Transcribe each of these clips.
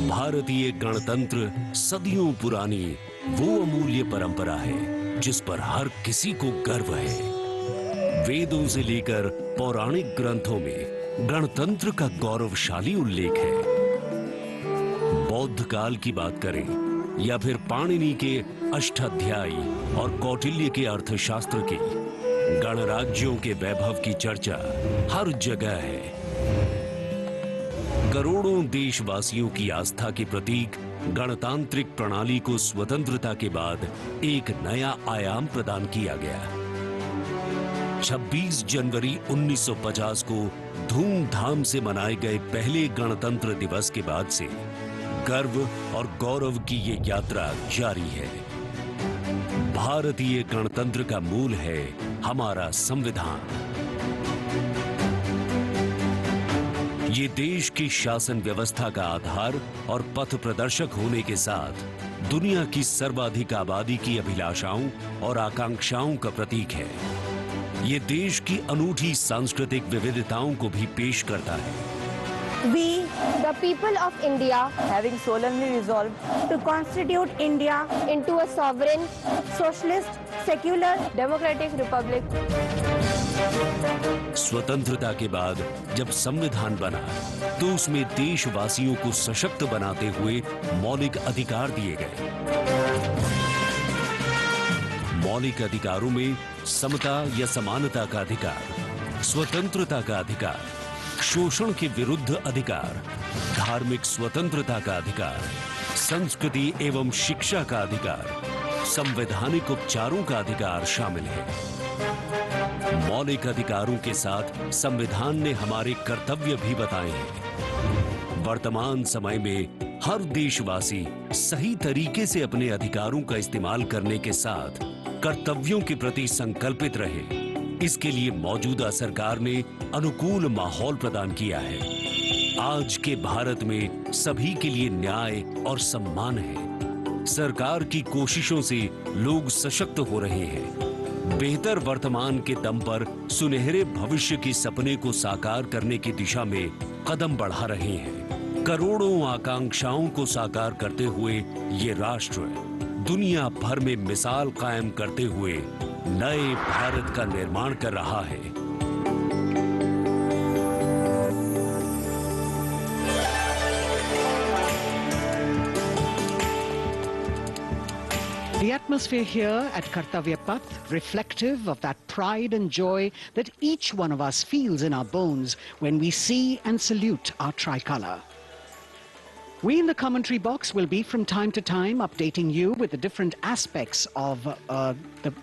भारतीय गणतंत्र सदियों पुरानी वो अमूल्य परंपरा है जिस पर हर किसी को गर्व है। वेदों से लेकर पौराणिक ग्रंथों में गणतंत्र का गौरवशाली उल्लेख है। बौद्ध काल की बात करें या फिर पाणिनि के अष्टाध्यायी और कौटिल्य के अर्थशास्त्र की, गणराज्यों के वैभव की चर्चा हर जगह है। करोड़ों देशवासियों की आस्था के प्रतीक गणतांत्रिक प्रणाली को स्वतंत्रता के बाद एक नया आयाम प्रदान किया गया। 26 जनवरी 1950 को धूमधाम से मनाए गए पहले गणतंत्र दिवस के बाद से गर्व और गौरव की ये यात्रा जारी है। भारतीय गणतंत्र का मूल है हमारा संविधान। ये देश की शासन व्यवस्था का आधार और पथ प्रदर्शक होने के साथ दुनिया की सर्वाधिक आबादी की अभिलाषाओं और आकांक्षाओं का प्रतीक है। ये देश की अनूठी सांस्कृतिक विविधताओं को भी पेश करता है। We, the people of India, having solemnly resolved to constitute India into a sovereign, socialist, secular, democratic republic. स्वतंत्रता के बाद जब संविधान बना तो उसमें देशवासियों को सशक्त बनाते हुए मौलिक अधिकार दिए गए। मौलिक अधिकारों में समता या समानता का अधिकार, स्वतंत्रता का अधिकार, शोषण के विरुद्ध अधिकार, धार्मिक स्वतंत्रता का अधिकार, संस्कृति एवं शिक्षा का अधिकार, संवैधानिक उपचारों का अधिकार शामिल है। मौलिक अधिकारों के साथ संविधान ने हमारे कर्तव्य भी बताए हैं। वर्तमान समय में हर देशवासी सही तरीके से अपने अधिकारों का इस्तेमाल करने के साथ कर्तव्यों के प्रति संकल्पित रहे, इसके लिए मौजूदा सरकार ने अनुकूल माहौल प्रदान किया है। आज के भारत में सभी के लिए न्याय और सम्मान है। सरकार की कोशिशों से लोग सशक्त हो रहे हैं। बेहतर वर्तमान के दम पर सुनहरे भविष्य के सपने को साकार करने की दिशा में कदम बढ़ा रहे हैं। करोड़ों आकांक्षाओं को साकार करते हुए ये राष्ट्र दुनिया भर में मिसाल कायम करते हुए नए भारत का निर्माण कर रहा है। The atmosphere here at Kartavya Path, reflective of that pride and joy that each one of us feels in our bones when we see and salute our tricolour. We in the commentary box will be from time to time updating you with the different aspects of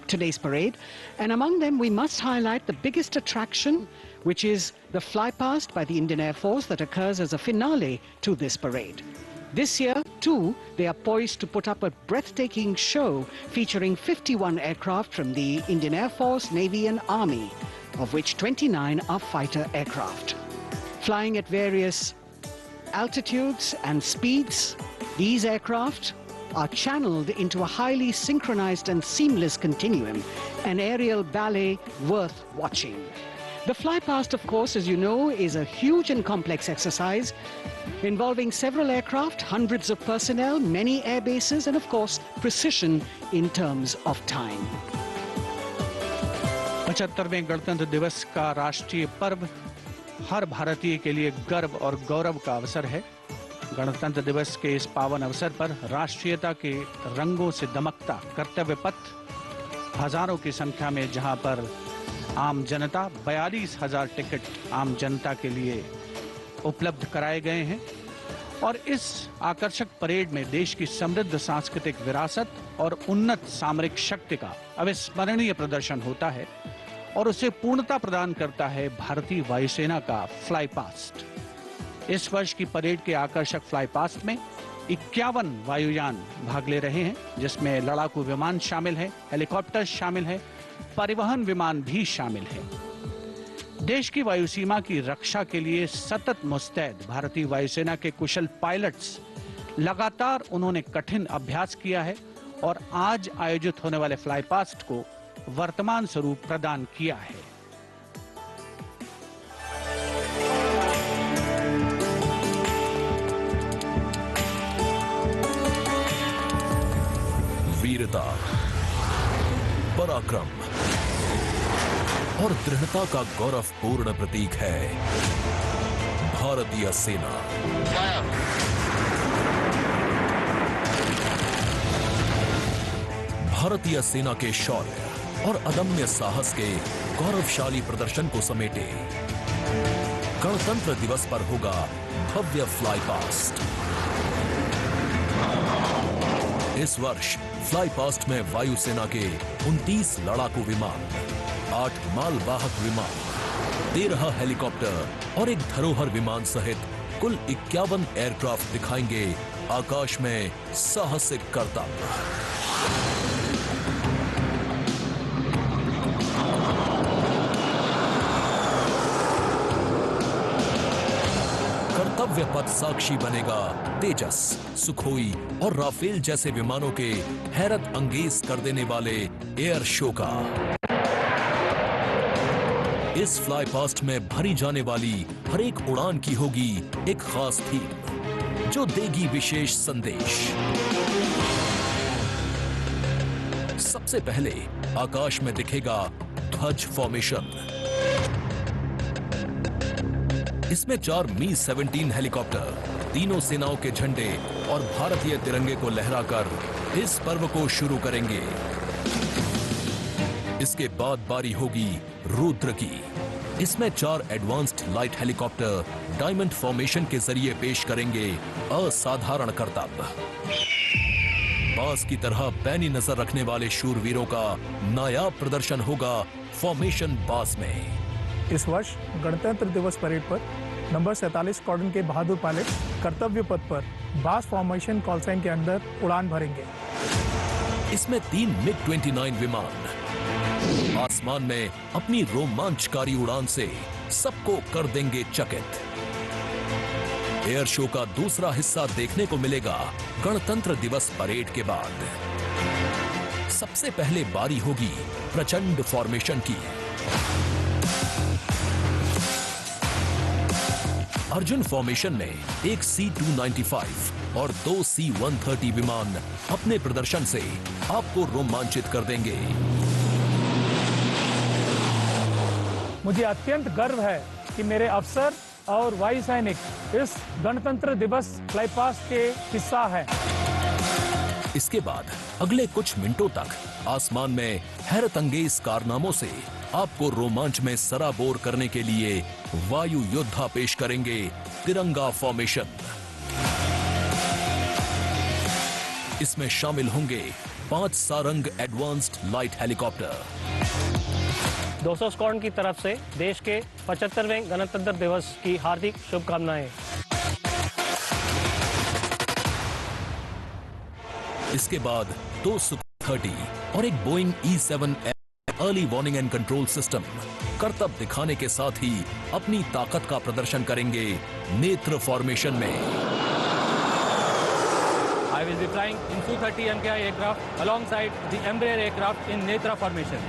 today's parade, and among them we must highlight the biggest attraction, which is the flypast by the Indian Air Force that occurs as a finale to this parade. This year, too, they are poised to put up a breathtaking show featuring 51 aircraft from the Indian Air Force, Navy and Army, of which 29 are fighter aircraft. Flying at various altitudes and speeds, these aircraft are channeled into a highly synchronized and seamless continuum, an aerial ballet worth watching. The flypast, of course, as you know, is a huge and complex exercise involving several aircraft, hundreds of personnel, many air bases, and of course, precision in terms of time. 75वें गणतंत्र दिवस का राष्ट्रीय पर्व हर भारतीय के लिए गर्व और गौरव का अवसर है। गणतंत्र दिवस के इस पावन अवसर पर राष्ट्रीयता के रंगों से दमकता कर्तव्य पथ हजारों की संख्या में, जहां पर आम जनता 42,000 टिकट आम जनता के लिए उपलब्ध कराए गए हैं। और इस आकर्षक परेड में देश की समृद्ध सांस्कृतिक विरासत और उन्नत सामरिक शक्ति का अविस्मरणीय प्रदर्शन होता है और उसे पूर्णता प्रदान करता है भारतीय वायुसेना का फ्लाईपास्ट। इस वर्ष की परेड के आकर्षक फ्लाईपास्ट में 51 वायुयान भाग ले रहे हैं, जिसमें लड़ाकू विमान शामिल है, हेलीकॉप्टर शामिल है, परिवहन विमान भी शामिल है। देश की वायु सीमा की रक्षा के लिए सतत मुस्तैद भारतीय वायुसेना के कुशल पायलट्स लगातार उन्होंने कठिन अभ्यास किया है और आज आयोजित होने वाले फ्लाईपास्ट को वर्तमान स्वरूप प्रदान किया है। वीरता, पराक्रम और दृढ़ता का गौरवपूर्ण प्रतीक है भारतीय सेना। भारतीय सेना के शौर्य और अदम्य साहस के गौरवशाली प्रदर्शन को समेटे गणतंत्र दिवस पर होगा भव्य फ्लाई पास्ट। इस वर्ष फ्लाई पास्ट में वायुसेना के 29 लड़ाकू विमान, 8 मालवाहक विमान, 13 हेलीकॉप्टर और एक धरोहर विमान सहित कुल 51 एयरक्राफ्ट दिखाएंगे आकाश में साहसिक करतब। कर्तव्य पथ साक्षी बनेगा तेजस, सुखोई और राफेल जैसे विमानों के हैरत अंगेज कर देने वाले एयर शो का। इस फ्लाई पास्ट में भरी जाने वाली हर एक उड़ान की होगी एक खास थीम जो देगी विशेष संदेश। सबसे पहले आकाश में दिखेगा ध्वज फॉर्मेशन। इसमें 4 मी-17 हेलीकॉप्टर तीनों सेनाओं के झंडे और भारतीय तिरंगे को लहराकर इस पर्व को शुरू करेंगे। इसके बाद बारी होगी रुद्र की। इसमें 4 advanced light helicopter diamond formation के जरिए पेश करेंगे असाधारण करतब। बास की तरह पैनी नजर रखने वाले शूरवीरों का नायाब प्रदर्शन होगा फॉर्मेशन बास में। इस वर्ष गणतंत्र दिवस परेड पर नंबर 47 स्क्वाड्रन के बहादुर पायलट कर्तव्य पथ पर बास फॉर्मेशन कॉल साइन के अंदर उड़ान भरेंगे। इसमें 3 मिग-29 विमान आसमान में अपनी रोमांचकारी उड़ान से सबको कर देंगे चकित। एयर शो का दूसरा हिस्सा देखने को मिलेगा गणतंत्र दिवस परेड के बाद। सबसे पहले बारी होगी प्रचंड फॉर्मेशन की। अर्जुन फॉर्मेशन में एक C-295 और 2 C-130 विमान अपने प्रदर्शन से आपको रोमांचित कर देंगे। मुझे अत्यंत गर्व है कि मेरे अफसर और वायु सैनिक इस गणतंत्र दिवस फ्लाई पास्ट के हिस्सा हैं। इसके बाद अगले कुछ मिनटों तक आसमान में हैरत अंगेज कारनामों से आपको रोमांच में सराबोर करने के लिए वायु योद्धा पेश करेंगे तिरंगा फॉर्मेशन। इसमें शामिल होंगे 5 Sarang advanced light helicopter. 200 squadron की तरफ से देश के 75वें गणतंत्र दिवस की हार्दिक शुभकामनाएं। इसके बाद 2 Su-30 और एक Boeing E-7 early warning and control system करतब दिखाने के साथ ही अपनी ताकत का प्रदर्शन करेंगे नेत्र फॉर्मेशन में। I will be flying in Su-30 MKI aircraft alongside the Embraer aircraft in Netra formation.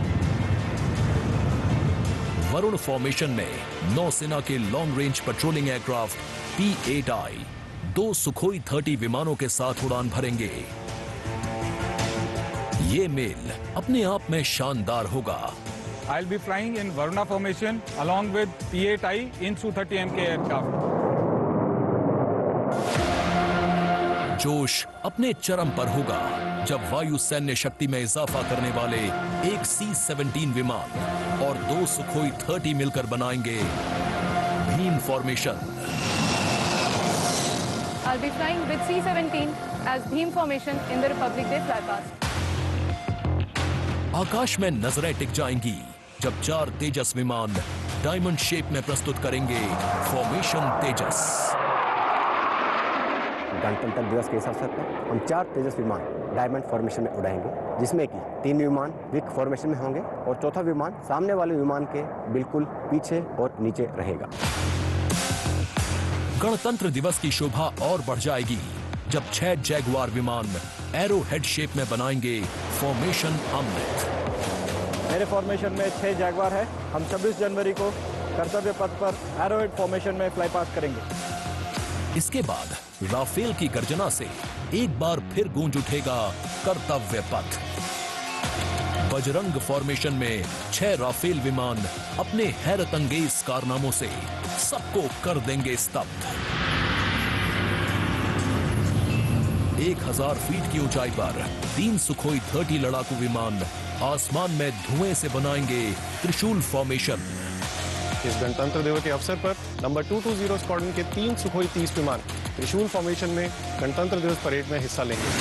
Varun formation में नौसेना के long range patrolling aircraft P-8I 2 Sukhoi 30 विमानों के साथ उड़ान भरेंगे। ये मेल अपने आप में शानदार होगा। I'll be flying in Varuna formation along with P-8I in Su-30 MK aircraft. जोश अपने चरम पर होगा जब वायु सैन्य शक्ति में इजाफा करने वाले एक C-17 विमान और 2 सुखोई 30 मिलकर बनाएंगे Bhim formation. I'll be flying with C-17 as Bhim formation in the Republic Day flypast. आकाश में नजरें टिक जाएंगी जब 4 तेजस विमान डायमंड शेप में प्रस्तुत करेंगे फॉर्मेशन तेजस। गणतंत्र दिवस के इस अवसर पर हम 4 तेजस विमान डायमंड फॉर्मेशन में उड़ाएंगे, जिसमें कि 3 विमान विक फॉर्मेशन में होंगे और चौथा विमान सामने वाले विमान के बिल्कुल पीछे और नीचे रहेगा। गणतंत्र दिवस की शोभा और बढ़ जाएगी जब 6 जैगुआर विमान एरो हेड शेप में बनाएंगे फॉर्मेशन अमृत। मेरे फॉर्मेशन में 6 जैगुआर है। हम 26 जनवरी को कर्तव्य पथ पर एरो हेड फॉर्मेशन में फ्लाई पास्ट करेंगे। इसके बाद राफेल की गर्जना से एक बार फिर गूंज उठेगा कर्तव्य पथ। बजरंग फॉर्मेशन में 6 राफेल विमान अपने हैरतअंगेज कारनामों से सबको कर देंगे स्तब्ध। 1000 फीट की ऊंचाई पर 3 सुखोई 30 लड़ाकू विमान आसमान में धुएं से बनाएंगे त्रिशूल फॉर्मेशन। इस गणतंत्र दिवस के अवसर पर नंबर 220 स्क्वाड्रन के 3 सुखोई 30 विमान त्रिशूल फॉर्मेशन में गणतंत्र दिवस परेड में हिस्सा लेंगे।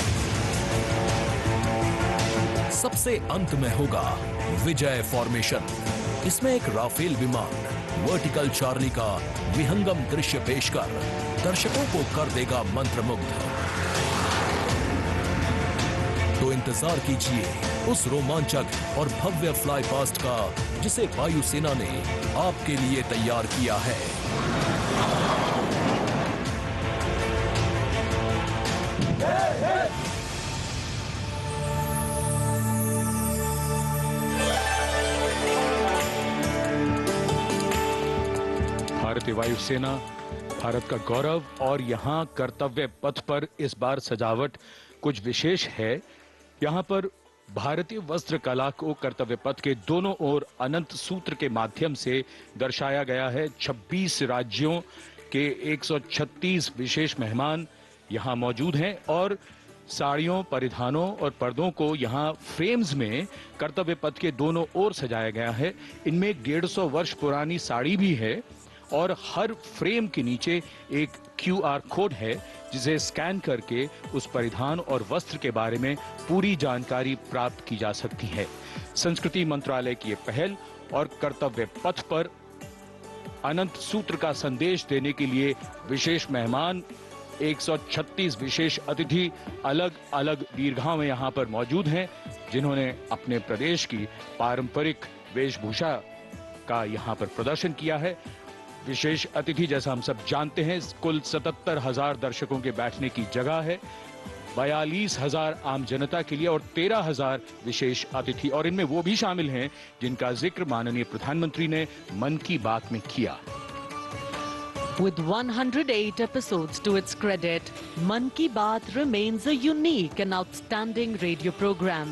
सबसे अंत में होगा विजय फॉर्मेशन। इसमें एक राफेल विमान वर्टिकल चार्ली का विहंगम दृश्य पेश कर दर्शकों को कर देगा मंत्रमुग्ध। तो इंतजार कीजिए उस रोमांचक और भव्य फ्लाई पास्ट का जिसे वायुसेना ने आपके लिए तैयार किया है। भारतीय वायुसेना भारत का गौरव, और यहाँ कर्तव्य पथ पर इस बार सजावट कुछ विशेष है। यहाँ पर भारतीय वस्त्र कला को कर्तव्य पथ के दोनों ओर अनंत सूत्र के माध्यम से दर्शाया गया है। 26 राज्यों के 136 विशेष मेहमान यहाँ मौजूद हैं और साड़ियों, परिधानों और पर्दों को यहाँ फ्रेम्स में कर्तव्य पथ के दोनों ओर सजाया गया है। इनमें 150 वर्ष पुरानी साड़ी भी है और हर फ्रेम के नीचे एक QR कोड है जिसे स्कैन करके उस परिधान और वस्त्र के बारे में पूरी जानकारी प्राप्त की जा सकती है। संस्कृति मंत्रालय की ये पहल और कर्तव्य पथ पर अनंत सूत्र का संदेश देने के लिए विशेष मेहमान 136 विशेष अतिथि अलग अलग दीर्घाओं में यहाँ पर मौजूद हैं, जिन्होंने अपने प्रदेश की पारंपरिक वेशभूषा का यहाँ पर प्रदर्शन किया है। विशेष अतिथि, जैसा हम सब जानते हैं, कुल 77,000 दर्शकों के बैठने की जगह है, 42,000 आम जनता के लिए और 13,000 विशेष अतिथि, और इनमें वो भी शामिल हैं जिनका जिक्र माननीय प्रधानमंत्री ने मन की बात में किया। With 108 episodes to its credit, Man Ki Baat remains a unique and outstanding radio program,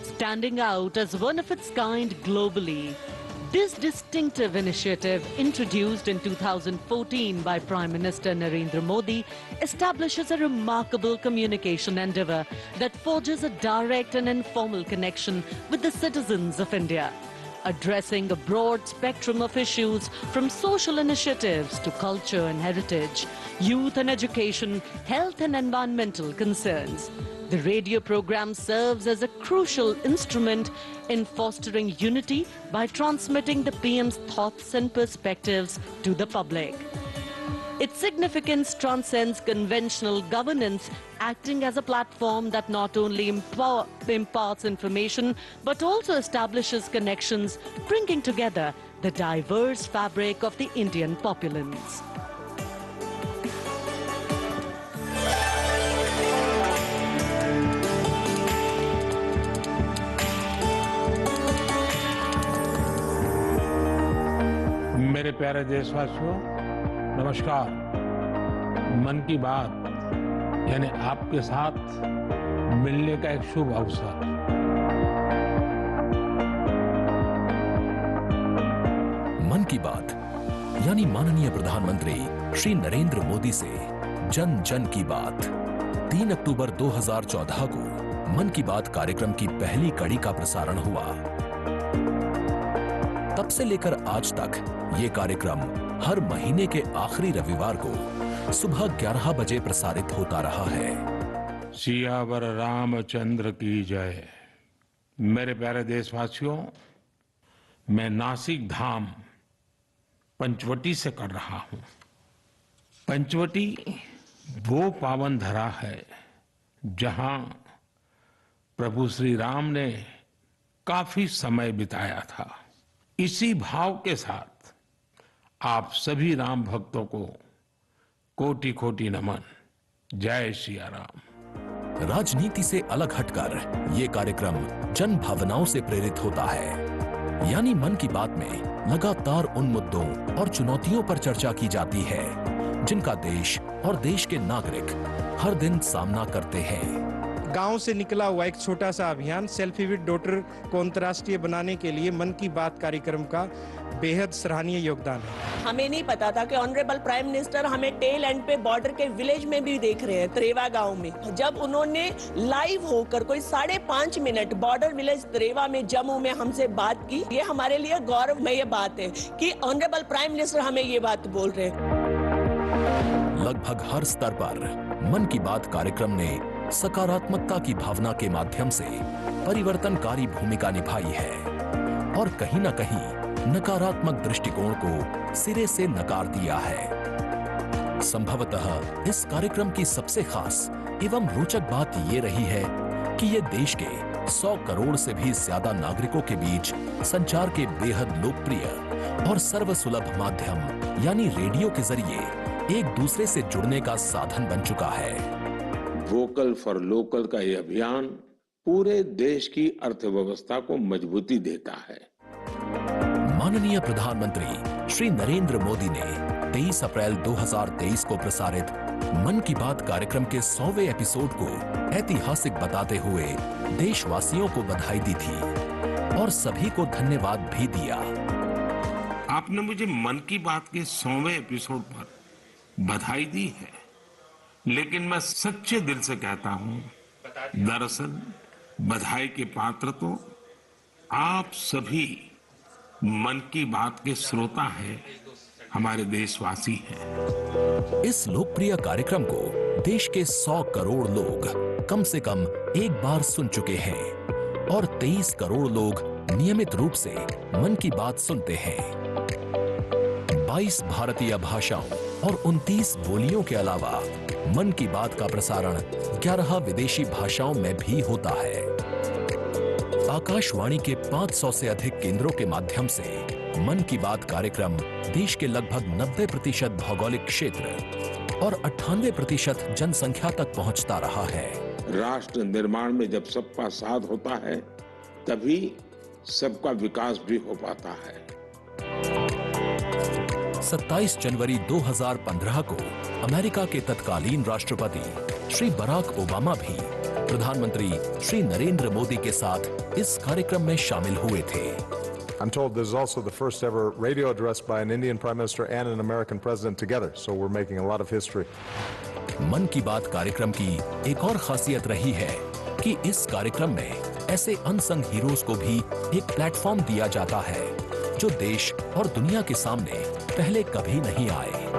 standing out as one of its kind globally. This distinctive initiative, introduced in 2014 by Prime Minister Narendra Modi, establishes a remarkable communication endeavour that forges a direct and informal connection with the citizens of India, addressing a broad spectrum of issues from social initiatives to culture and heritage, youth and education, health and environmental concerns. The radio program serves as a crucial instrument in fostering unity by transmitting the PM's thoughts and perspectives to the public. Its significance transcends conventional governance, acting as a platform that not only imparts information but also establishes connections, bringing together the diverse fabric of the Indian populace. मेरे प्यारे देशवासियों, नमस्कार। मन की बात यानी आपके साथ मिलने का एक शुभ अवसर। मन की बात यानी माननीय प्रधानमंत्री श्री नरेंद्र मोदी से जन जन की बात। 3 अक्टूबर 2014 को मन की बात कार्यक्रम की पहली कड़ी का प्रसारण हुआ। तब से लेकर आज तक ये कार्यक्रम हर महीने के आखिरी रविवार को सुबह 11 बजे प्रसारित होता रहा है। सियावर रामचंद्र की जय। मेरे प्यारे देशवासियों, मैं नासिक धाम पंचवटी से कर रहा हूं। पंचवटी वो पावन धरा है जहां प्रभु श्री राम ने काफी समय बिताया था। इसी भाव के साथ आप सभी राम भक्तों को कोटि कोटि नमन। जय सिया राम। राजनीति से अलग हटकर ये कार्यक्रम जन भावनाओं से प्रेरित होता है। यानी मन की बात में लगातार उन मुद्दों और चुनौतियों पर चर्चा की जाती है जिनका देश और देश के नागरिक हर दिन सामना करते हैं। गांव से निकला हुआ एक छोटा सा अभियान सेल्फी विद डॉटर को अंतर्राष्ट्रीय बनाने के लिए मन की बात कार्यक्रम का बेहद सराहनीय योगदान है। हमें नहीं पता था कि ऑनरेबल प्राइम मिनिस्टर हमें टेल एंड पे बॉर्डर के विलेज में भी देख रहे हैं, त्रेवा गांव में। जब उन्होंने लाइव होकर कोई 5.5 मिनट बॉर्डर विलेज त्रेवा में जम्मू में हमसे बात की, ये हमारे लिए गौरवमय बात है कि ऑनरेबल प्राइम मिनिस्टर हमें ये बात बोल रहे हैं। लगभग हर स्तर पर मन की बात कार्यक्रम ने सकारात्मकता की भावना के माध्यम से परिवर्तनकारी भूमिका निभाई है और कहीं न कहीं नकारात्मक दृष्टिकोण को सिरे से नकार दिया है। संभवतः इस कार्यक्रम की सबसे खास एवं रोचक बात ये रही है कि ये देश के 100 करोड़ से भी ज्यादा नागरिकों के बीच संचार के बेहद लोकप्रिय और सर्वसुलभ माध्यम यानी रेडियो के जरिए एक दूसरे से जुड़ने का साधन बन चुका है। वोकल फॉर लोकल का यह अभियान पूरे देश की अर्थव्यवस्था को मजबूती देता है। माननीय प्रधानमंत्री श्री नरेंद्र मोदी ने 23 अप्रैल 2023 को प्रसारित मन की बात कार्यक्रम के 100वें एपिसोड को ऐतिहासिक बताते हुए देशवासियों को बधाई दी थी और सभी को धन्यवाद भी दिया। आपने मुझे मन की बात के 100वें एपिसोड पर बधाई दी है, लेकिन मैं सच्चे दिल से कहता हूं, दरअसल बधाई के पात्र तो आप सभी मन की बात के श्रोता हैं, हमारे देशवासी हैं। इस लोकप्रिय कार्यक्रम को देश के 100 करोड़ लोग कम से कम एक बार सुन चुके हैं और 23 करोड़ लोग नियमित रूप से मन की बात सुनते हैं। 22 भारतीय भाषाओं और 29 बोलियों के अलावा मन की बात का प्रसारण 11 विदेशी भाषाओं में भी होता है। आकाशवाणी के 500 से अधिक केंद्रों के माध्यम से मन की बात कार्यक्रम देश के लगभग 90% भौगोलिक क्षेत्र और 98% जनसंख्या तक पहुंचता रहा है। राष्ट्र निर्माण में जब सबका साथ होता है, तभी सबका विकास भी हो पाता है। 27 जनवरी 2015 को अमेरिका के तत्कालीन राष्ट्रपति श्री बराक ओबामा भी प्रधानमंत्री श्री नरेंद्र मोदी के साथ इस कार्यक्रम में शामिल हुए थे। I'm told this is also the first ever radio address by an Indian Prime Minister and an American President together, so we're making a lot of history. मन की बात कार्यक्रम की एक और खासियत रही है कि इस कार्यक्रम में ऐसे अनसंग हीरोज को भी एक प्लेटफॉर्म दिया जाता है जो देश और दुनिया के सामने पहले कभी नहीं आए।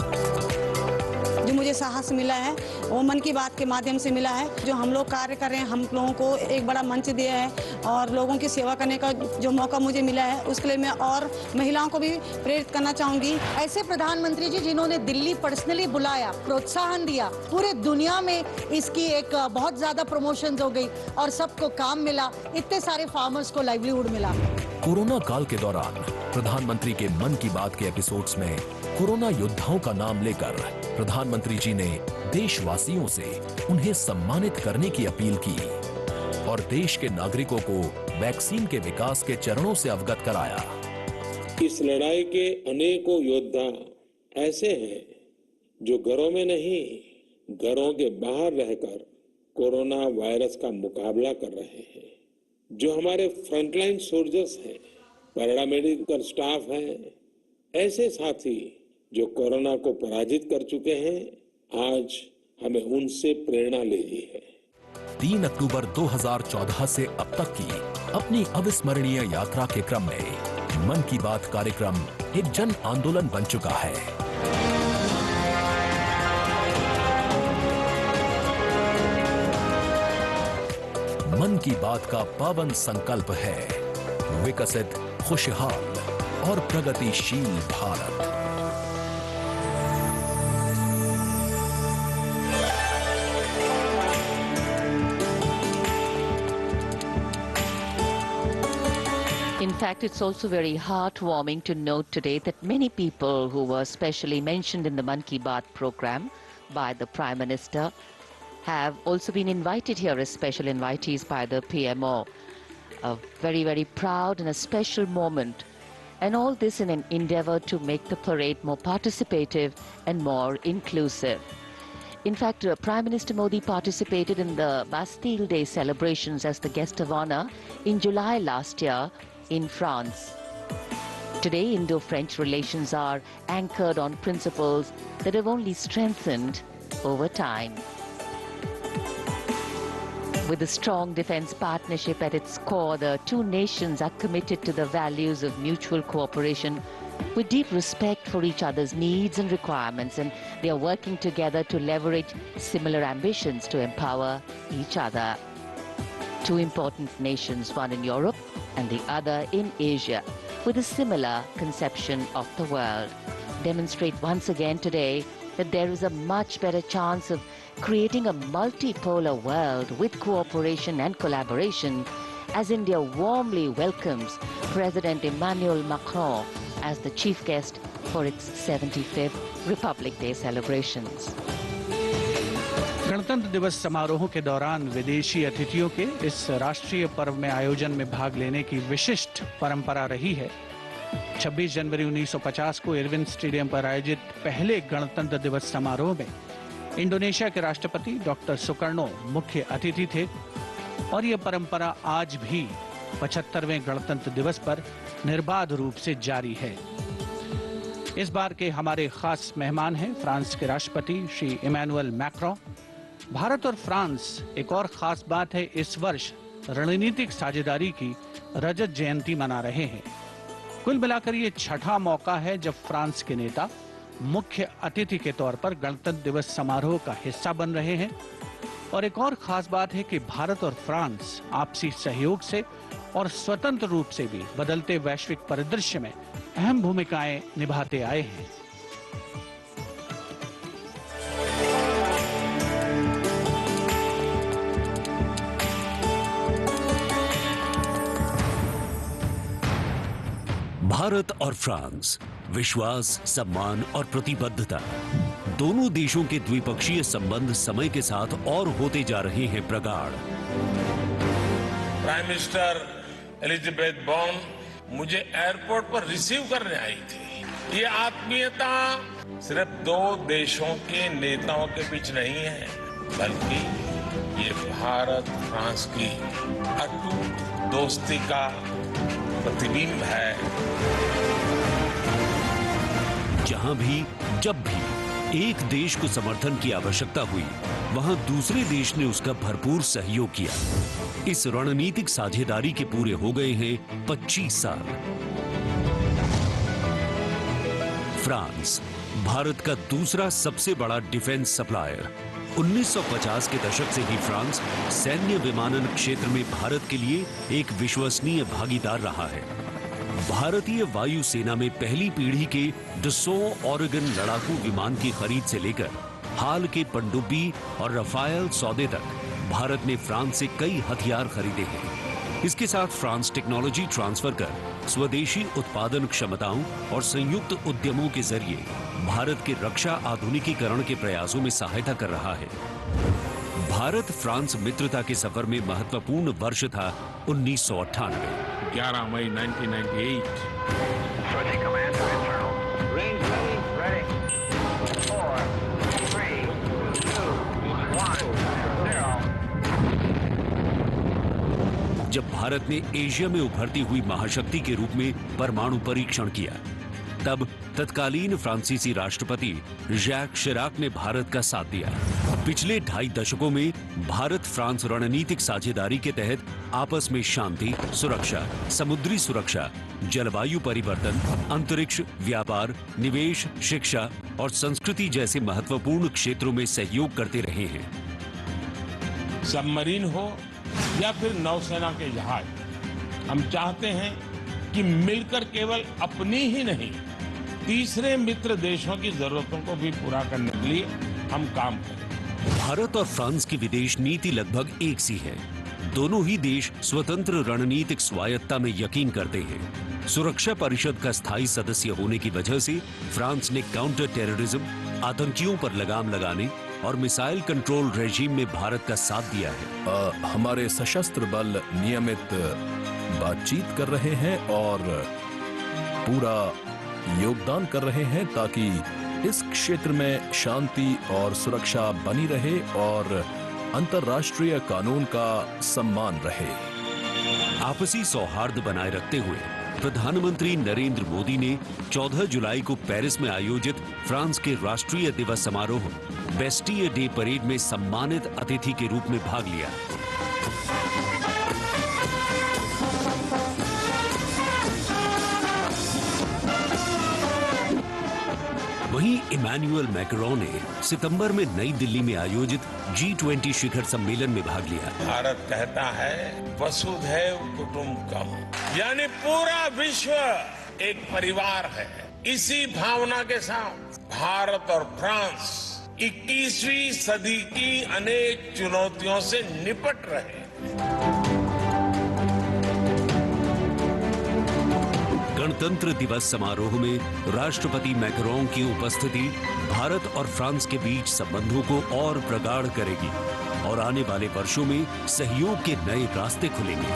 जो मुझे साहस मिला है वो मन की बात के माध्यम से मिला है। जो हम लोग कार्य कर रहे हैं, हम लोगों को एक बड़ा मंच दिया है और लोगों की सेवा करने का जो मौका मुझे मिला है, उसके लिए मैं और महिलाओं को भी प्रेरित करना चाहूंगी। ऐसे प्रधानमंत्री जी जिन्होंने दिल्ली पर्सनली बुलाया, प्रोत्साहन दिया, पूरे दुनिया में इसकी एक बहुत ज्यादा प्रमोशन हो गई और सबको काम मिला, इतने सारे फार्मर्स को लाइवलीहुड मिला। कोरोना काल के दौरान प्रधानमंत्री के मन की बात के एपिसोड्स में कोरोना योद्धाओं का नाम लेकर प्रधानमंत्री जी ने देशवासियों से उन्हें सम्मानित करने की अपील की और देश के नागरिकों को वैक्सीन के विकास के चरणों से अवगत कराया। इस लड़ाई के अनेकों योद्धा ऐसे हैं जो घरों में नहीं, घरों के बाहर रहकर कोरोना वायरस का मुकाबला कर रहे हैं। जो हमारे फ्रंटलाइन सोल्जर्स हैं, पैरामेडिकल स्टाफ हैं, ऐसे साथी जो कोरोना को पराजित कर चुके हैं, आज हमें उनसे प्रेरणा लेनी है। 3 अक्टूबर 2014 से अब तक की अपनी अविस्मरणीय यात्रा के क्रम में मन की बात कार्यक्रम एक जन आंदोलन बन चुका है। मन की बात का पावन संकल्प है विकसित, खुशहाल और प्रगतिशील Bharat. In fact, it's also very heartwarming to note today that many people who were specially mentioned in the Man Ki Baat program by the Prime Minister have also been invited here as special invitees by the PMO. A very, very proud and a special moment. and all this in an endeavor to make the parade more participative and more inclusive. In fact, Prime Minister Modi participated in the Bastille Day celebrations as the guest of honor in July last year in France. Today, Indo-French relations are anchored on principles that have only strengthened over time. With a strong defense partnership at its core, the two nations are committed to the values of mutual cooperation with deep respect for each other's needs and requirements, and they are working together to leverage similar ambitions to empower each other. Two important nations, one in Europe and the other in Asia, with a similar conception of the world, demonstrate once again today that there is a much better chance of creating a multipolar world with cooperation and collaboration, as India warmly welcomes President Emmanuel Macron as the chief guest for its 75th Republic Day celebrations. गणतंत्र दिवस समारोहों के दौरान विदेशी अतिथियों के इस राष्ट्रीय पर्व में आयोजन में भाग लेने की विशिष्ट परंपरा रही है। 26 जनवरी 1950 को इरविन स्टेडियम पर आयोजित पहले गणतंत्र दिवस समारोह में इंडोनेशिया के राष्ट्रपति डॉक्टर सुकर्णो मुख्य अतिथि थे और यह परंपरा आज भी 75वें गणतंत्र दिवस पर निर्बाध रूप से जारी है। इस बार के हमारे खास मेहमान हैं फ्रांस के राष्ट्रपति श्री इमैनुअल मैक्रों। भारत और फ्रांस, एक और खास बात है, इस वर्ष रणनीतिक साझेदारी की रजत जयंती मना रहे हैं। कुल मिलाकर ये छठा मौका है जब फ्रांस के नेता मुख्य अतिथि के तौर पर गणतंत्र दिवस समारोह का हिस्सा बन रहे हैं। और एक और खास बात है कि भारत और फ्रांस आपसी सहयोग से और स्वतंत्र रूप से भी बदलते वैश्विक परिदृश्य में अहम भूमिकाएं निभाते आए हैं। भारत और फ्रांस, विश्वास, सम्मान और प्रतिबद्धता, दोनों देशों के द्विपक्षीय संबंध समय के साथ और होते जा रहे हैं प्रगाढ़। प्राइम मिनिस्टर एलिजाबेथ बॉर्न मुझे एयरपोर्ट पर रिसीव करने आई थी। ये आत्मीयता सिर्फ दो देशों के नेताओं के बीच नहीं है, बल्कि ये भारत फ्रांस की अटूट दोस्ती का प्रतिबिंब है। जहां भी, जब भी एक देश को समर्थन की आवश्यकता हुई, वहां दूसरे देश ने उसका भरपूर सहयोग किया। इस रणनीतिक साझेदारी के पूरे हो गए हैं 25 साल। फ्रांस, भारत का दूसरा सबसे बड़ा डिफेंस सप्लायर। 1950 के दशक से ही फ्रांस सैन्य विमानन क्षेत्र में भारत के लिए एक विश्वसनीय भागीदार रहा है। भारतीय वायुसेना में पहली पीढ़ी के डसो ओरेगन लड़ाकू विमान की खरीद से लेकर हाल के पनडुब्बी और रफायल सौदे तक भारत ने फ्रांस से कई हथियार खरीदे हैं। इसके साथ फ्रांस टेक्नोलॉजी ट्रांसफर कर स्वदेशी उत्पादन क्षमताओं और संयुक्त उद्यमों के जरिए भारत के रक्षा आधुनिकीकरण के प्रयासों में सहायता कर रहा है। भारत फ्रांस मित्रता के सफर में महत्वपूर्ण वर्ष था 1998। 11 मई 1998। जब भारत ने एशिया में उभरती हुई महाशक्ति के रूप में परमाणु परीक्षण किया, तब तत्कालीन फ्रांसीसी राष्ट्रपति जैक शिराक ने भारत का साथ दिया। पिछले 2.5 दशकों में भारत फ्रांस रणनीतिक साझेदारी के तहत आपस में शांति, सुरक्षा, समुद्री सुरक्षा, जलवायु परिवर्तन, अंतरिक्ष, व्यापार, निवेश, शिक्षा और संस्कृति जैसे महत्वपूर्ण क्षेत्रों में सहयोग करते रहे हैं। सबमरीन हो या फिर नौसेना के जहाज, हम चाहते हैं कि मिलकर केवल अपनी ही नहीं, तीसरे मित्र देशों की जरूरतों को भी पूरा करने के लिए हम काम करें। भारत और फ्रांस की विदेश नीति लगभग एक सी है। दोनों ही देश स्वतंत्र रणनीतिक स्वायत्ता में यकीन करते हैं। सुरक्षा परिषद का स्थायी सदस्य होने की वजह से फ्रांस ने काउंटर टेररिज्म, आतंकियों पर लगाम लगाने और मिसाइल कंट्रोल रेजिम में भारत का साथ दिया है। हमारे सशस्त्र बल नियमित बातचीत कर रहे हैं और पूरा योगदान कर रहे हैं ताकि इस क्षेत्र में शांति और सुरक्षा बनी रहे और अंतर्राष्ट्रीय कानून का सम्मान रहे। आपसी सौहार्द बनाए रखते हुए प्रधानमंत्री नरेंद्र मोदी ने 14 जुलाई को पेरिस में आयोजित फ्रांस के राष्ट्रीय दिवस समारोह बेस्टिए डे परेड में सम्मानित अतिथि के रूप में भाग लिया। वहीं इमैनुअल मैक्रों ने सितंबर में नई दिल्ली में आयोजित G20 शिखर सम्मेलन में भाग लिया। भारत कहता है वसुधैव कुटुंबकम, यानी पूरा विश्व एक परिवार है। इसी भावना के साथ भारत और फ्रांस 21वीं सदी की अनेक चुनौतियों से निपट रहे हैं। गणतंत्र दिवस समारोह में राष्ट्रपति मैक्रों की उपस्थिति भारत और फ्रांस के बीच संबंधों को और प्रगाढ़ करेगी और आने वाले वर्षों में सहयोग के नए रास्ते खुलेंगे।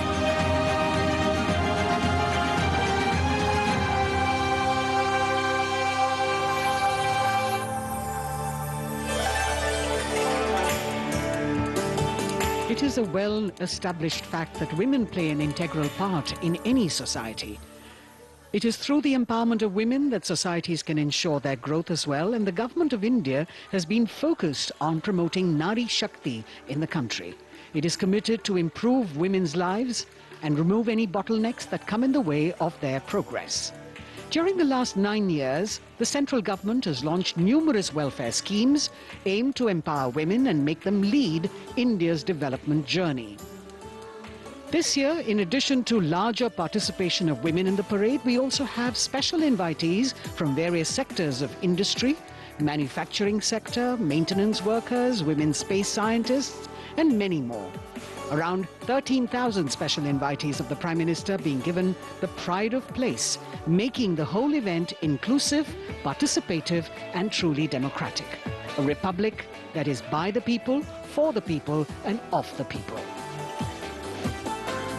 It is a well-established fact that women play an integral part in any society. It is through the empowerment of women that societies can ensure their growth as well, and the government of India has been focused on promoting Nari Shakti in the country. It is committed to improve women's lives and remove any bottlenecks that come in the way of their progress. During the last 9 years, the central government has launched numerous welfare schemes aimed to empower women and make them lead India's development journey. This year, in addition to larger participation of women in the parade, we also have special invitees from various sectors of industry, manufacturing sector, maintenance workers, women space scientists, and many more. Around 13,000 special invitees of the Prime Minister being given the pride of place, making the whole event inclusive, participative, and truly democratic. A republic that is by the people, for the people, and of the people.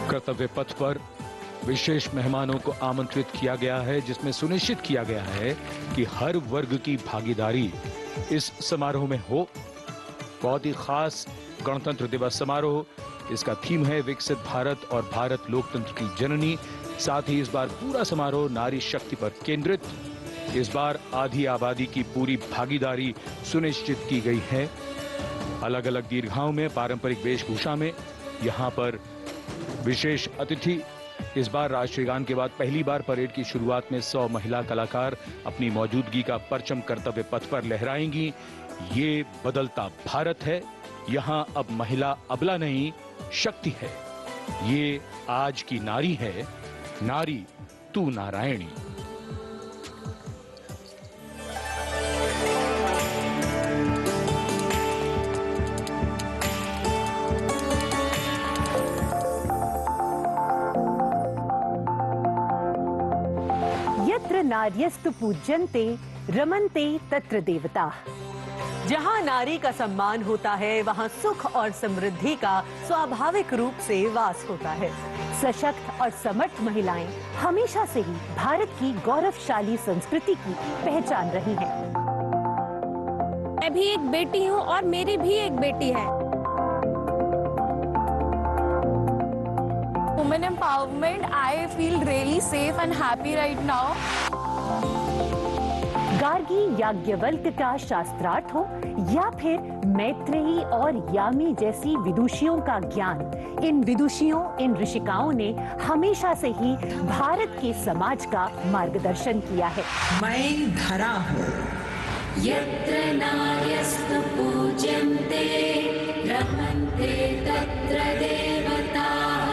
कर्तव्य पथ पर विशेष मेहमानों को आमंत्रित किया गया है, जिसमें सुनिश्चित किया गया है कि हर वर्ग की भागीदारी इस समारोह में हो। बहुत ही खास गणतंत्र दिवस समारोह, इसका थीम है विकसित भारत और भारत लोकतंत्र की जननी। साथ ही इस बार पूरा समारोह नारी शक्ति पर केंद्रित। इस बार आधी आबादी की पूरी भागीदारी सुनिश्चित की गई है। अलग अलग दीर्घाओं में पारंपरिक वेशभूषा में यहाँ पर विशेष अतिथि। इस बार राष्ट्रीय गान के बाद पहली बार परेड की शुरुआत में 100 महिला कलाकार अपनी मौजूदगी का परचम कर्तव्य पथ पर लहराएंगी। ये बदलता भारत है, यहाँ अब महिला अबला नहीं, शक्ति है। ये आज की नारी है, नारी तू नारायणी। नार्यस्तु पूज्यन्ते रमन्ते तत्र देवता। जहाँ नारी का सम्मान होता है, वहाँ सुख और समृद्धि का स्वाभाविक रूप से वास होता है। सशक्त और समर्थ महिलाएं हमेशा से ही भारत की गौरवशाली संस्कृति की पहचान रही हैं। मैं भी एक बेटी हूँ और मेरी भी एक बेटी है। Women empowerment, I feel really safe and happy right now. Gargi Yajnavalkya का शास्त्रार्थ हो या फिर मैत्रेयी और यामी जैसी विदुषियों का ज्ञान, इन विदुषियों, इन ऋषिकाओं ने हमेशा से ही भारत के समाज का मार्गदर्शन किया है। मैं धरा हूँ। यत्र नार्यस्तु पूज्यन्ते रमन्ते तत्र देवताः,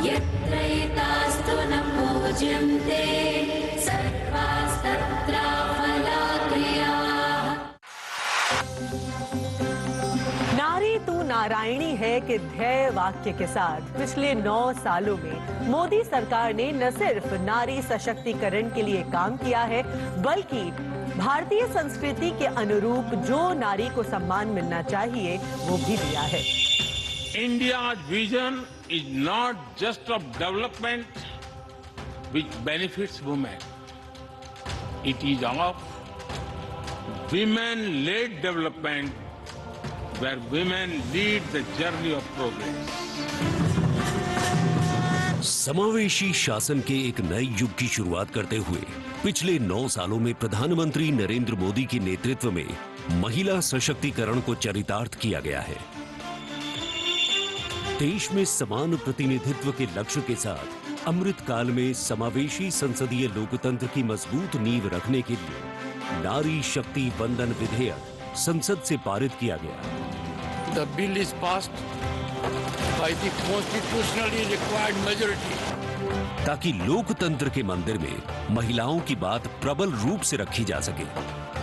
यत्र एतास्तु न पूज्यन्ते सर्वास्तत्र फलाक्रियाः। नारी तू नारायणी है के ध्येय वाक्य के साथ पिछले 9 सालों में मोदी सरकार ने न सिर्फ नारी सशक्तिकरण के लिए काम किया है, बल्कि भारतीय संस्कृति के अनुरूप जो नारी को सम्मान मिलना चाहिए वो भी दिया है। India's vision is not just of development which benefits women, It is of women-led development, where women lead the journey of progress. समावेशी शासन के एक नए युग की शुरुआत करते हुए पिछले 9 सालों में प्रधानमंत्री नरेंद्र मोदी के नेतृत्व में महिला सशक्तिकरण को चरितार्थ किया गया है। देश में समान प्रतिनिधित्व के लक्ष्य के साथ अमृत काल में समावेशी संसदीय लोकतंत्र की मजबूत नींव रखने के लिए नारी शक्ति वंदन विधेयक संसद से पारित किया गया। The bill is passed by the constitutionally required majority. ताकि लोकतंत्र के मंदिर में महिलाओं की बात प्रबल रूप से रखी जा सके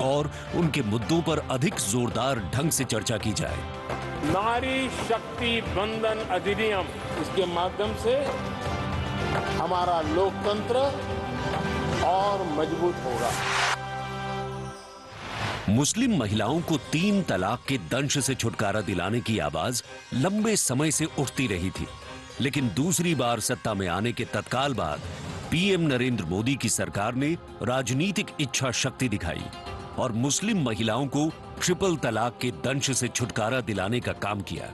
और उनके मुद्दों पर अधिक जोरदार ढंग से चर्चा की जाए। नारी शक्ति बंधन अधिनियम, इसके माध्यम से हमारा लोकतंत्र और मजबूत होगा। मुस्लिम महिलाओं को 3 तलाक के दंश से छुटकारा दिलाने की आवाज लंबे समय से उठती रही थी, लेकिन दूसरी बार सत्ता में आने के तत्काल बाद पीएम नरेंद्र मोदी की सरकार ने राजनीतिक इच्छा शक्ति दिखाई और मुस्लिम महिलाओं को ट्रिपल तलाक के दंश से छुटकारा दिलाने का काम किया।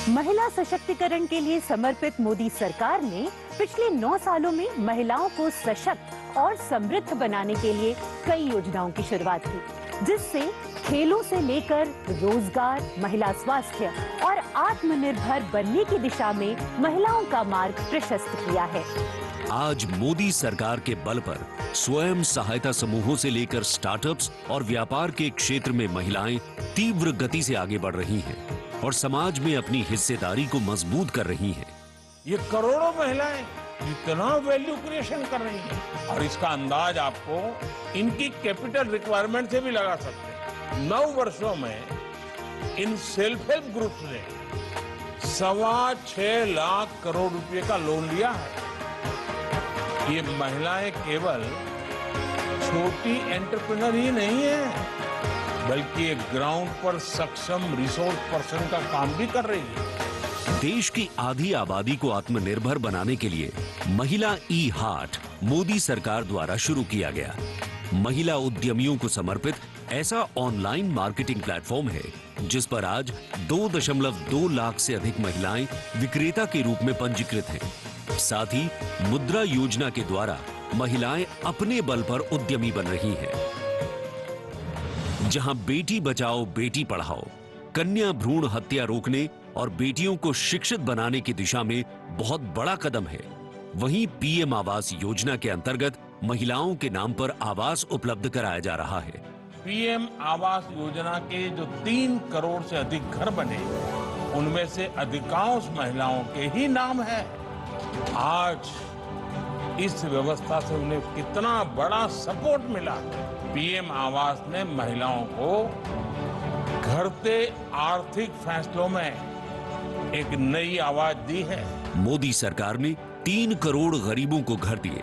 महिला सशक्तिकरण के लिए समर्पित मोदी सरकार ने पिछले 9 सालों में महिलाओं को सशक्त और समृद्ध बनाने के लिए कई योजनाओं की शुरुआत की, जिससे खेलों से लेकर रोजगार, महिला स्वास्थ्य और आत्मनिर्भर बनने की दिशा में महिलाओं का मार्ग प्रशस्त किया है। आज मोदी सरकार के बल पर स्वयं सहायता समूहों से लेकर स्टार्टअप्स और व्यापार के क्षेत्र में महिलाएं तीव्र गति से आगे बढ़ रही हैं और समाज में अपनी हिस्सेदारी को मजबूत कर रही हैं। ये करोड़ों महिलाएं इतना वैल्यू क्रिएशन कर रही हैं और इसका अंदाज आपको इनकी कैपिटल रिक्वायरमेंट से भी लगा सकते हैं। 9 वर्षों में इन सेल्फ हेल्प ग्रुप्स ने 6.25 लाख करोड़ रुपए का लोन लिया है। ये महिलाएं केवल छोटी एंटरप्रेन्योर ही नहीं है, बल्कि एक ग्राउंड पर सक्षम रिसोर्स पर्सन का काम भी कर रही है। देश की आधी आबादी को आत्मनिर्भर बनाने के लिए महिला ई हाट मोदी सरकार द्वारा शुरू किया गया। महिला उद्यमियों को समर्पित ऐसा ऑनलाइन मार्केटिंग प्लेटफॉर्म है जिस पर आज 2.2 लाख से अधिक महिलाएं विक्रेता के रूप में पंजीकृत हैं। साथ ही मुद्रा योजना के द्वारा महिलाएं अपने बल पर उद्यमी बन रही हैं। जहां बेटी बचाओ बेटी पढ़ाओ, कन्या भ्रूण हत्या रोकने और बेटियों को शिक्षित बनाने की दिशा में बहुत बड़ा कदम है, वहीं पीएम आवास योजना के अंतर्गत महिलाओं के नाम पर आवास उपलब्ध कराया जा रहा है। पीएम आवास योजना के जो 3 करोड़ से अधिक घर बने, उनमें से अधिकांश महिलाओं के ही नाम है। आज इस व्यवस्था से उन्हें कितना बड़ा सपोर्ट मिला। पीएम आवास ने महिलाओं को घटते आर्थिक फैसलों में एक नई आवाज दी है। मोदी सरकार ने 3 करोड़ गरीबों को घर दिए,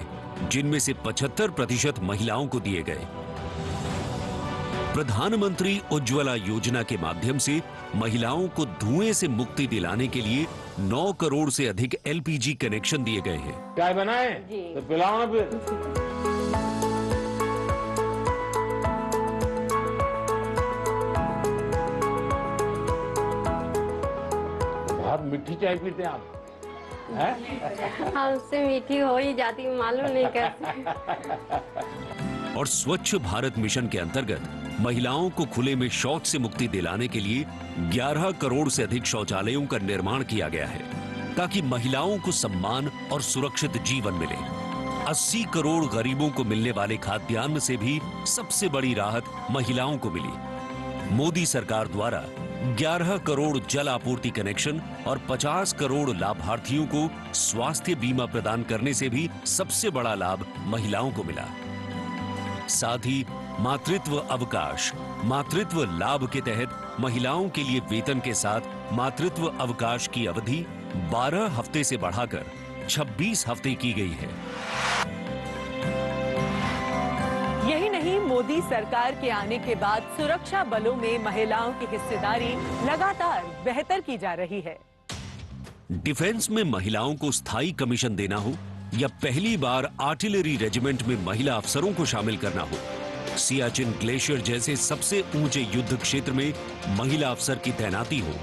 जिनमें से 75% महिलाओं को दिए गए। प्रधानमंत्री उज्ज्वला योजना के माध्यम से महिलाओं को धुएं से मुक्ति दिलाने के लिए 9 करोड़ से अधिक एलपीजी कनेक्शन दिए गए हैं। चाय बनाए तो पिलाओ ना फिर। बहुत मीठी चाय पीते हैं आप? हमसे मीठी हो ही जाती, मालूम नहीं कैसे। और स्वच्छ भारत मिशन के अंतर्गत महिलाओं को खुले में शौच से मुक्ति दिलाने के लिए 11 करोड़ से अधिक शौचालयों का निर्माण किया गया है, ताकि महिलाओं को सम्मान और सुरक्षित जीवन मिले। 80 करोड़ गरीबों को मिलने वाले खाद्यान्न से भी सबसे बड़ी राहत महिलाओं को मिली। मोदी सरकार द्वारा 11 करोड़ जल आपूर्ति कनेक्शन और 50 करोड़ लाभार्थियों को स्वास्थ्य बीमा प्रदान करने से भी सबसे बड़ा लाभ महिलाओं को मिला। साथ ही मातृत्व अवकाश, मातृत्व लाभ के तहत महिलाओं के लिए वेतन के साथ मातृत्व अवकाश की अवधि 12 हफ्ते से बढ़ाकर 26 हफ्ते की गई है। यही नहीं, मोदी सरकार के आने के बाद सुरक्षा बलों में महिलाओं की हिस्सेदारी लगातार बेहतर की जा रही है। डिफेंस में महिलाओं को स्थायी कमीशन देना हो या पहली बार आर्टिलरी रेजिमेंट में महिला अफसरों को शामिल करना हो, सियाचिन ग्लेशियर जैसे सबसे ऊंचे युद्ध क्षेत्र में महिला अफसर की तैनाती हो,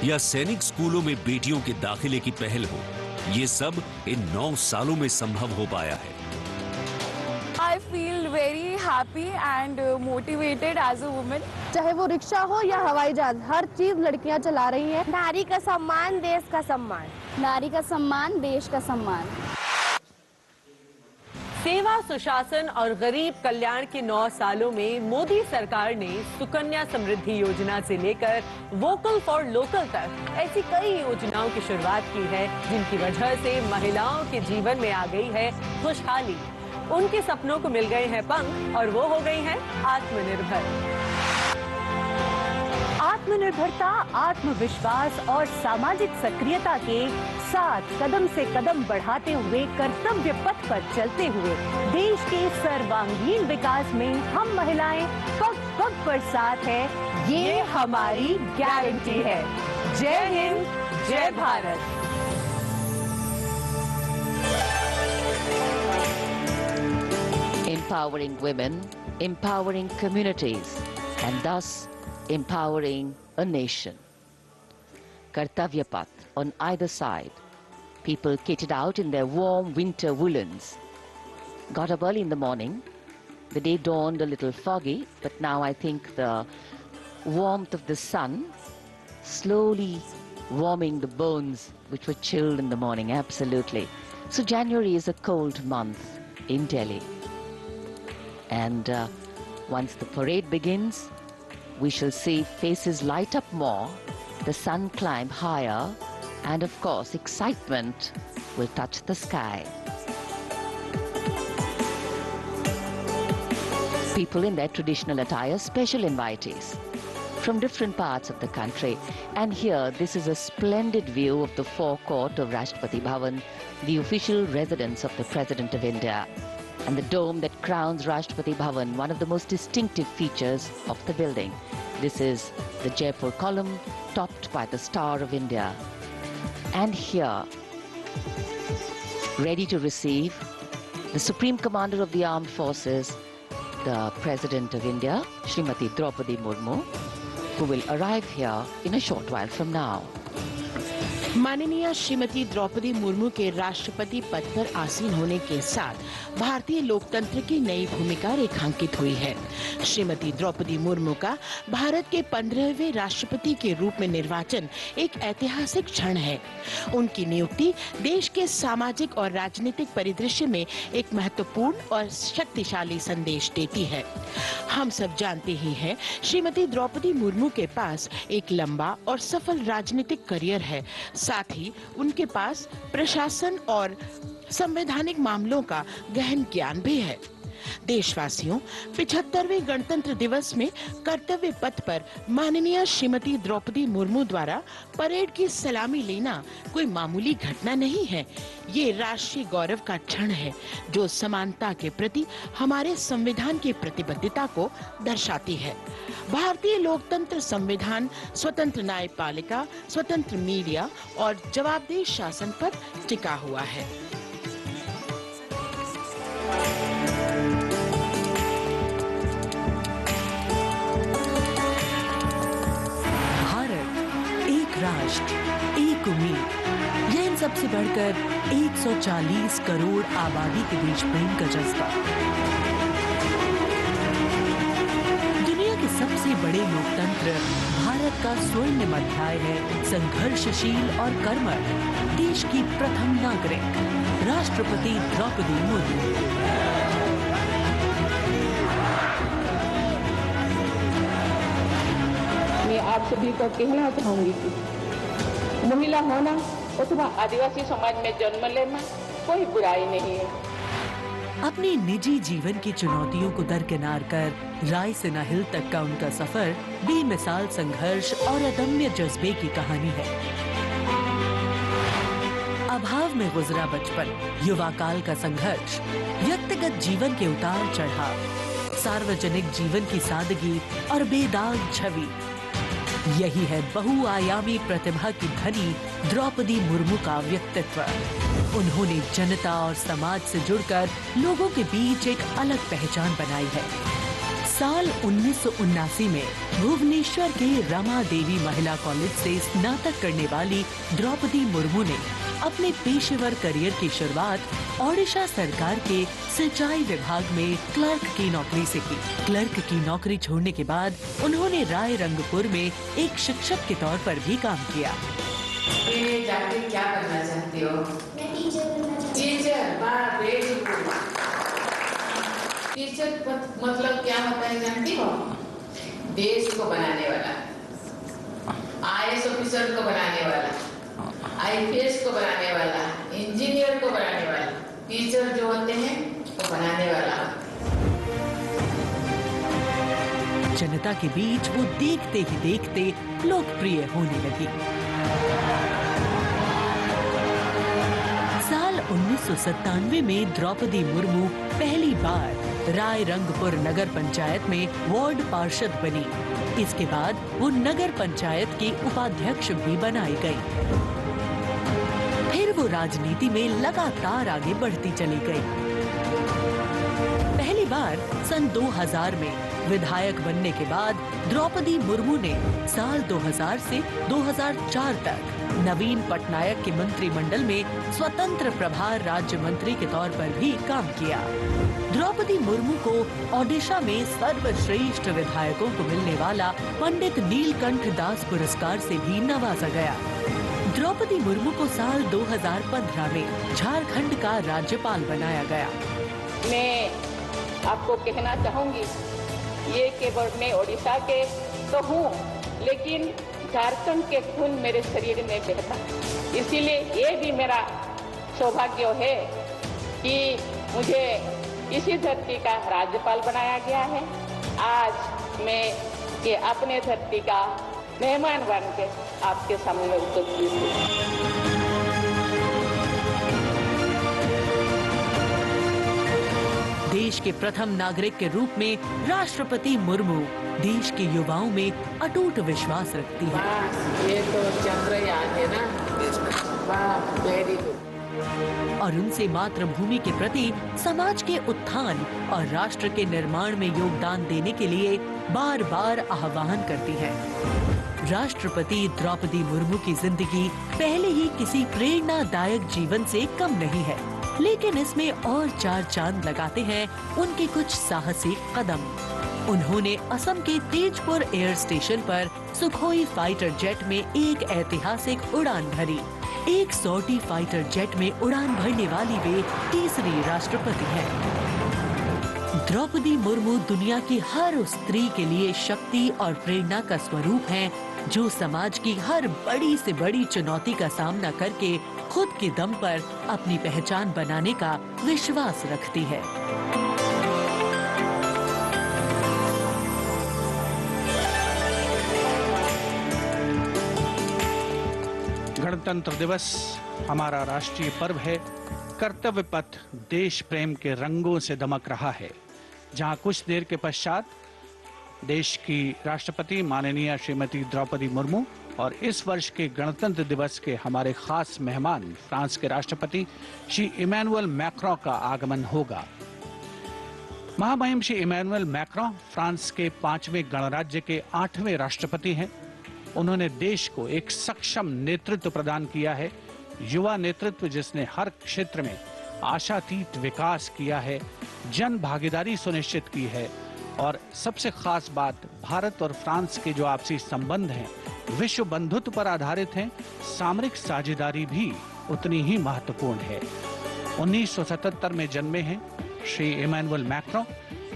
या सैनिक स्कूलों में बेटियों के दाखिले की पहल हो, ये सब इन 9 सालों में संभव हो पाया है। I feel very happy and motivated as a woman. चाहे वो रिक्शा हो या हवाई जहाज, हर चीज लड़कियां चला रही हैं। नारी का सम्मान देश का सम्मान। नारी का सम्मान देश का सम्मान। सेवा, सुशासन और गरीब कल्याण के 9 सालों में मोदी सरकार ने सुकन्या समृद्धि योजना से लेकर वोकल फॉर लोकल तक ऐसी कई योजनाओं की शुरुआत की है, जिनकी वजह से महिलाओं के जीवन में आ गई है खुशहाली। उनके सपनों को मिल गए हैं पंख और वो हो गई हैं आत्मनिर्भर। आत्मनिर्भरता, आत्मविश्वास और सामाजिक सक्रियता के साथ कदम से कदम बढ़ाते हुए कर्तव्य पथ पर चलते हुए देश के सर्वांगीण विकास में हम महिलाएं पग पग पर साथ है, ये हमारी गारंटी है। जय हिंद, जय Bharat. Empowering women, empowering communities, and thus empowering a nation. Kartavya path on either side. People kitted out in their warm winter woolens. Got up early in the morning. The day dawned a little foggy, but now I think the warmth of the sun slowly warming the bones which were chilled in the morning, absolutely. So January is a cold month in Delhi. And once the parade begins, we shall see faces light up more, the sun climb higher, and of course, excitement will touch the sky. People in their traditional attire, special invitees from different parts of the country. And here, this is a splendid view of the forecourt of Rashtrapati Bhavan, the official residence of the President of India. And the dome that crowns Rashtrapati Bhavan, one of the most distinctive features of the building. This is the Jaipur column, topped by the Star of India. And here, ready to receive the Supreme Commander of the Armed Forces, the President of India, Srimati Draupadi Murmu, who will arrive here in a short while from now. माननीय श्रीमती द्रौपदी मुर्मू के राष्ट्रपति पद पर आसीन होने के साथ भारतीय लोकतंत्र की नई भूमिका रेखांकित हुई है। श्रीमती द्रौपदी मुर्मू का भारत के 15वें राष्ट्रपति के रूप में निर्वाचन एक ऐतिहासिक क्षण है। उनकी नियुक्ति देश के सामाजिक और राजनीतिक परिदृश्य में एक महत्वपूर्ण और शक्तिशाली संदेश देती है। हम सब जानते ही हैं, श्रीमती द्रौपदी मुर्मू के पास एक लंबा और सफल राजनीतिक करियर है। साथ ही उनके पास प्रशासन और संवैधानिक मामलों का गहन ज्ञान भी है। देशवासियों, 75वें गणतंत्र दिवस में कर्तव्य पथ पर माननीय श्रीमती द्रौपदी मुर्मू द्वारा परेड की सलामी लेना कोई मामूली घटना नहीं है। ये राष्ट्रीय गौरव का क्षण है, जो समानता के प्रति हमारे संविधान की प्रतिबद्धता को दर्शाती है। भारतीय लोकतंत्र संविधान स्वतंत्र न्यायपालिका, स्वतंत्र मीडिया और जवाबदेह शासन पर टिका हुआ है। राष्ट्र, एक उम्मीद, यह इन सबसे बढ़कर 140 करोड़ आबादी के देश प्रेम का जज्बा। दुनिया के सबसे बड़े लोकतंत्र भारत का स्वर्णिम अध्याय है। संघर्षशील और कर्मठ देश की प्रथम नागरिक राष्ट्रपति द्रौपदी मुर्मू। मैं आप सभी को कहना चाहूंगी कि महिला होना अथवा आदिवासी समाज में जन्म लेना कोई बुराई नहीं है। अपने निजी जीवन की चुनौतियों को दरकिनार कर रायसीना हिल तक का उनका सफर बेमिसाल संघर्ष और अदम्य जज्बे की कहानी है। अभाव में गुजरा बचपन, युवा काल का संघर्ष, व्यक्तिगत जीवन के उतार चढ़ाव, सार्वजनिक जीवन की सादगी और बेदाग छवि, यही है बहुआयामी प्रतिभा की धनी द्रौपदी मुर्मू का व्यक्तित्व। उन्होंने जनता और समाज से जुड़कर लोगों के बीच एक अलग पहचान बनाई है। साल 1979 में भुवनेश्वर के रमा देवी महिला कॉलेज से स्नातक करने वाली द्रौपदी मुर्मू ने अपने पेशेवर करियर की शुरुआत ओडिशा सरकार के सिंचाई विभाग में क्लर्क की नौकरी से की। क्लर्क की नौकरी छोड़ने के बाद उन्होंने रायरंगपुर में एक शिक्षक के तौर पर भी काम किया। जाके क्या करना चाहती हो? मैं टीचर बनना चाहती हूँ। टीचर, वाह, वेरी गुड। टीचर मतलब क्या होता है जानती हो? देश को बनाने वाला, IAS ऑफिसर को बनाने वाला, IPS को बनाने वाला, इंजीनियर को बनाने वाला। टीचर जो होते हैं वो बनाने वाला। जनता के बीच वो देखते ही देखते लोकप्रिय होने लगी। साल 1997 में द्रौपदी मुर्मू पहली बार रायरंगपुर नगर पंचायत में वार्ड पार्षद बनी। इसके बाद वो नगर पंचायत की उपाध्यक्ष भी बनाई गई। फिर वो राजनीति में लगातार आगे बढ़ती चली गई। पहली बार सन 2000 में विधायक बनने के बाद द्रौपदी मुर्मू ने साल 2000 से 2004 तक नवीन पटनायक के मंत्रिमंडल में स्वतंत्र प्रभार राज्य मंत्री के तौर पर भी काम किया। द्रौपदी मुर्मू को ओडिशा में सर्वश्रेष्ठ विधायकों को मिलने वाला पंडित नीलकंठ दास पुरस्कार से भी नवाजा गया। द्रौपदी मुर्मू को साल 2015 में झारखंड का राज्यपाल बनाया गया। मैं आपको कहना चाहूंगी, ये केवल मैं ओडिशा के तो हूँ, लेकिन झारखंड के खून मेरे शरीर में बहता। इसीलिए ये भी मेरा सौभाग्य है कि मुझे इसी धरती का राज्यपाल बनाया गया है। आज मैं ये अपने धरती का मेहमान बन के आपके सामने उपस्थित हूँ। देश के प्रथम नागरिक के रूप में राष्ट्रपति मुर्मू देश के युवाओं में अटूट विश्वास रखती है। ये तो चंद्रयान है ना, वाह, वेरी गुड। और उनसे मातृभूमि के प्रति समाज के उत्थान और राष्ट्र के निर्माण में योगदान देने के लिए बार बार आह्वान करती है। राष्ट्रपति द्रौपदी मुर्मू की जिंदगी पहले ही किसी प्रेरणादायक जीवन से कम नहीं है, लेकिन इसमें और चार चांद लगाते हैं उनके कुछ साहसिक कदम। उन्होंने असम के तेजपुर एयर स्टेशन पर सुखोई फाइटर जेट में एक ऐतिहासिक उड़ान भरी। एक सॉर्टी फाइटर जेट में उड़ान भरने वाली वे तीसरी राष्ट्रपति हैं। द्रौपदी मुर्मू दुनिया की हर उस स्त्री के लिए शक्ति और प्रेरणा का स्वरूप हैं, जो समाज की हर बड़ी से बड़ी चुनौती का सामना करके खुद के दम पर अपनी पहचान बनाने का विश्वास रखती है। गणतंत्र दिवस हमारा राष्ट्रीय पर्व है। कर्तव्य पथ देश प्रेम के रंगों से दमक रहा है, जहां कुछ देर के पश्चात देश की राष्ट्रपति माननीय श्रीमती द्रौपदी मुर्मू और इस वर्ष के गणतंत्र दिवस के हमारे खास मेहमान फ्रांस के राष्ट्रपति श्री इमैनुअल मैक्रों का आगमन होगा। महामहिम श्री इमैनुअल मैक्रों फ्रांस के 5वें गणराज्य के 8वें राष्ट्रपति हैं। उन्होंने देश को एक सक्षम नेतृत्व प्रदान किया है, युवा नेतृत्व जिसने हर क्षेत्र में आशातीत विकास किया है, जन भागीदारी सुनिश्चित की है और सबसे खास बात, भारत और फ्रांस के जो आपसी संबंध हैं विश्व बंधुत्व पर आधारित हैं। सामरिक साझेदारी भी उतनी ही महत्वपूर्ण है। 1977 में जन्मे हैं श्री इमैनुअल मैक्रों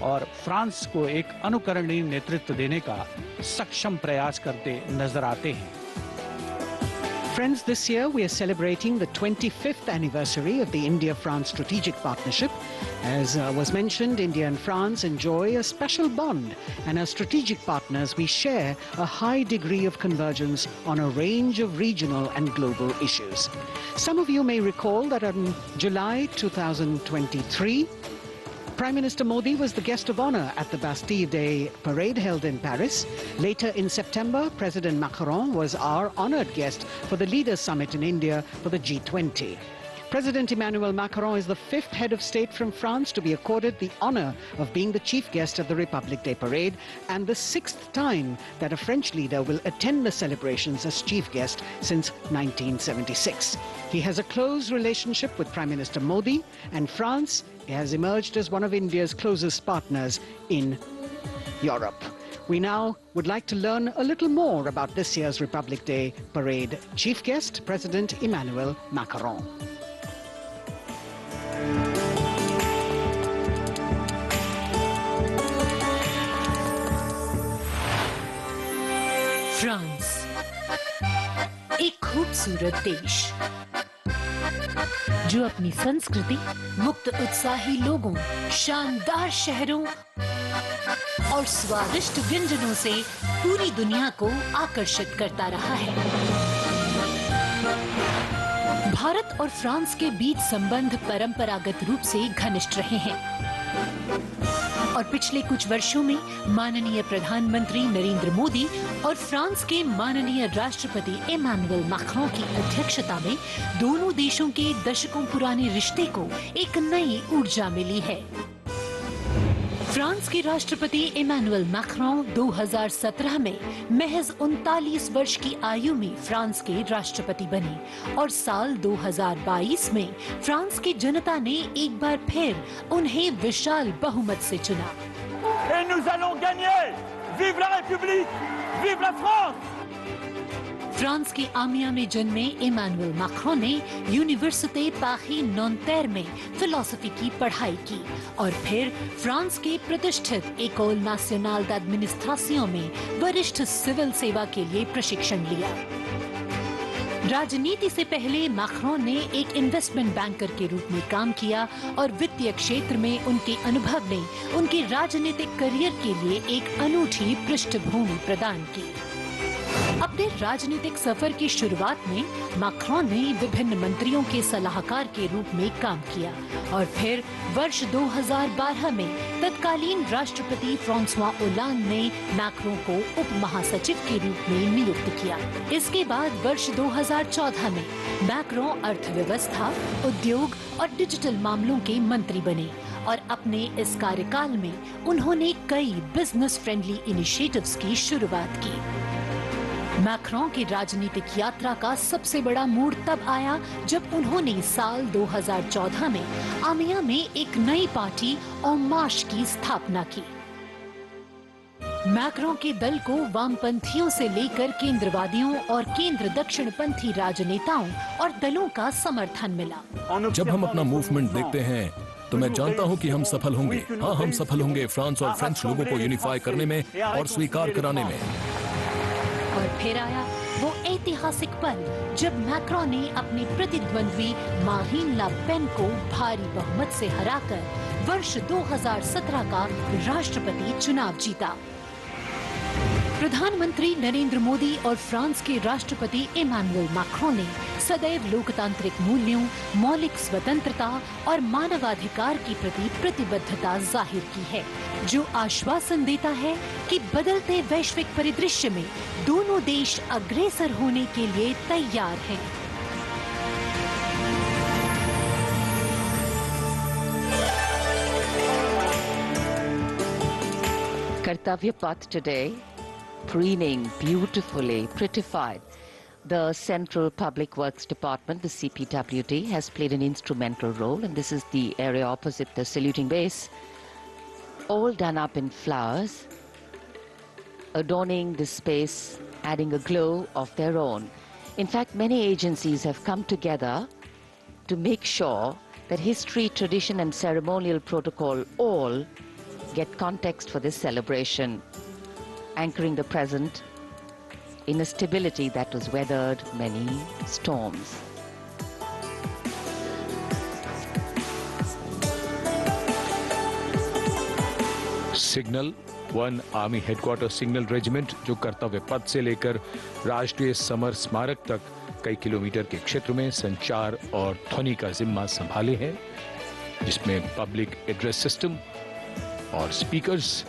और फ्रांस को एक अनुकरणीय नेतृत्व देने का सक्षम प्रयास करते नजर आते हैं। Friends, this year we are celebrating the 25th anniversary of the India-France strategic partnership. As was mentioned, India and France enjoy a special bond, and as strategic partners we share a high degree of convergence on a range of regional and global issues. Some of you may recall that in July 2023, Prime Minister Modi was the guest of honor at the Bastille Day parade held in Paris. Later in September, President Macron was our honored guest for the Leaders Summit in India for the G20. President Emmanuel Macron is the 5th head of state from France to be accorded the honor of being the chief guest at the Republic Day parade, and the 6th time that a French leader will attend the celebrations as chief guest since 1976. He has a close relationship with Prime Minister Modi, and France has emerged as one of India's closest partners in Europe. We now would like to learn a little more about this year's Republic Day parade. Chief guest, President Emmanuel Macron. France, एक खूबसूरत देश जो अपनी संस्कृति, मुक्त उत्साही लोगों, शानदार शहरों और स्वादिष्ट व्यंजनों से पूरी दुनिया को आकर्षित करता रहा है। भारत और फ्रांस के बीच संबंध परंपरागत रूप से घनिष्ठ रहे हैं और पिछले कुछ वर्षों में माननीय प्रधानमंत्री नरेंद्र मोदी और फ्रांस के माननीय राष्ट्रपति इमैनुअल मैक्रों की अध्यक्षता में दोनों देशों के दशकों पुराने रिश्ते को एक नई ऊर्जा मिली है। फ्रांस के राष्ट्रपति इमैनुअल मैक्रों 2017 में महज 39 वर्ष की आयु में फ्रांस के राष्ट्रपति बने और साल 2022 में फ्रांस की जनता ने एक बार फिर उन्हें विशाल बहुमत से चुना। Et nous allons gagner! Vive la République! Vive la France! France के आमिया में जन्मे इमैनुअल मैक्रों ने यूनिवर्सिटी पारी नॉन्टेर में फिलॉसफी की पढ़ाई की और फिर फ्रांस के प्रतिष्ठित एकोल नेशनल d'administration में वरिष्ठ सिविल सेवा के लिए प्रशिक्षण लिया। राजनीति से पहले मैक्रों ने एक इन्वेस्टमेंट बैंकर के रूप में काम किया और वित्तीय क्षेत्र में उनके अनुभव ने उनके राजनीतिक करियर के लिए एक अनूठी पृष्ठभूमि प्रदान की। अपने राजनीतिक सफर की शुरुआत में मैक्रों ने विभिन्न मंत्रियों के सलाहकार के रूप में काम किया और फिर वर्ष 2012 में तत्कालीन राष्ट्रपति फ्रांसवा ओलांद ने मैक्रों को उप महासचिव के रूप में नियुक्त किया। इसके बाद वर्ष 2014 में मैक्रों अर्थव्यवस्था, उद्योग और डिजिटल मामलों के मंत्री बने और अपने इस कार्यकाल में उन्होंने कई बिजनेस फ्रेंडली इनिशिएटिव्स की शुरुआत की। मैक्रों की राजनीतिक यात्रा का सबसे बड़ा मोड़ तब आया जब उन्होंने साल 2014 में आमिया में एक नई पार्टी En Marche की स्थापना की। मैक्रों के दल को वामपंथियों से लेकर केंद्रवादियों और केंद्र दक्षिणपंथी राजनेताओं और दलों का समर्थन मिला। जब हम अपना मूवमेंट देखते हैं तो मैं जानता हूं कि हम सफल होंगे। हाँ, हम सफल होंगे फ्रांस और फ्रेंच लोगों को यूनिफाई करने में और स्वीकार कराने में। और फिर आया वो ऐतिहासिक पल जब मैक्रों ने अपने प्रतिद्वंद्वी मारीन ला पेन को भारी बहुमत से हराकर वर्ष 2017 का राष्ट्रपति चुनाव जीता। प्रधानमंत्री नरेंद्र मोदी और फ्रांस के राष्ट्रपति इमैनुअल मैक्रों ने सदैव लोकतांत्रिक मूल्यों, मौलिक स्वतंत्रता और मानवाधिकार के प्रति प्रतिबद्धता जाहिर की है, जो आश्वासन देता है कि बदलते वैश्विक परिदृश्य में दोनों देश अग्रसर होने के लिए तैयार हैं। Kartavya path today, preening beautifully, prettified. The Central Public Works Department, the CPWD, has played an instrumental role, and this is the area opposite the saluting base, all done up in flowers, adorning the space, adding a glow of their own. In fact, many agencies have come together to make sure that history, tradition, and ceremonial protocol all get context for this celebration, anchoring the present in a stability that has weathered many storms. Signal 1 army headquarter signal regiment, जो कर्तव्य पथ से लेकर राष्ट्रीय summer स्मारक तक कई kilometre के क्षेत्र में संचार और ध्वनि का जिम्मा संभाले हैं, जिसमें पब्लिक एड्रेस सिस्टम और स्पीकर्स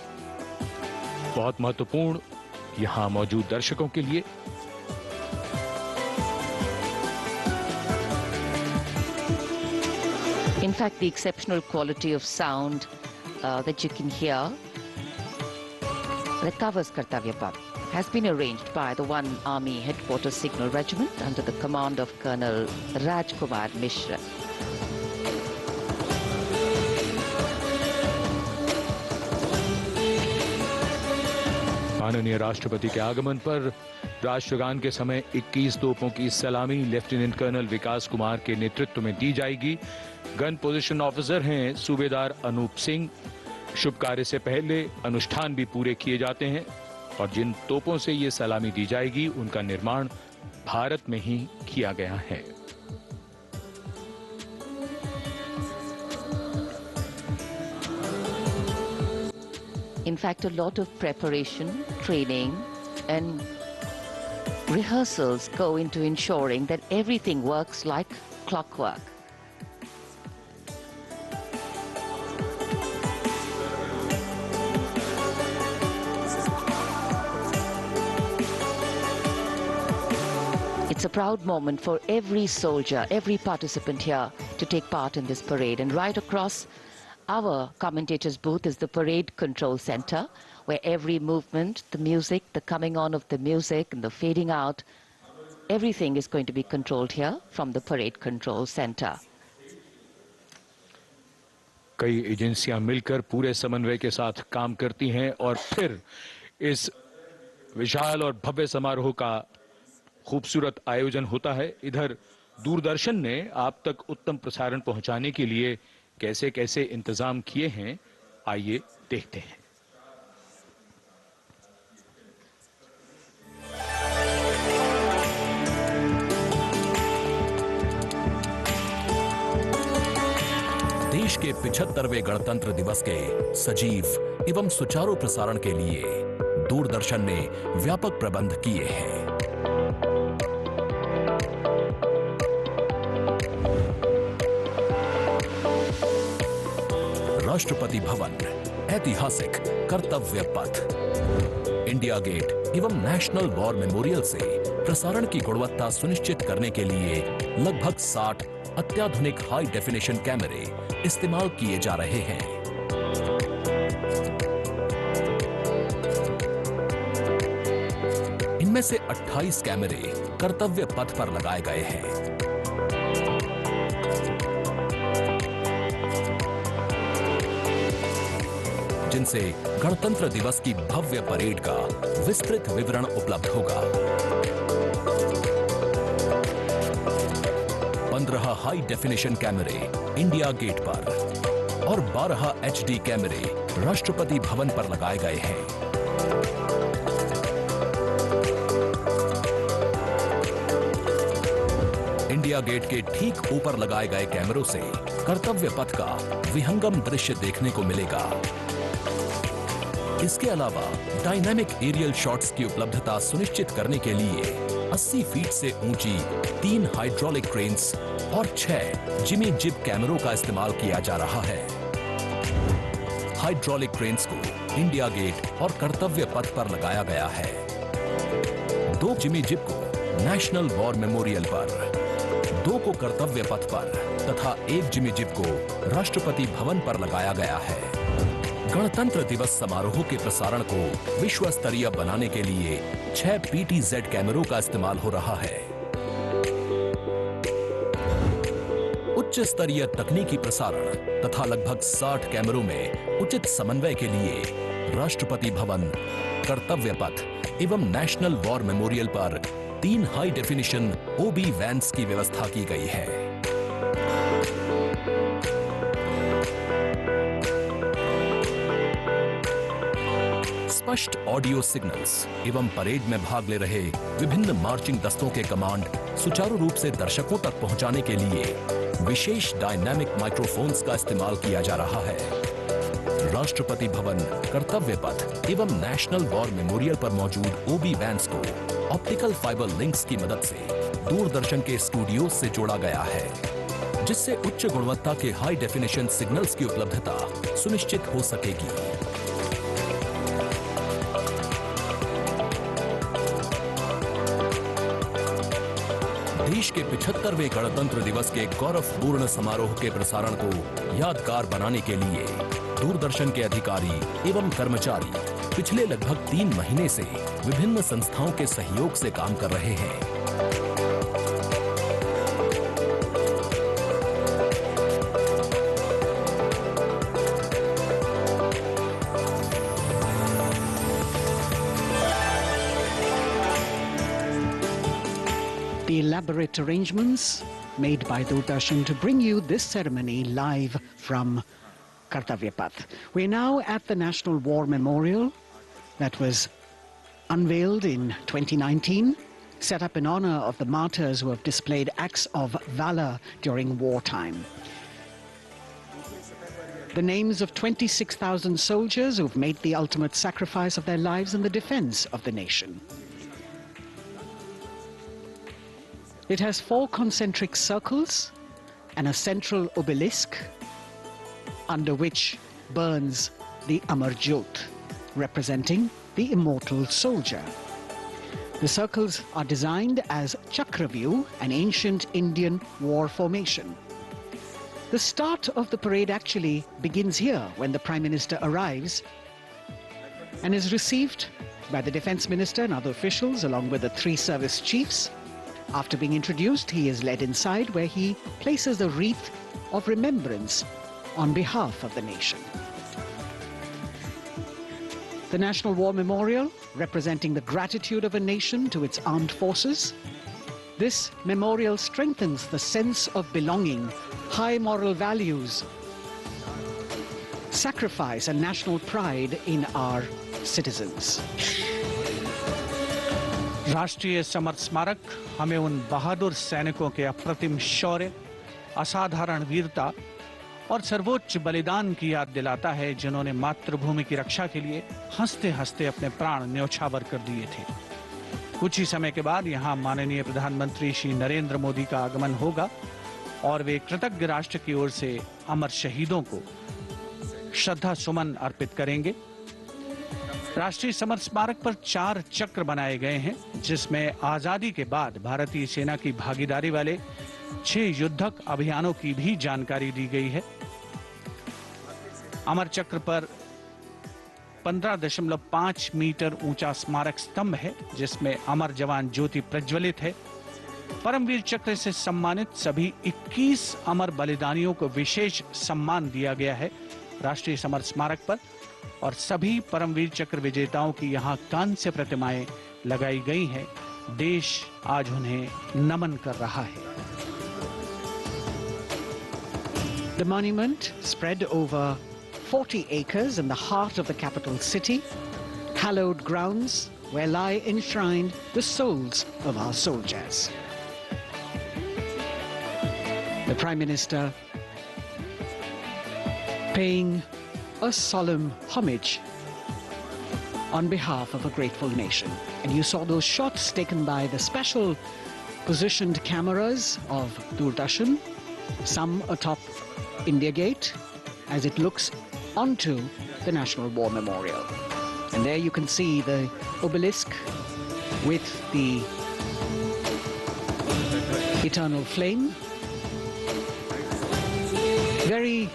बहुत महत्वपूर्ण यहां मौजूद दर्शकों के लिए। In fact, the exceptional quality of sound that you can hear that covers Kartavya Path has been arranged by the 1 Army Headquarters Signal Regiment under the command of Colonel Rajkumar Mishra. माननीय राष्ट्रपति के आगमन पर राष्ट्रगान के समय 21 तोपों की सलामी लेफ्टिनेंट कर्नल विकास कुमार के नेतृत्व में दी जाएगी। गन पोजीशन ऑफिसर हैं सूबेदार अनूप सिंह। शुभ कार्य से पहले अनुष्ठान भी पूरे किए जाते हैं और जिन तोपों से ये सलामी दी जाएगी उनका निर्माण भारत में ही किया गया है। In fact, a lot of preparation, training, and rehearsals go into ensuring that everything works like clockwork. It's a proud moment for every soldier, every participant here to take part in this parade. And right across our commentator's booth is the Parade Control Center, where every movement, the music, the coming on of the music and the fading out, everything is going to be controlled here from the Parade Control Center. कई एजेंसियां मिलकर पूरे समन्वय के साथ काम करती हैं और फिर इस विशाल और भव्य समारोह का खूबसूरत आयोजन होता है। इधर दूरदर्शन ने आप तक उत्तम प्रसारण पहुंचाने के लिए कैसे कैसे इंतजाम किए हैं, आइए देखते हैं। देश के 75वें गणतंत्र दिवस के सजीव एवं सुचारू प्रसारण के लिए दूरदर्शन ने व्यापक प्रबंध किए हैं। राष्ट्रपति भवन, ऐतिहासिक कर्तव्य पथ, इंडिया गेट एवं नेशनल वॉर मेमोरियल से प्रसारण की गुणवत्ता सुनिश्चित करने के लिए लगभग 60 अत्याधुनिक हाई डेफिनेशन कैमरे इस्तेमाल किए जा रहे हैं। इनमें से 28 कैमरे कर्तव्य पथ पर लगाए गए हैं। जिनसे गणतंत्र दिवस की भव्य परेड का विस्तृत विवरण उपलब्ध होगा। 15 हाई डेफिनेशन कैमरे इंडिया गेट पर और 12 HD कैमरे राष्ट्रपति भवन पर लगाए गए हैं। इंडिया गेट के ठीक ऊपर लगाए गए कैमरों से कर्तव्य पथ का विहंगम दृश्य देखने को मिलेगा। इसके अलावा डायनामिक एरियल शॉट्स की उपलब्धता सुनिश्चित करने के लिए 80 फीट से ऊंची 3 हाइड्रोलिक क्रेन्स और 6 जिमी जिब कैमरों का इस्तेमाल किया जा रहा है। हाइड्रोलिक क्रेन्स को इंडिया गेट और कर्तव्य पथ पर लगाया गया है। 2 जिमी जिब को नेशनल वॉर मेमोरियल पर, 2 को कर्तव्य पथ पर तथा 1 जिमी जिब को राष्ट्रपति भवन पर लगाया गया है। गणतंत्र दिवस समारोह के प्रसारण को विश्व स्तरीय बनाने के लिए 6 PTZ कैमरों का इस्तेमाल हो रहा है। उच्च स्तरीय तकनीकी प्रसारण तथा लगभग 60 कैमरों में उचित समन्वय के लिए राष्ट्रपति भवन, कर्तव्य पथ एवं नेशनल वॉर मेमोरियल पर 3 हाई डेफिनेशन OB वैन्स की व्यवस्था की गई है। स्पष्ट ऑडियो सिग्नल्स एवं परेड में भाग ले रहे विभिन्न मार्चिंग दस्तों के कमांड सुचारू रूप से दर्शकों तक पहुंचाने के लिए विशेष डायनामिक माइक्रोफोन्स का इस्तेमाल किया जा रहा है। राष्ट्रपति भवन, कर्तव्य पथ एवं नेशनल वॉर मेमोरियल पर मौजूद OB वैन्स को ऑप्टिकल फाइबर लिंक्स की मदद से दूरदर्शन के स्टूडियो से जोड़ा गया है, जिससे उच्च गुणवत्ता के हाई डेफिनेशन सिग्नल्स की उपलब्धता सुनिश्चित हो सकेगी। देश के 75वें गणतंत्र दिवस के गौरवपूर्ण समारोह के प्रसारण को यादगार बनाने के लिए दूरदर्शन के अधिकारी एवं कर्मचारी पिछले लगभग 3 महीने से विभिन्न संस्थाओं के सहयोग से काम कर रहे हैं। The elaborate arrangements made by Doordarshan to bring you this ceremony live from Kartavya Path. We're now at the National War Memorial that was unveiled in 2019, set up in honor of the martyrs who have displayed acts of valor during wartime. The names of 26,000 soldiers who've made the ultimate sacrifice of their lives in the defense of the nation. It has 4 concentric circles and a central obelisk under which burns the Amar Jyot, representing the immortal soldier. The circles are designed as Chakravyu, an ancient Indian war formation. The start of the parade actually begins here when the Prime Minister arrives and is received by the Defence Minister and other officials along with the 3 service chiefs. After being introduced, he is led inside where he places a wreath of remembrance on behalf of the nation. The National War Memorial, representing the gratitude of a nation to its armed forces. This memorial strengthens the sense of belonging, high moral values, sacrifice and national pride in our citizens. राष्ट्रीय summer स्मारक हमें उन बहादुर सैनिकों के अप्रतिम शौर्य, असाधारण वीरता और सर्वोच्च बलिदान की याद दिलाता है जिन्होंने मातृभूमि की रक्षा के लिए हंसते हंसते अपने प्राण न्यौछावर कर दिए थे। कुछ ही समय के बाद यहां माननीय प्रधानमंत्री श्री नरेंद्र मोदी का आगमन होगा और वे कृतज्ञ राष्ट्र की ओर से अमर शहीदों को श्रद्धा सुमन अर्पित करेंगे। राष्ट्रीय समर स्मारक पर 4 चक्र बनाए गए हैं जिसमें आजादी के बाद भारतीय सेना की भागीदारी वाले 6 युद्धक अभियानों की भी जानकारी दी गई है। अमर चक्र पर 15.5 मीटर ऊंचा स्मारक स्तंभ है जिसमें अमर जवान ज्योति प्रज्वलित है। परमवीर चक्र से सम्मानित सभी 21 अमर बलिदानियों को विशेष सम्मान दिया गया है राष्ट्रीय समर स्मारक पर और सभी परमवीर चक्र विजेताओं की यहां कांस्य प्रतिमाएं लगाई गई हैं। देश आज उन्हें नमन कर रहा है। The monument spread over 40 acres in the heart of the capital city, hallowed grounds where lie enshrined the souls of our soldiers. The Prime Minister paying a solemn homage on behalf of a grateful nation. And you saw those shots taken by the special positioned cameras of Doordarshan, some atop India Gate, as it looks onto the National War Memorial. And there you can see the obelisk with the eternal flame, very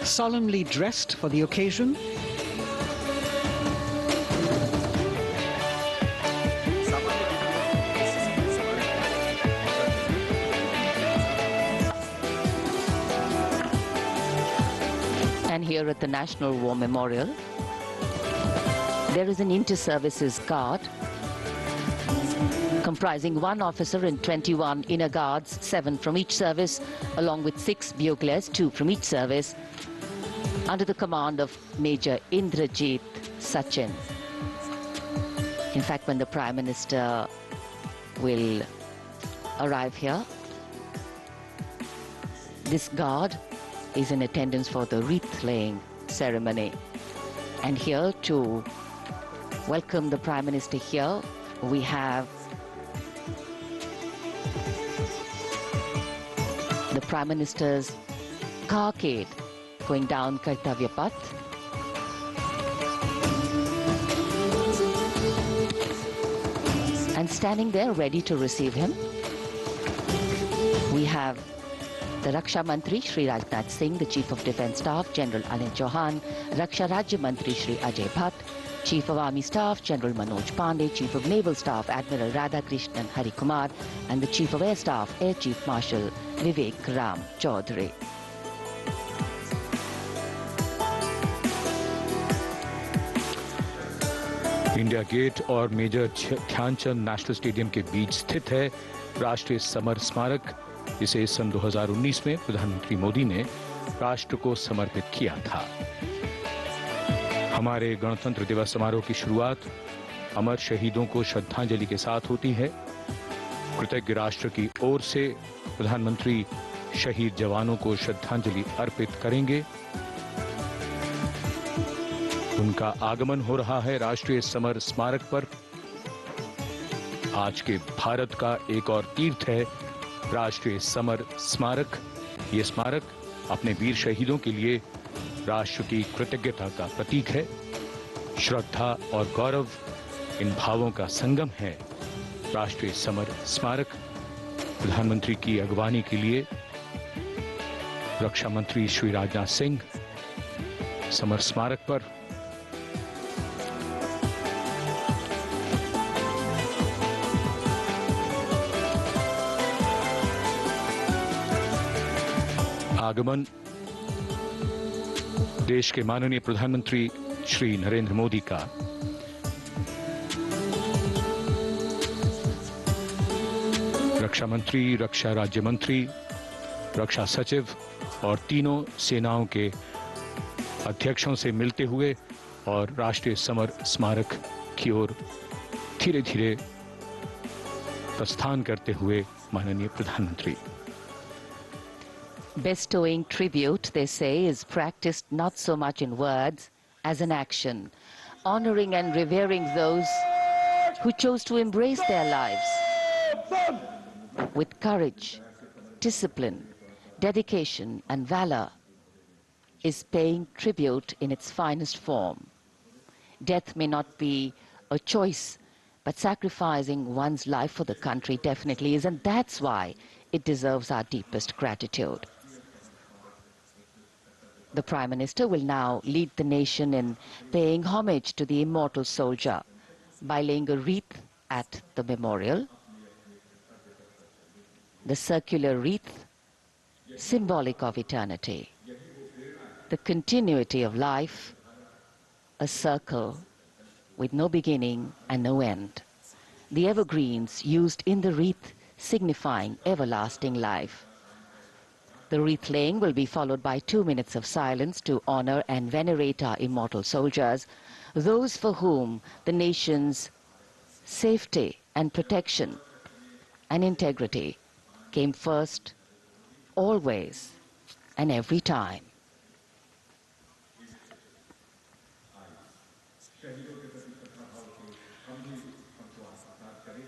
solemnly dressed for the occasion. And here at the National War Memorial, there is an inter-services guard comprising 1 officer and 21 inner guards, 7 from each service, along with 6 buglers, 2 from each service, under the command of Major Indrajit Sachin. In fact, when the Prime Minister will arrive here, this guard is in attendance for the wreath-laying ceremony. And here to welcome the Prime Minister here, we have the Prime Minister's carcade going down Kartavya Path. And standing there ready to receive him We have the Raksha Mantri Shri Rajnath Singh, the Chief of Defence Staff General Anil Chauhan, Raksha Rajya Mantri Shri Ajay Bhatt, Chief of Army Staff General Manoj Pandey, Chief of Naval Staff Admiral Radhakrishnan Harikumar, and the Chief of Air Staff Air Chief Marshal Vivek Ram Chaudhary. India Gate और major Dhyanchand national stadium के बीच स्थित है राष्ट्रीय summer स्मारक। इसे सन 2019 में प्रधानमंत्री मोदी ने राष्ट्र को समर्पित किया था। हमारे गणतंत्र दिवस समारोह की शुरुआत अमर शहीदों को श्रद्धांजलि के साथ होती है। कृतज्ञ राष्ट्र की ओर से प्रधानमंत्री शहीद जवानों को श्रद्धांजलि अर्पित करेंगे। उनका आगमन हो रहा है राष्ट्रीय समर स्मारक पर। आज के भारत का एक और तीर्थ है राष्ट्रीय समर स्मारक। ये स्मारक अपने वीर शहीदों के लिए राष्ट्र की कृतज्ञता का प्रतीक है। श्रद्धा और गौरव इन भावों का संगम है राष्ट्रीय समर स्मारक। प्रधानमंत्री की अगवानी के लिए रक्षा मंत्री श्री राजनाथ सिंह समर स्मारक पर। आगमन देश के माननीय प्रधानमंत्री श्री नरेंद्र मोदी का। रक्षा मंत्री, रक्षा राज्य मंत्री, रक्षा सचिव और तीनों सेनाओं के अध्यक्षों से मिलते हुए और राष्ट्रीय समर स्मारक की ओर धीरे धीरे प्रस्थान करते हुए माननीय प्रधानमंत्री। Bestowing tribute, they say, is practiced not so much in words as in action, honoring and revering those who chose to embrace their lives with courage, discipline, dedication and valor is paying tribute in its finest form. Death may not be a choice, but sacrificing one's life for the country definitely is, and that's why it deserves our deepest gratitude. The Prime Minister will now lead the nation in paying homage to the immortal soldier by laying a wreath at the memorial. The circular wreath, symbolic of eternity, the continuity of life, a circle with no beginning and no end. The evergreens used in the wreath signifying everlasting life. The wreath laying will be followed by 2 minutes of silence to honor and venerate our immortal soldiers, those for whom the nation's safety and protection and integrity came first, always and every time.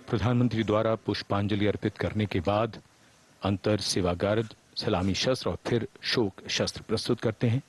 प्रधानमंत्री द्वारा पुष्पांजलि अर्पित करने के बाद अंतर सेवा guard सलामी शस्त्र और फिर शोक शस्त्र प्रस्तुत करते हैं।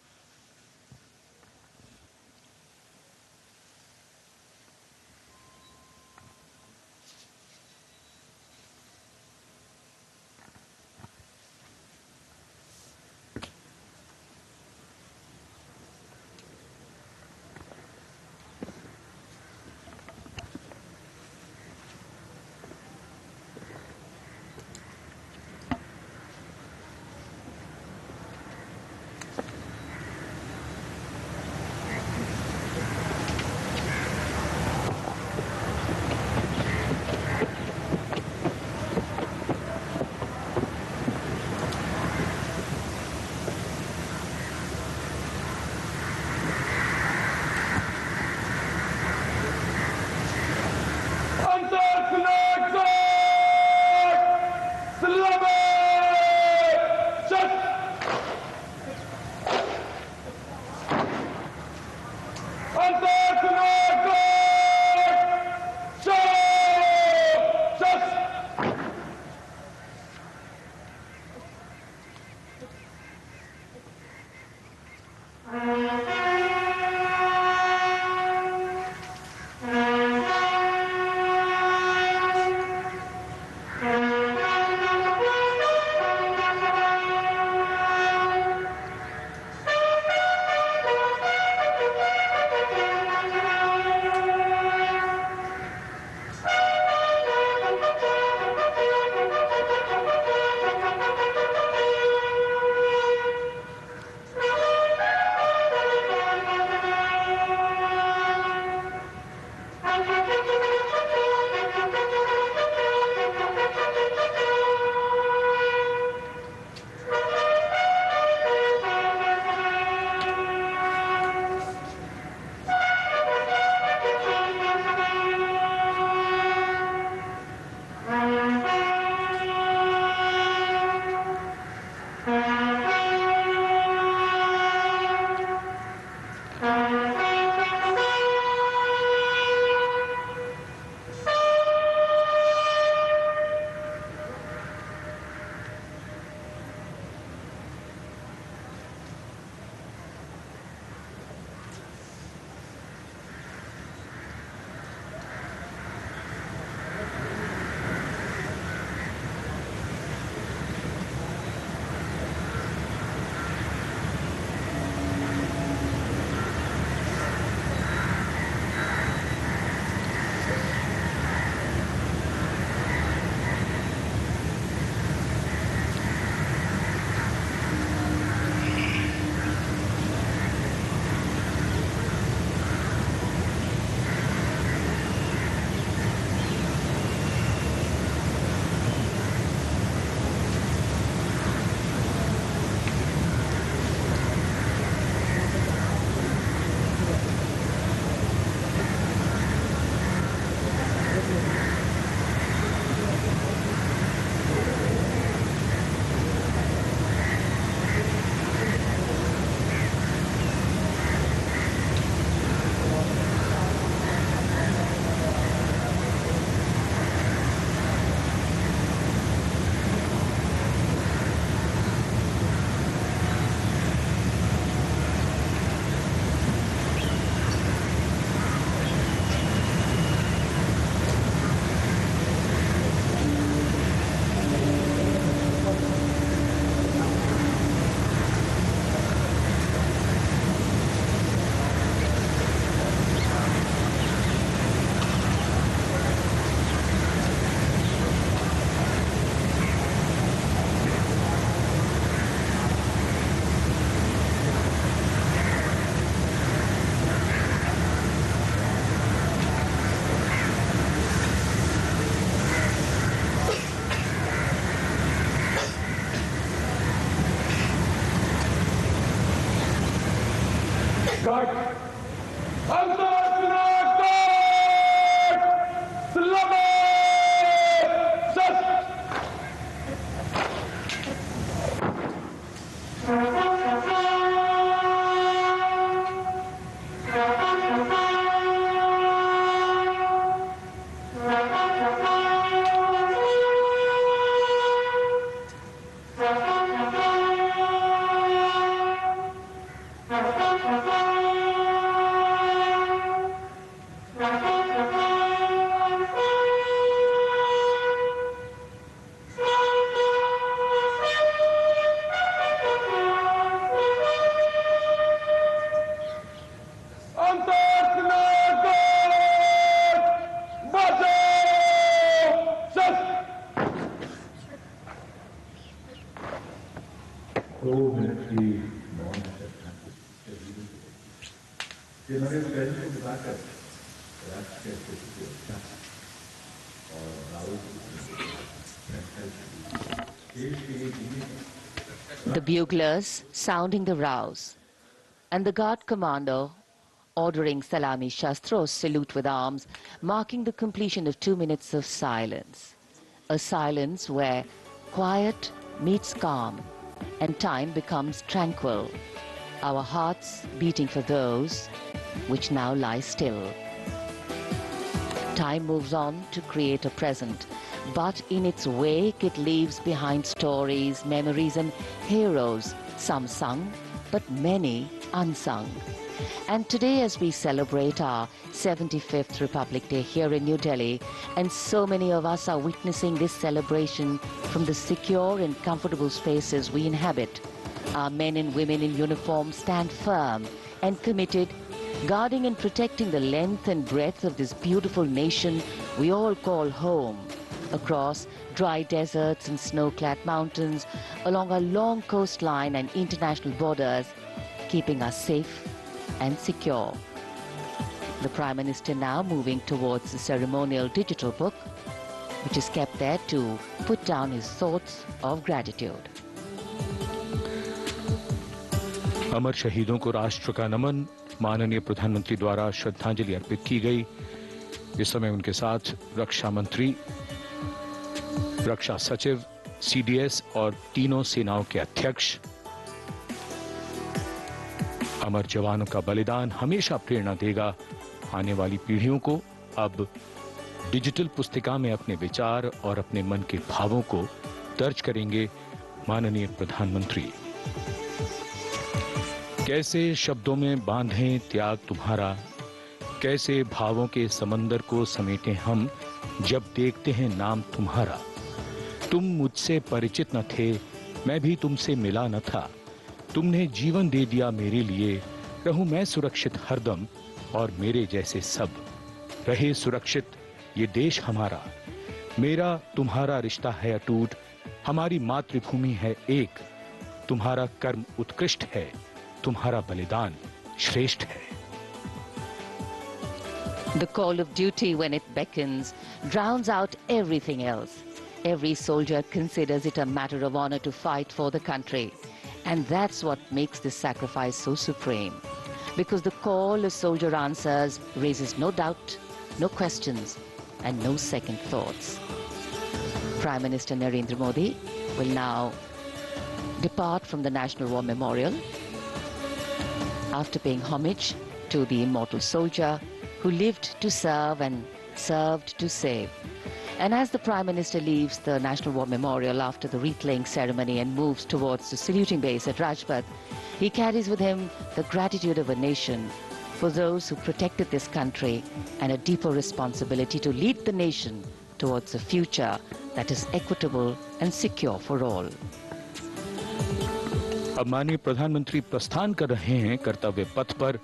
The buglers sounding the rouse, and the guard commander ordering Salami Shastros salute with arms, marking the completion of 2 minutes of silence. A silence where quiet meets calm and time becomes tranquil, our hearts beating for those which now lie still. Time moves on to create a present, but in its wake it leaves behind stories, memories and heroes, some sung, but many unsung. And today, as we celebrate our 75th Republic Day here in New Delhi, and so many of us are witnessing this celebration from the secure and comfortable spaces we inhabit, our men and women in uniform stand firm and committed, guarding and protecting the length and breadth of this beautiful nation we all call home, across dry deserts and snow-clad mountains, along our long coastline and international borders, keeping us safe and secure. The Prime Minister now moving towards the ceremonial digital book, which is kept there to put down his thoughts of gratitude. अमर शहीदों को राष्ट्र का नमन, माननीय प्रधानमंत्री द्वारा श्रद्धांजलि अर्पित की गई। इस समय उनके साथ रक्षा मंत्री, रक्षा सचिव, सीडीएस और तीनों सेनाओं के अध्यक्ष। अमर जवानों का बलिदान हमेशा प्रेरणा देगा आने वाली पीढ़ियों को। अब डिजिटल पुस्तिका में अपने विचार और अपने मन के भावों को दर्ज करेंगे माननीय प्रधानमंत्री। कैसे शब्दों में बांधें त्याग तुम्हारा, कैसे भावों के समंदर को समेटें हम जब देखते हैं नाम तुम्हारा। तुम मुझसे परिचित न थे, मैं भी तुमसे मिला न था, तुमने जीवन दे दिया मेरे लिए, रहूं मैं सुरक्षित हरदम और मेरे जैसे सब रहे सुरक्षित ये देश हमारा। मेरा तुम्हारा रिश्ता है अटूट, हमारी मातृभूमि है एक, तुम्हारा कर्म उत्कृष्ट है, तुम्हारा बलिदान श्रेष्ठ है। The call of duty, when it beckons, drowns out everything else. Every soldier considers it a matter of honor to fight for the country. And that's what makes this sacrifice so supreme. Because the call a soldier answers raises no doubt, no questions, and no second thoughts. Prime Minister Narendra Modi will now depart from the National War Memorial after paying homage to the immortal soldier who lived to serve and served to save. And as the Prime Minister leaves the National War Memorial after the wreath-laying ceremony and moves towards the saluting base at Rajpath, he carries with him the gratitude of a nation for those who protected this country and a deeper responsibility to lead the nation towards a future that is equitable and secure for all. अब माननीय प्रधानमंत्री प्रस्थान कर रहे हैं कर्तव्य पथ पर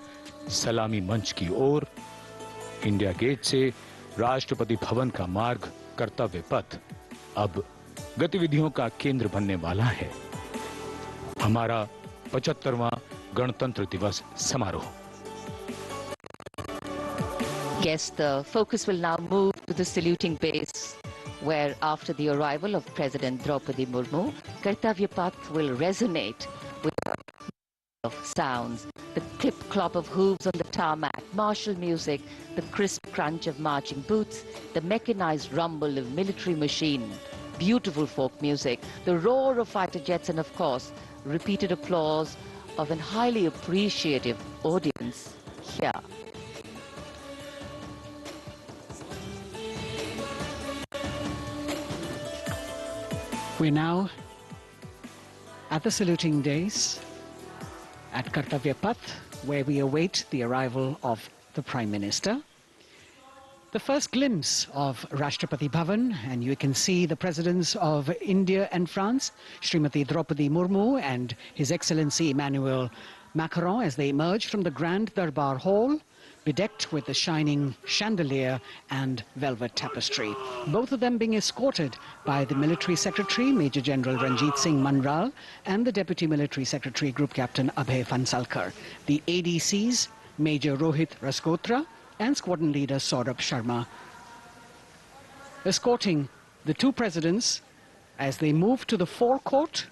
सलामी मंच की ओर। इंडिया गेट से राष्ट्रपति भवन का मार्ग कर्तव्य पथ अब गतिविधियों का केंद्र बनने वाला है। हमारा 75वां गणतंत्र दिवस समारोह। Yes, the focus will now move to the saluting base, where after the arrival of President Draupadi Murmu, Kartavya Path will resonate with of sounds The clip-clop of hooves on the tarmac, martial music, the crisp crunch of marching boots, the mechanized rumble of military machine, beautiful folk music, the roar of fighter jets, and of course, repeated applause of an highly appreciative audience here. We're now at the saluting days at Kartavya Path, where we await the arrival of the Prime Minister. The first glimpse of Rashtrapati Bhavan, and you can see the presidents of India and France, Srimati Draupadi Murmu and His Excellency Emmanuel Macron, as they emerge from the Grand Darbar Hall, bedecked with the shining chandelier and velvet tapestry. Both of them being escorted by the Military Secretary, Major General Ranjit Singh Manral, and the Deputy Military Secretary, Group Captain Abhay Fansalkar. The ADCs, Major Rohit Rasgotra and Squadron Leader Saurabh Sharma, escorting the two presidents as they move to the forecourt,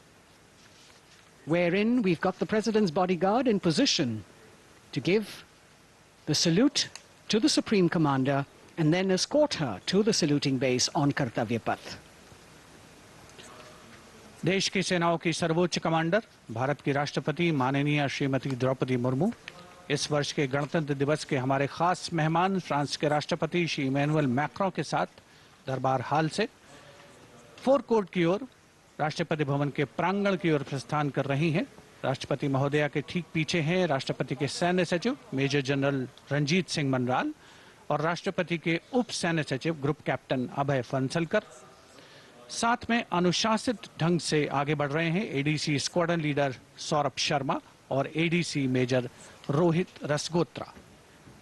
wherein we've got the President's bodyguard in position to give the salute to the Supreme Commander and then escort her to the saluting base on Kartavya Path. देश की सेनाओं की सर्वोच्च commander Bharat की राष्ट्रपति माननीय श्रीमती द्रौपदी मुर्मू इस वर्ष के गणतंत्र दिवस के हमारे खास मेहमान फ्रांस के राष्ट्रपति श्री इमैनुअल मैक्रों के साथ दरबार हाल से फोर कोर्ट की ओर राष्ट्रपति भवन के प्रांगण की ओर प्रस्थान कर रही हैं। राष्ट्रपति महोदया के ठीक पीछे हैं राष्ट्रपति के सैन्य सचिव मेजर जनरल रंजीत सिंह मनराल और राष्ट्रपति के उप सैन्य सचिव ग्रुप कैप्टन अभय फंसलकर। साथ में अनुशासित ढंग से आगे बढ़ रहे हैं ADC squadron leader Saurabh Sharma और ADC major Rohit Rasgotra.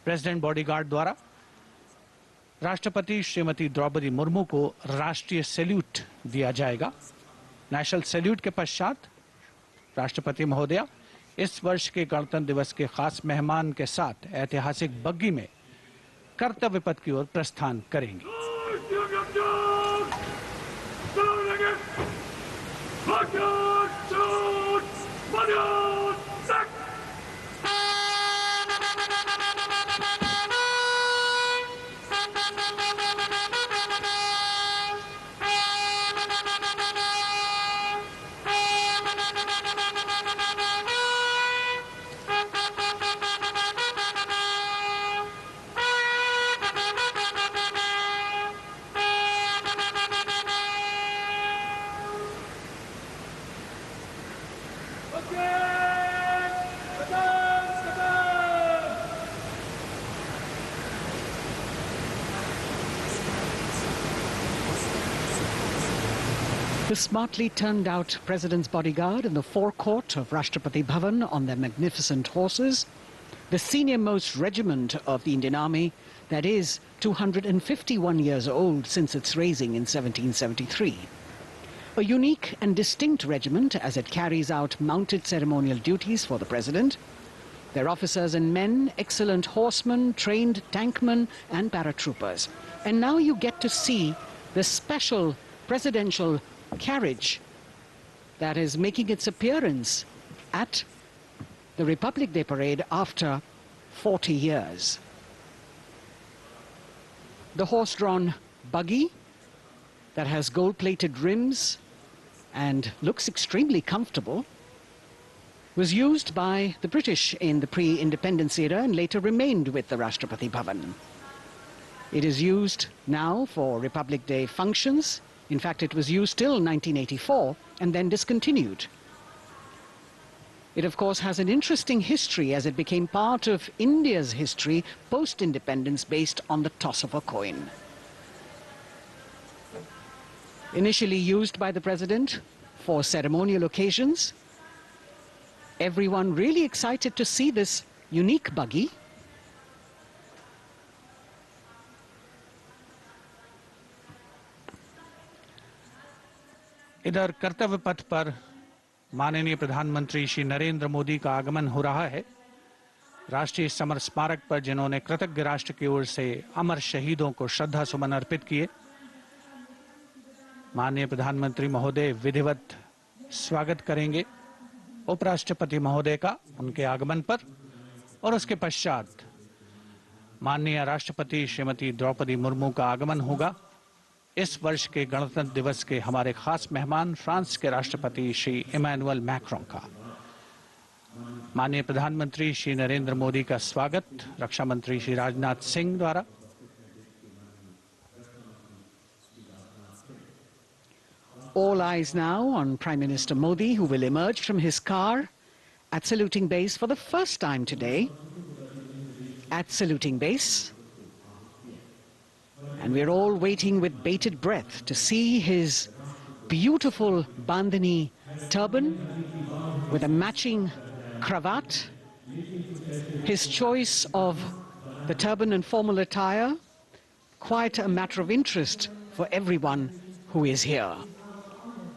President bodyguard द्वारा राष्ट्रपति श्रीमती द्रौपदी मुर्मू को राष्ट्रीय सैल्यूट दिया जाएगा। नेशनल सैल्यूट के पश्चात राष्ट्रपति महोदया इस वर्ष के गणतंत्र दिवस के खास मेहमान के साथ ऐतिहासिक बग्गी में कर्तव्य पथ की ओर प्रस्थान करेंगी। The smartly turned out President's bodyguard in the forecourt of Rashtrapati Bhavan on their magnificent horses, the senior-most regiment of the Indian Army, that is 251 years old since its raising in 1773. A unique and distinct regiment as it carries out mounted ceremonial duties for the President. Their officers and men, excellent horsemen, trained tankmen and paratroopers. And now you get to see the special presidential carriage that is making its appearance at the Republic Day Parade after 40 years. The horse-drawn buggy that has gold-plated rims and looks extremely comfortable was used by the British in the pre-independence era and later remained with the Rashtrapati Bhavan. It is used now for Republic Day functions. In fact, it was used till 1984 and then discontinued. It, of course, has an interesting history as it became part of India's history post-independence based on the toss of a coin. Initially used by the President for ceremonial occasions, everyone really excited to see this unique buggy. इधर कर्तव्य पथ पर माननीय प्रधानमंत्री श्री नरेंद्र मोदी का आगमन हो रहा है। राष्ट्रीय समर स्मारक पर जिन्होंने कृतज्ञ राष्ट्र की ओर से अमर शहीदों को श्रद्धा सुमन अर्पित किए, माननीय प्रधानमंत्री महोदय विधिवत स्वागत करेंगे उपराष्ट्रपति महोदय का उनके आगमन पर और उसके पश्चात माननीय राष्ट्रपति श्रीमती द्रौपदी मुर्मू का आगमन होगा। इस वर्ष के गणतंत्र दिवस के हमारे खास मेहमान फ्रांस के राष्ट्रपति श्री इमैनुअल मैक्रों का। माननीय प्रधानमंत्री श्री नरेंद्र मोदी का स्वागत रक्षा मंत्री श्री राजनाथ सिंह द्वारा। All eyes now on Prime Minister Modi, who will emerge from his car at saluting base for the first time today. At saluting base. And we're all waiting with bated breath to see his beautiful bandhani turban with a matching cravat. His choice of the turban and formal attire, quite a matter of interest for everyone who is here.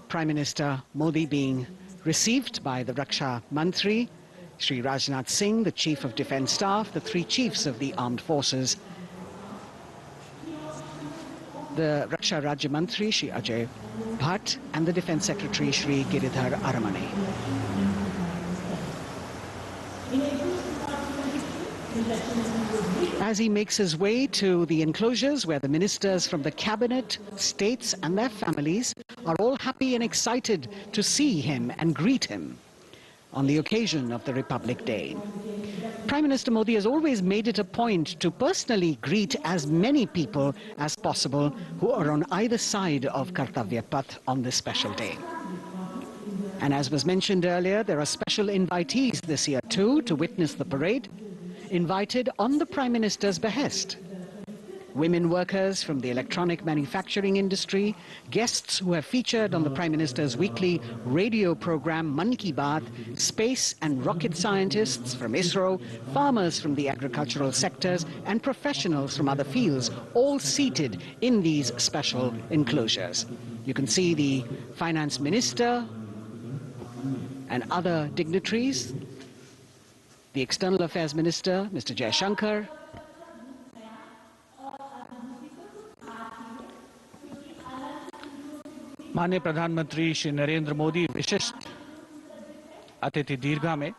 Prime Minister Modi being received by the Raksha Mantri, Shri Rajnath Singh, the Chief of Defence Staff, the three chiefs of the armed forces, the Raksha Rajya Mantri, Shri Ajay Bhatt, and the Defence Secretary, Shri Giridhar Aramane. As he makes his way to the enclosures where the ministers from the cabinet, states and their families are all happy and excited to see him and greet him on the occasion of the Republic Day. Prime Minister Modi has always made it a point to personally greet as many people as possible who are on either side of Kartavya Path on this special day. And as was mentioned earlier, there are special invitees this year too to witness the parade, invited on the Prime Minister's behest. Women workers from the electronic manufacturing industry, guests who have featured on the Prime Minister's weekly radio program Man Ki Baat, space and rocket scientists from ISRO, farmers from the agricultural sectors and professionals from other fields, all seated in these special enclosures. You can see the Finance Minister and other dignitaries, the External Affairs Minister, Mr. Jaishankar, माननीय प्रधानमंत्री श्री नरेंद्र मोदी विशिष्ट अतिथि दीर्घा में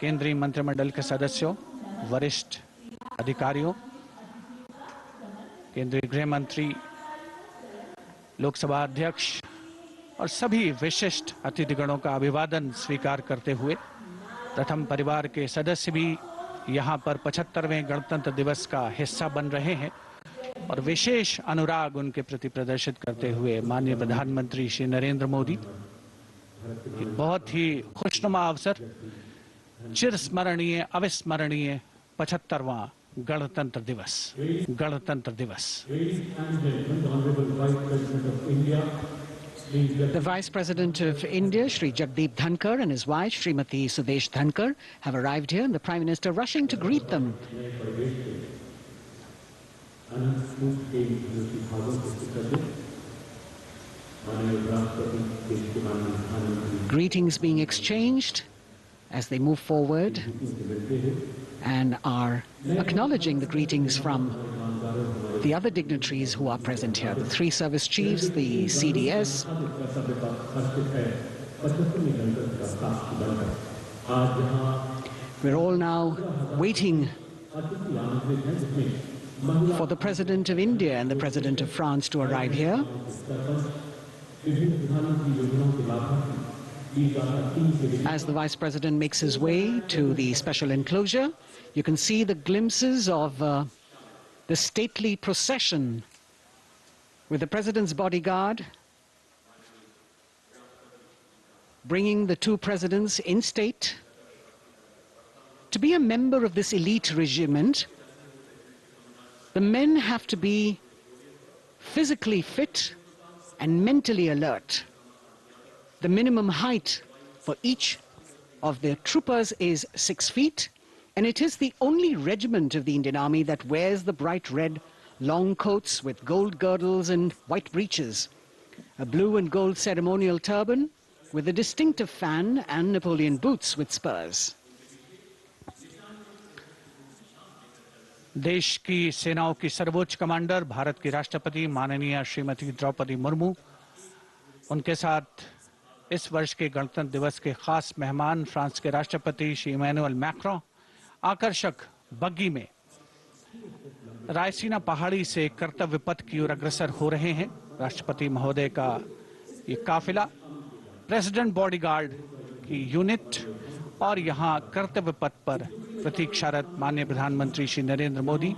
केंद्रीय मंत्रिमंडल के सदस्यों, वरिष्ठ अधिकारियों, केंद्रीय गृह मंत्री, लोकसभा अध्यक्ष और सभी विशिष्ट अतिथिगणों का अभिवादन स्वीकार करते हुए प्रथम परिवार के सदस्य भी यहां पर 75वें गणतंत्र दिवस का हिस्सा बन रहे हैं और विशेष अनुराग उनके प्रति प्रदर्शित करते हुए माननीय प्रधानमंत्री श्री नरेंद्र मोदी बहुत ही खुशनुमा अवसर, चिरस्मरणीय अविस्मरणीय 75वां गणतंत्र दिवस। The Vice President of India, Shri Jagdeep Dhankar, and his wife, Srimati Sudesh Dhankar, have arrived here, and the Prime Minister rushing to greet them. Greetings being exchanged as they move forward and are acknowledging the greetings from the other dignitaries who are present here, the three service chiefs, the CDS. We're all now waiting for the President of India and the President of France to arrive here. As the Vice President makes his way to the special enclosure, you can see the glimpses of the stately procession with the President's bodyguard bringing the two presidents in state. To be a member of this elite regiment, the men have to be physically fit and mentally alert. The minimum height for each of the troopers is 6 feet, and it is the only regiment of the Indian Army that wears the bright red long coats with gold girdles and white breeches, a blue and gold ceremonial turban with a distinctive fan and Napoleon boots with spurs. देश की सेनाओं की सर्वोच्च commander Bharat की राष्ट्रपति माननीय श्रीमती द्रौपदी मुर्मू, उनके साथ इस वर्ष के गणतंत्र दिवस के खास मेहमान फ्रांस के राष्ट्रपति श्री इमैनुअल मैक्रों आकर्षक बग्गी में रायसीना पहाड़ी से कर्तव्य पथ की ओर अग्रसर हो रहे हैं। राष्ट्रपति महोदय का ये काफिला, प्रेसिडेंट बॉडीगार्ड की यूनिट और यहाँ कर्तव्य पथ पर प्रतीक्षारत माननीय प्रधानमंत्री श्री नरेंद्र मोदी,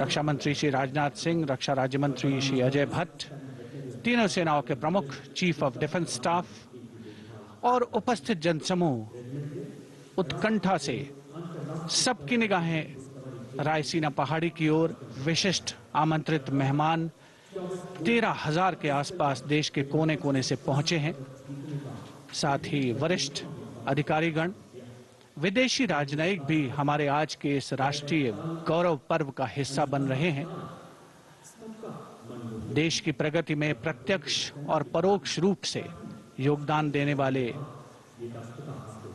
रक्षा मंत्री श्री राजनाथ सिंह, रक्षा राज्य मंत्री श्री अजय भट्ट, तीनों सेनाओं के प्रमुख, चीफ ऑफ डिफेंस स्टाफ और उपस्थित जनसमूह उत्कंठा से सबकी निगाहें रायसीना पहाड़ी की ओर। विशिष्ट आमंत्रित मेहमान 13,000 के आसपास देश के कोने कोने से पहुंचे हैं। साथ ही वरिष्ठ अधिकारीगण, विदेशी राजनयिक भी हमारे आज के इस राष्ट्रीय गौरव पर्व का हिस्सा बन रहे हैं। देश की प्रगति में प्रत्यक्ष और परोक्ष रूप से योगदान देने वाले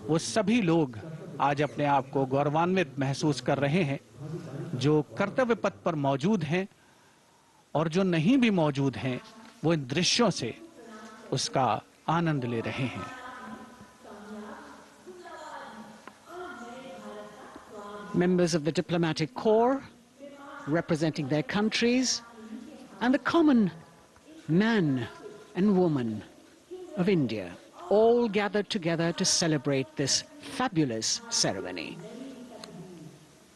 वो सभी लोग आज अपने आप को गौरवान्वित महसूस कर रहे हैं, जो कर्तव्य पथ पर मौजूद हैं और जो नहीं भी मौजूद हैं, वो इन दृश्यों से उसका आनंद ले रहे हैं। Members of the diplomatic corps representing their countries and the common man and woman of India all gathered together to celebrate this fabulous ceremony.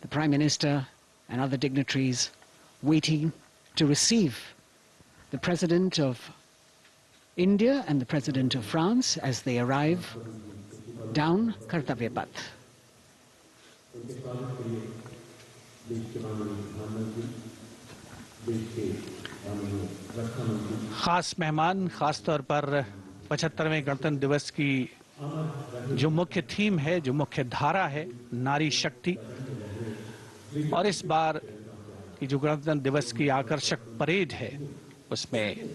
The Prime Minister and other dignitaries waiting to receive the President of India and the President of France as they arrive down Kartavya Path. खास मेहमान, खास तौर पर 75वें गणतंत्र दिवस की जो मुख्य थीम है, जो मुख्य धारा है, नारी शक्ति, और इस बार की जो गणतंत्र दिवस की आकर्षक परेड है उसमें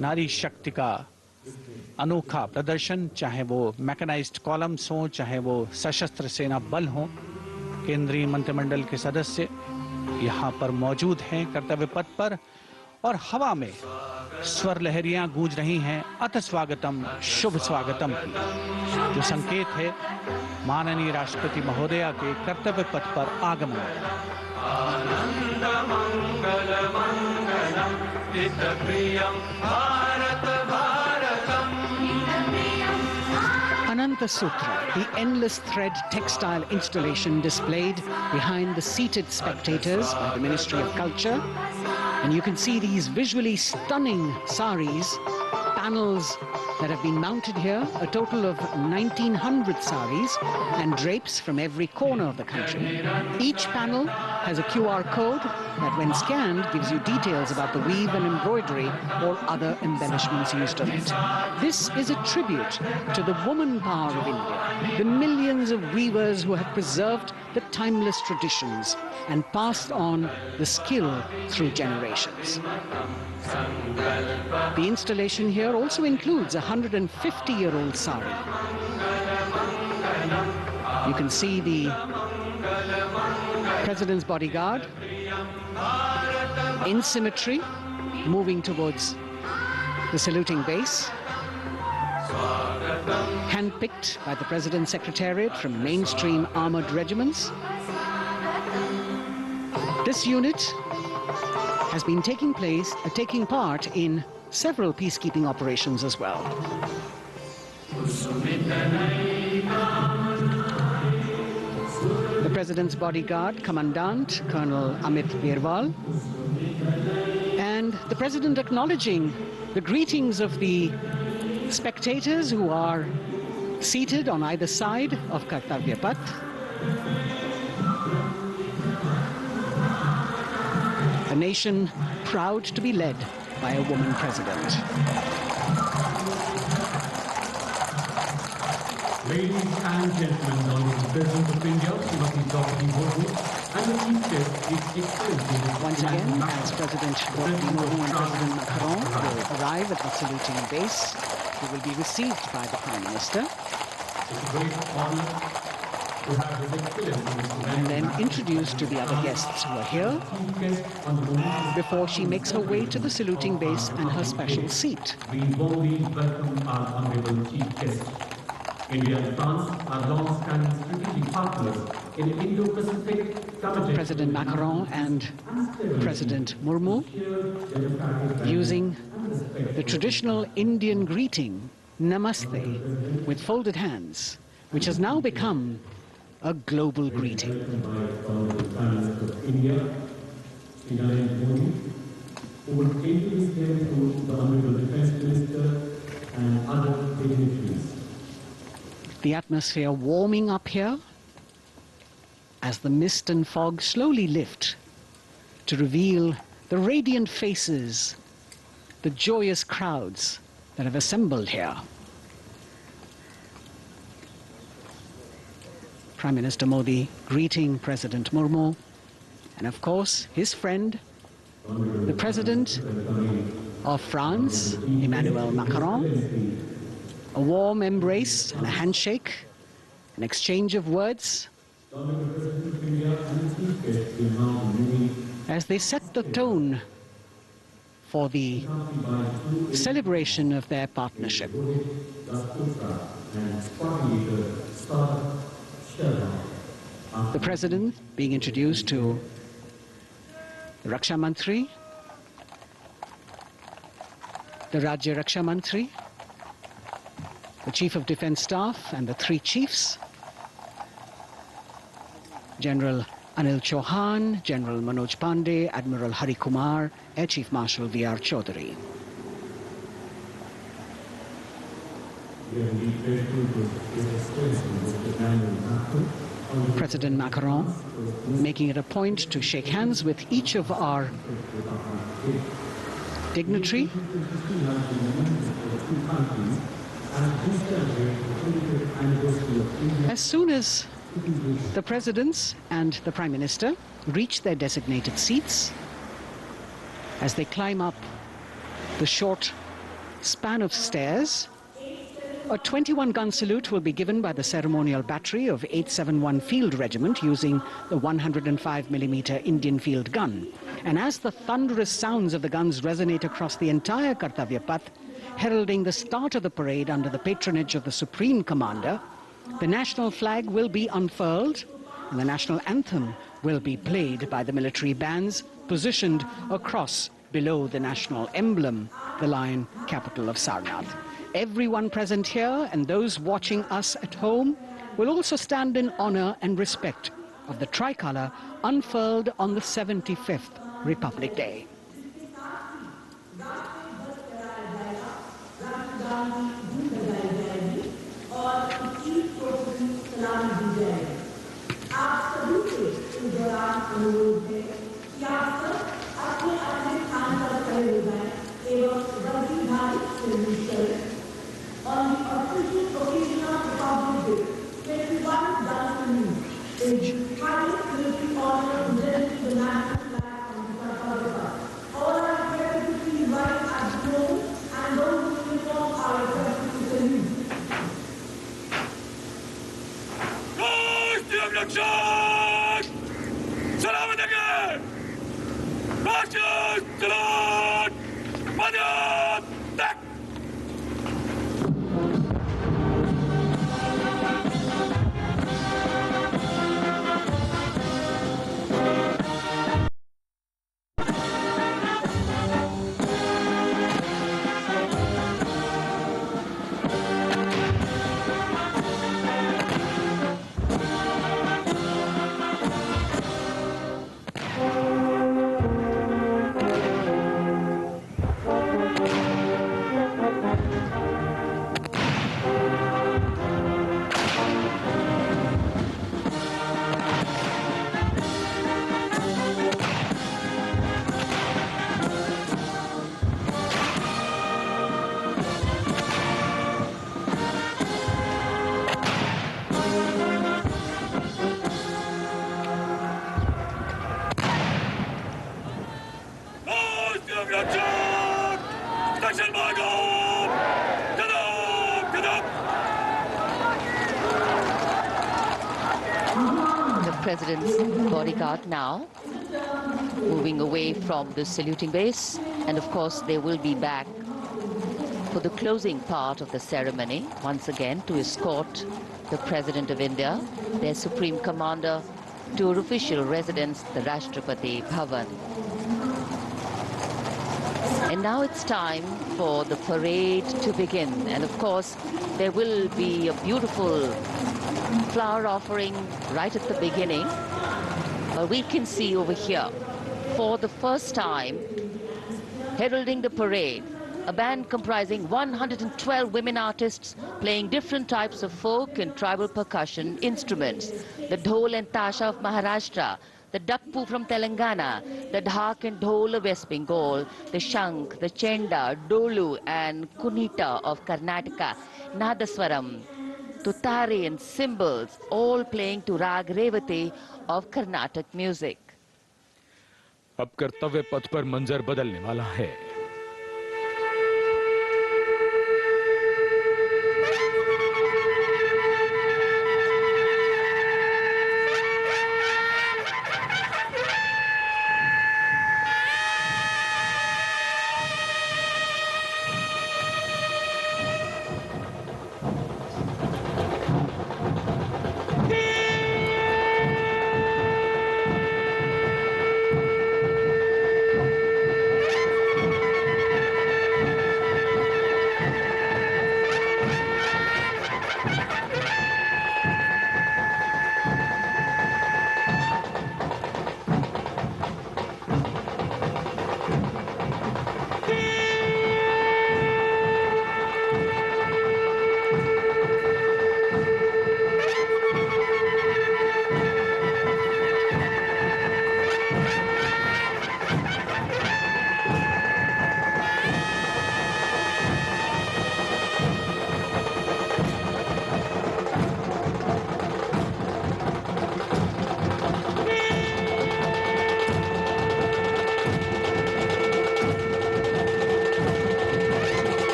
नारी शक्ति का अनोखा प्रदर्शन, चाहे वो मैकेनाइज्ड कॉलम्स हों, चाहे वो सशस्त्र सेना बल हों, केंद्रीय मंत्रिमंडल के सदस्य यहाँ पर मौजूद हैं कर्तव्य पथ पर, और हवा में स्वर लहरियां गूंज रही हैं अथ स्वागतम, शुभ स्वागतम की, जो संकेत है माननीय राष्ट्रपति महोदया के कर्तव्य पथ पर आगमन। Ananta Sutra, the endless thread textile installation displayed behind the seated spectators by the Ministry of Culture. And you can see these visually stunning saris, panels that have been mounted here, a total of 1,900 saris and drapes from every corner of the country. Each panel has a QR code that when scanned gives you details about the weave and embroidery or other embellishments used on it. This is a tribute to the woman power of India, the millions of weavers who have preserved the timeless traditions and passed on the skill through generations. The installation here also includes a 150-year-old sari. You can see the President's bodyguard in symmetry moving towards the saluting base, handpicked by the President's Secretariat from mainstream armored regiments. This unit has been taking part in several peacekeeping operations as well. The President's bodyguard, Commandant Colonel Amit Birwal, and the President acknowledging the greetings of the spectators who are seated on either side of Kartavya Path. A nation proud to be led by a woman president. Ladies and gentlemen, on the President of India, Srimati Draupadi Murmu, and the Chief Guest, His Excellency. Once again, as President Draupadi Murmu and President Macron will arrive at the saluting base, they will be received by the Prime Minister. It's a great honor to have His Excellency and then introduced to the other guests who are here before she makes her way to the saluting base and her special seat. We warmly welcome our honorable Chief Guest. India and France are long-standing strategic partners in Indo-Pacific, committed President Macron and President Murmu using the traditional Indian greeting, Namaste, with folded hands, which has now become a global greeting. India, Narendra Modi, who will introduce them to the Honorable Defence Minister and other dignitaries. The atmosphere warming up here as the mist and fog slowly lift to reveal the radiant faces, the joyous crowds that have assembled here. Prime Minister Modi greeting President Murmu, and of course his friend, the President of France, Emmanuel Macron. A warm embrace and a handshake, an exchange of words as they set the tone for the celebration of their partnership. The President being introduced to the Raksha Mantri, the Rajya Raksha Mantri, the Chief of Defence Staff and the three chiefs, General Anil Chauhan, General Manoj Pandey, Admiral Hari Kumar, Air Chief Marshal V.R. Chaudhary. President Macron making it a point to shake hands with each of our dignitary. As soon as the presidents and the Prime Minister reach their designated seats, as they climb up the short span of stairs, a 21-gun salute will be given by the ceremonial battery of 871 Field Regiment using the 105mm Indian field gun. And as the thunderous sounds of the guns resonate across the entire Kartavya Path, heralding the start of the parade under the patronage of the Supreme Commander, the national flag will be unfurled and the national anthem will be played by the military bands positioned across below the national emblem, the lion capital of Sarnath. Everyone present here and those watching us at home will also stand in honor and respect of the tricolour unfurled on the 75th Republic Day. On the official occasion of Republic Day, 21 Dutch is highest military honor presented to the national flag on the Kartavya. All are here to see right at the moment, and those who uniform are requested to salute. The President's bodyguard now moving away from the saluting base, and of course they will be back for the closing part of the ceremony, once again to escort the President of India, their Supreme Commander, to her official residence, the Rashtrapati Bhavan. And now it's time for the parade to begin. And of course, there will be a beautiful flower offering right at the beginning. But we can see over here, for the first time, heralding the parade, a band comprising 112 women artists playing different types of folk and tribal percussion instruments. The dhol and tasha of Maharashtra, the dakpu from Telangana, the dhak and dhol of West Bengal, the shank, the chenda, dolu and kunita of Karnataka, nadaswaram, tutari and cymbals, all playing to rag revati of Carnatic music. अब कर्तव्य पथ पर मंजर बदलने वाला है।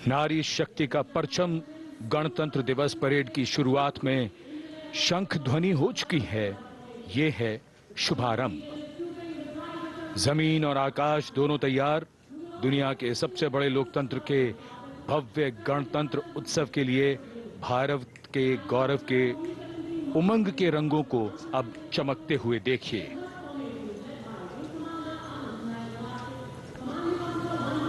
नारी शक्ति का परचम गणतंत्र दिवस परेड की शुरुआत में शंख ध्वनि हो चुकी है। ये है शुभारंभ। जमीन और आकाश दोनों तैयार दुनिया के सबसे बड़े लोकतंत्र के भव्य गणतंत्र उत्सव के लिए भारत के गौरव के उमंग के रंगों को अब चमकते हुए देखिए।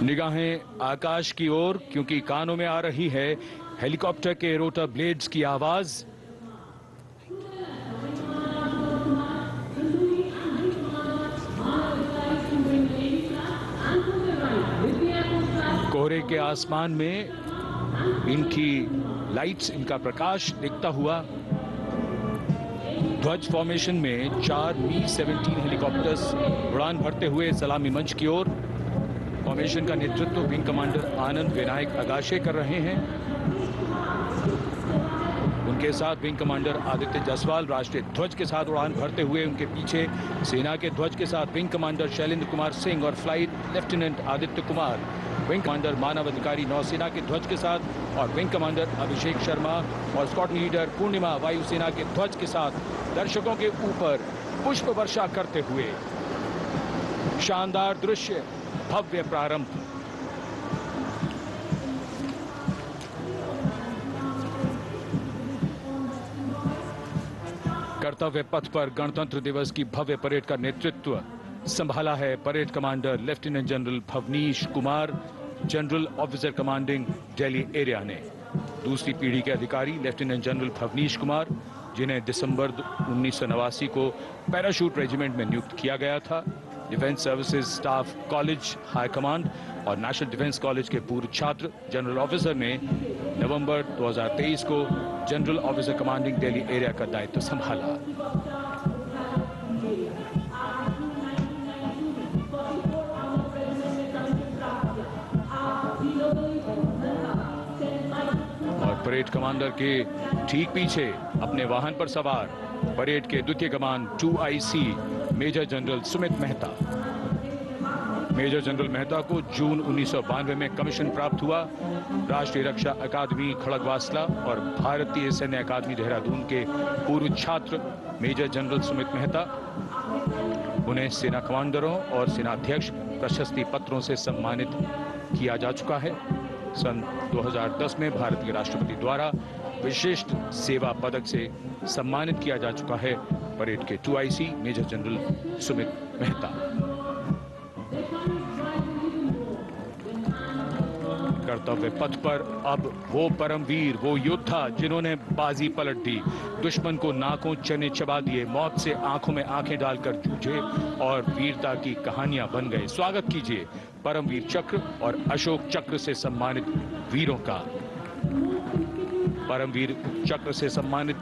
निगाहें आकाश की ओर, क्योंकि कानों में आ रही है हेलीकॉप्टर के रोटर ब्लेड्स की आवाज। कोहरे के आसमान में इनकी लाइट्स, इनका प्रकाश दिखता हुआ। ध्वज फॉर्मेशन में 4 Mi-17 हेलीकॉप्टर्स उड़ान भरते हुए सलामी मंच की ओर। फॉर्मेशन का नेतृत्व विंग कमांडर आनंद विनायक अगाशे कर रहे हैं। उनके साथ विंग कमांडर आदित्य जायसवाल राष्ट्रीय ध्वज के साथ उड़ान भरते हुए, उनके पीछे सेना के ध्वज के साथ विंग कमांडर शैलेंद्र कुमार सिंह और flight lieutenant Aditya Kumar, wing commander Manav अधिकारी नौसेना के ध्वज के साथ और विंग कमांडर अभिषेक शर्मा और स्क्वाड्रन लीडर पूर्णिमा वायुसेना के ध्वज के साथ दर्शकों के ऊपर पुष्प वर्षा करते हुए। शानदार दृश्य, भव्य प्रारंभ। कर्तव्य पथ पर गणतंत्र दिवस की भव्य परेड का नेतृत्व संभाला है parade commander lieutenant general Bhavnish Kumar, general officer commanding Delhi area ने। दूसरी पीढ़ी के अधिकारी लेफ्टिनेंट जनरल भवनीश कुमार, जिन्हें दिसंबर 1989 को पैराशूट रेजिमेंट में नियुक्त किया गया था, defence services staff college high command और नेशनल डिफेंस कॉलेज के पूर्व छात्र, जनरल ऑफिसर ने नवंबर 2023 को general officer commanding Delhi area का दायित्व संभाला। और परेड कमांडर के ठीक पीछे अपने वाहन पर सवार परेड के द्वितीय कमान 2IC major general Sumit Mehta. Major general Mehta को जून 1992 में कमीशन प्राप्त हुआ। राष्ट्रीय रक्षा अकादमी खड़गवासला और भारतीय सैन्य अकादमी देहरादून के पूर्व छात्र मेजर जनरल सुमित मेहता, उन्हें सेना कमांडरों और सेनाध्यक्ष प्रशस्ति पत्रों से सम्मानित किया जा चुका है। सन 2010 में भारतीय राष्ट्रपति द्वारा विशिष्ट सेवा पदक से सम्मानित किया जा चुका है परेड के 2IC major general Sumit Mehta. कर्तव्य पथ पर अब वो परमवीर, वो योद्धा जिन्होंने बाजी पलट दी, दुश्मन को नाकों चने चबा दिए, मौत से आंखों में आंखें डालकर जूझे और वीरता की कहानियां बन गए। स्वागत कीजिए परमवीर चक्र और अशोक चक्र से सम्मानित वीरों का। परमवीर चक्र से सम्मानित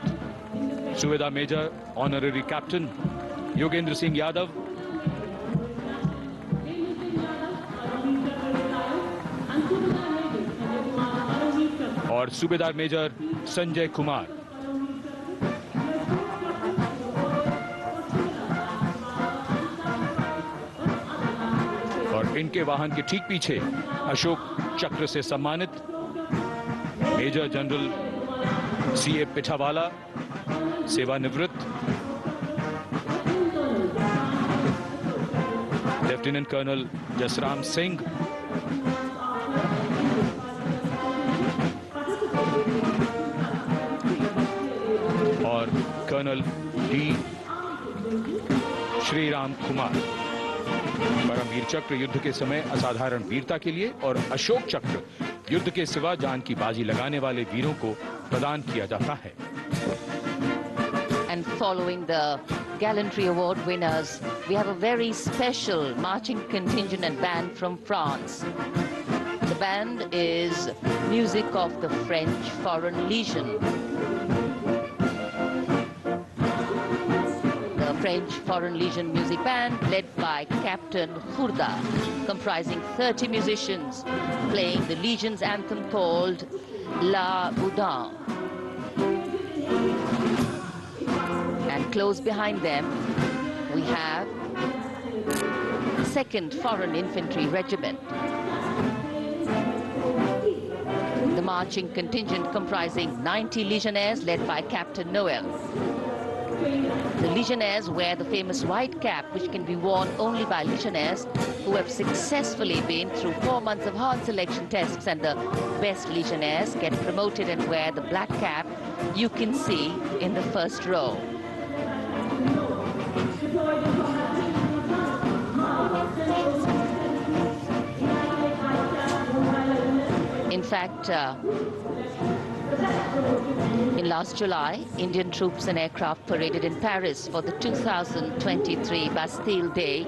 subedar major honorary captain Yogendra Singh Yadav, और सूबेदार मेजर संजय कुमार। और इनके वाहन के ठीक पीछे अशोक चक्र से सम्मानित मेजर जनरल CA पिठावाला, सेवानिवृत्त, लेफ्टिनेंट कर्नल जसराम सिंह, और कर्नल D श्रीराम कुमार। परमवीर चक्र युद्ध के समय असाधारण वीरता के लिए और अशोक चक्र युद्ध के सिवा जान की बाजी लगाने वाले वीरों को प्रदान किया जाता है। And following the gallantry award winners, we have a very special marching contingent and band from France. The band is music of the French Foreign Legion. The French Foreign Legion music band led by Captain Khurda, comprising 30 musicians, playing the Legion's anthem called La Boudin. And close behind them, we have the 2nd Foreign Infantry Regiment. The marching contingent comprising 90 Legionnaires led by Captain Noel. The Legionnaires wear the famous white cap, which can be worn only by Legionnaires who have successfully been through 4 months of hard selection tests, and the best Legionnaires get promoted and wear the black cap you can see in the first row. In fact, in last July, Indian troops and aircraft paraded in Paris for the 2023 Bastille Day,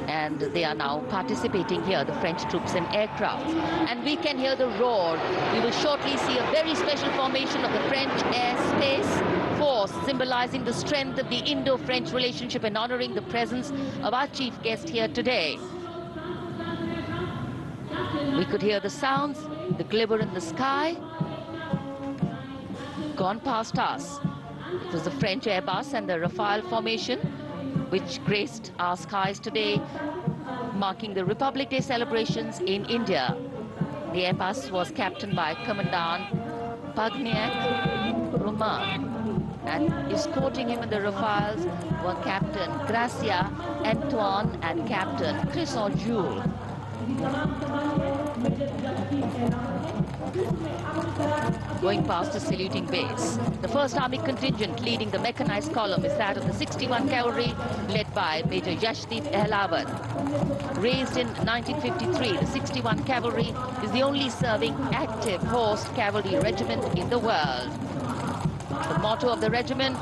and they are now participating here, the French troops and aircraft. And we can hear the roar. We will shortly see a very special formation of the French Airspace Force, symbolizing the strength of the Indo-French relationship and honoring the presence of our chief guest here today. We could hear the sounds, the glimmer in the sky. gone past us. It was the French Airbus and the Rafale formation which graced our skies today, marking the Republic Day celebrations in India. The Airbus was captained by Commandant Pagniak Roman, and escorting him in the Rafales were Captain Gracia Antoine and Captain Crisson Jules. Going past the saluting base, the 1st Army contingent leading the mechanized column is that of the 61 Cavalry, led by Major Yashdeep Ehlawat. Raised in 1953, the 61 Cavalry is the only serving active horsed cavalry regiment in the world. The motto of the regiment,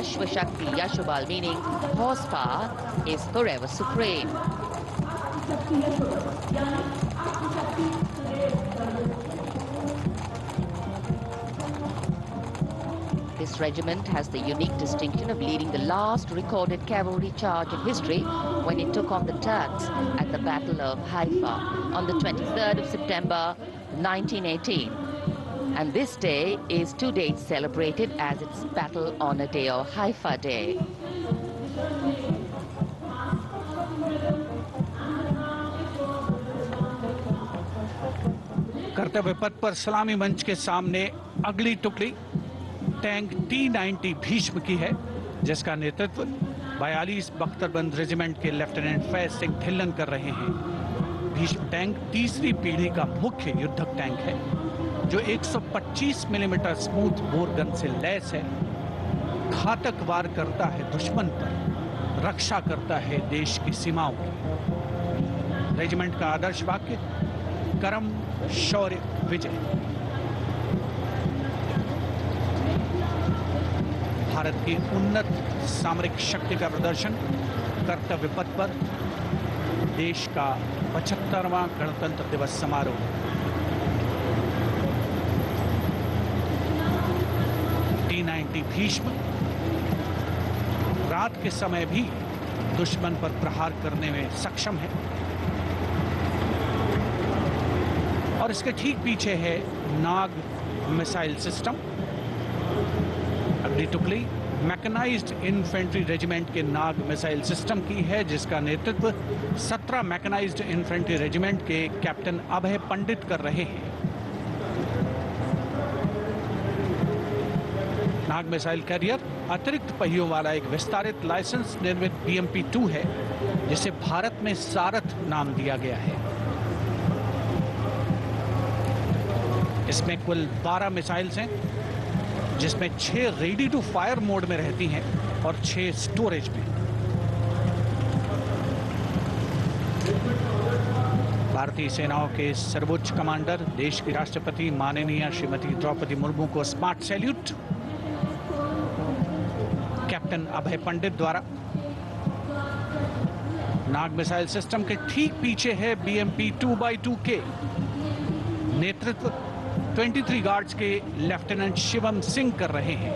Ashwa Shakti Yashobal, meaning horsepower is forever supreme. This regiment has the unique distinction of leading the last recorded cavalry charge in history when it took on the Turks at the Battle of Haifa on the 23rd of September 1918. And this day is to date celebrated as its Battle Honor Day or Haifa Day. कर्तव्य पथ पर सलामी मंच के सामने अगली टुकड़ी tank T-90 Bhishma की है, जिसका नेतृत्व 42 बख्तरबंद रेजिमेंट के लेफ्टिनेंट फैज सिंह ढिल्लन कर रहे हैं। भीष्म टैंक तीसरी पीढ़ी का मुख्य युद्धक टैंक है, जो 125 मिलीमीटर स्मूथ बोर गन से लैस है, घातक वार करता है दुश्मन पर, रक्षा करता है देश की सीमाओं की। रेजिमेंट का आदर्श वाक्य कर्म शौर्य विजय। भारत की उन्नत सामरिक शक्ति का प्रदर्शन कर्तव्य पथ पर देश का 75वां गणतंत्र दिवस समारोह। T-90 भीष्म रात के समय भी दुश्मन पर प्रहार करने में सक्षम है और इसके ठीक पीछे है नाग मिसाइल सिस्टम। अगली टुकड़ी मैकेनाइज्ड इन्फेंट्री रेजिमेंट के नाग मिसाइल सिस्टम की है, जिसका नेतृत्व 17 मैकेनाइज्ड इन्फेंट्री रेजिमेंट के कैप्टन अभय पंडित कर रहे हैं। नाग मिसाइल कैरियर अतिरिक्त पहियों वाला एक विस्तारित लाइसेंस निर्मित BMP-2 है, जिसे भारत में सारथ नाम दिया गया है। इसमें कुल 12 मिसाइल्स हैं, जिसमें 6 रेडी टू फायर मोड में रहती हैं और 6 स्टोरेज में। भारतीय सेनाओं के सर्वोच्च कमांडर देश की राष्ट्रपति माननीय श्रीमती द्रौपदी मुर्मू को स्मार्ट सैल्यूट कैप्टन अभय पंडित द्वारा। नाग मिसाइल सिस्टम के ठीक पीछे है BMP-2x2 के नेतृत्व 23 गार्ड्स के लेफ्टिनेंट शिवम सिंह कर रहे हैं।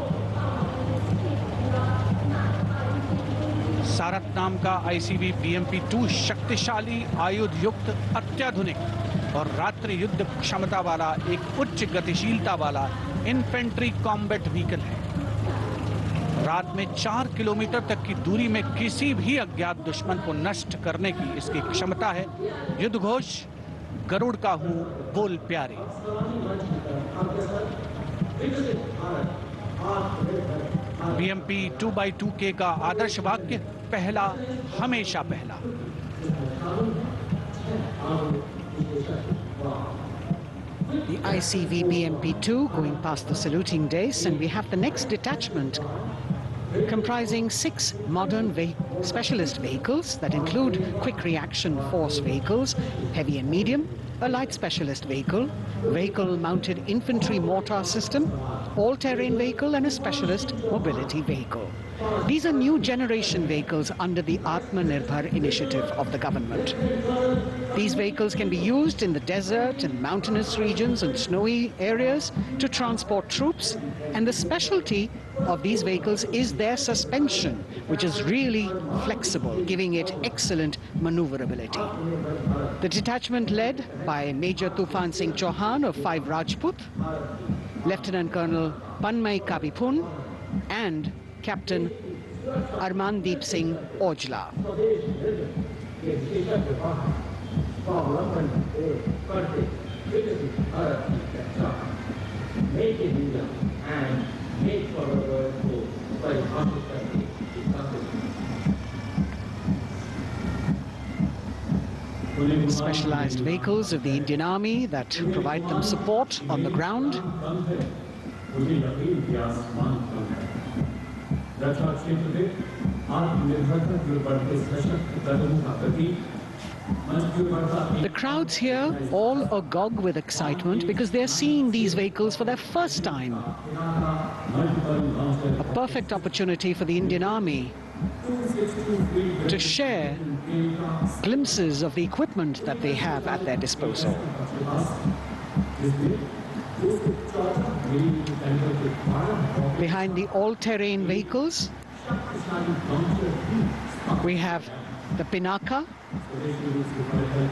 सारथ नाम का ICV BMP-2 शक्तिशाली आयुध युक्त अत्याधुनिक और रात्रि युद्ध क्षमता वाला एक उच्च गतिशीलता वाला इन्फेंट्री कॉम्बैट व्हीकल है। रात में 4 किलोमीटर तक की दूरी में किसी भी अज्ञात दुश्मन को नष्ट करने की इसकी क्षमता है। युद्ध घोष गरुड़ का हूं बोल प्यारे। BMP-2x2K का आदर्श वाक्य पहला हमेशा पहला। The ICV BMP-2 going past the saluting days, and we have the next detachment comprising 6 modern specialist vehicles that include quick reaction force vehicles, heavy and medium, a light specialist vehicle, vehicle-mounted infantry mortar system, all-terrain vehicle, and a specialist mobility vehicle. These are new generation vehicles under the Atmanirbhar initiative of the government. These vehicles can be used in the desert and mountainous regions and snowy areas to transport troops, and the specialty of these vehicles is their suspension, which is really flexible, giving it excellent maneuverability. The detachment led by Major Tufan Singh Chauhan of 5 Rajput Lieutenant Colonel Panmay Kabipun and Captain Armandeep Singh Ojla. Specialized vehicles of the Indian Army that provide them support on the ground. The crowds here all agog with excitement because they're seeing these vehicles for their first time. A perfect opportunity for the Indian Army to share glimpses of the equipment that they have at their disposal. Behind the all-terrain vehicles, we have the Pinaka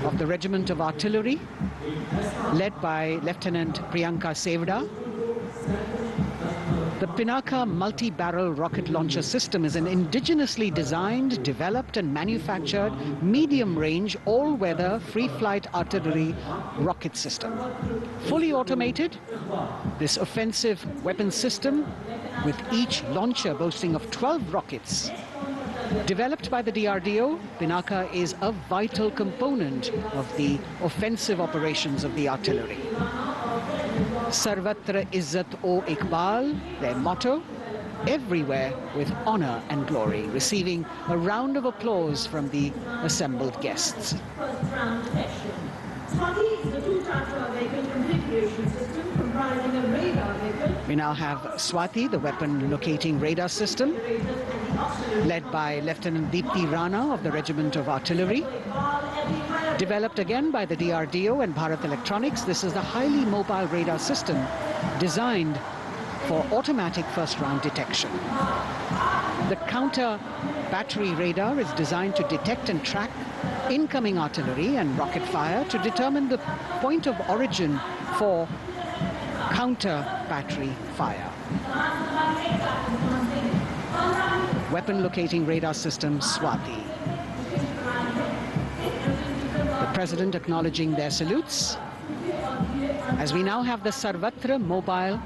of the Regiment of Artillery, led by Lieutenant Priyanka Sevda. The Pinaka multi-barrel rocket launcher system is an indigenously designed, developed and manufactured medium-range, all-weather, free-flight artillery rocket system. Fully automated, this offensive weapon system, with each launcher boasting of 12 rockets, developed by the DRDO, Pinaka is a vital component of the offensive operations of the artillery. Sarvatra Izzat o Iqbal, their motto, everywhere with honor and glory, receiving a round of applause from the assembled guests. We now have Swati, the weapon locating radar system, led by Lieutenant Deepthi Rana of the Regiment of Artillery. Developed again by the DRDO and Bharat Electronics, this is the highly mobile radar system designed for automatic first-round detection. The counter battery radar is designed to detect and track incoming artillery and rocket fire to determine the point of origin for counter battery fire. Weapon locating radar system Swati. The President acknowledging their salutes, as we now have the Sarvatra mobile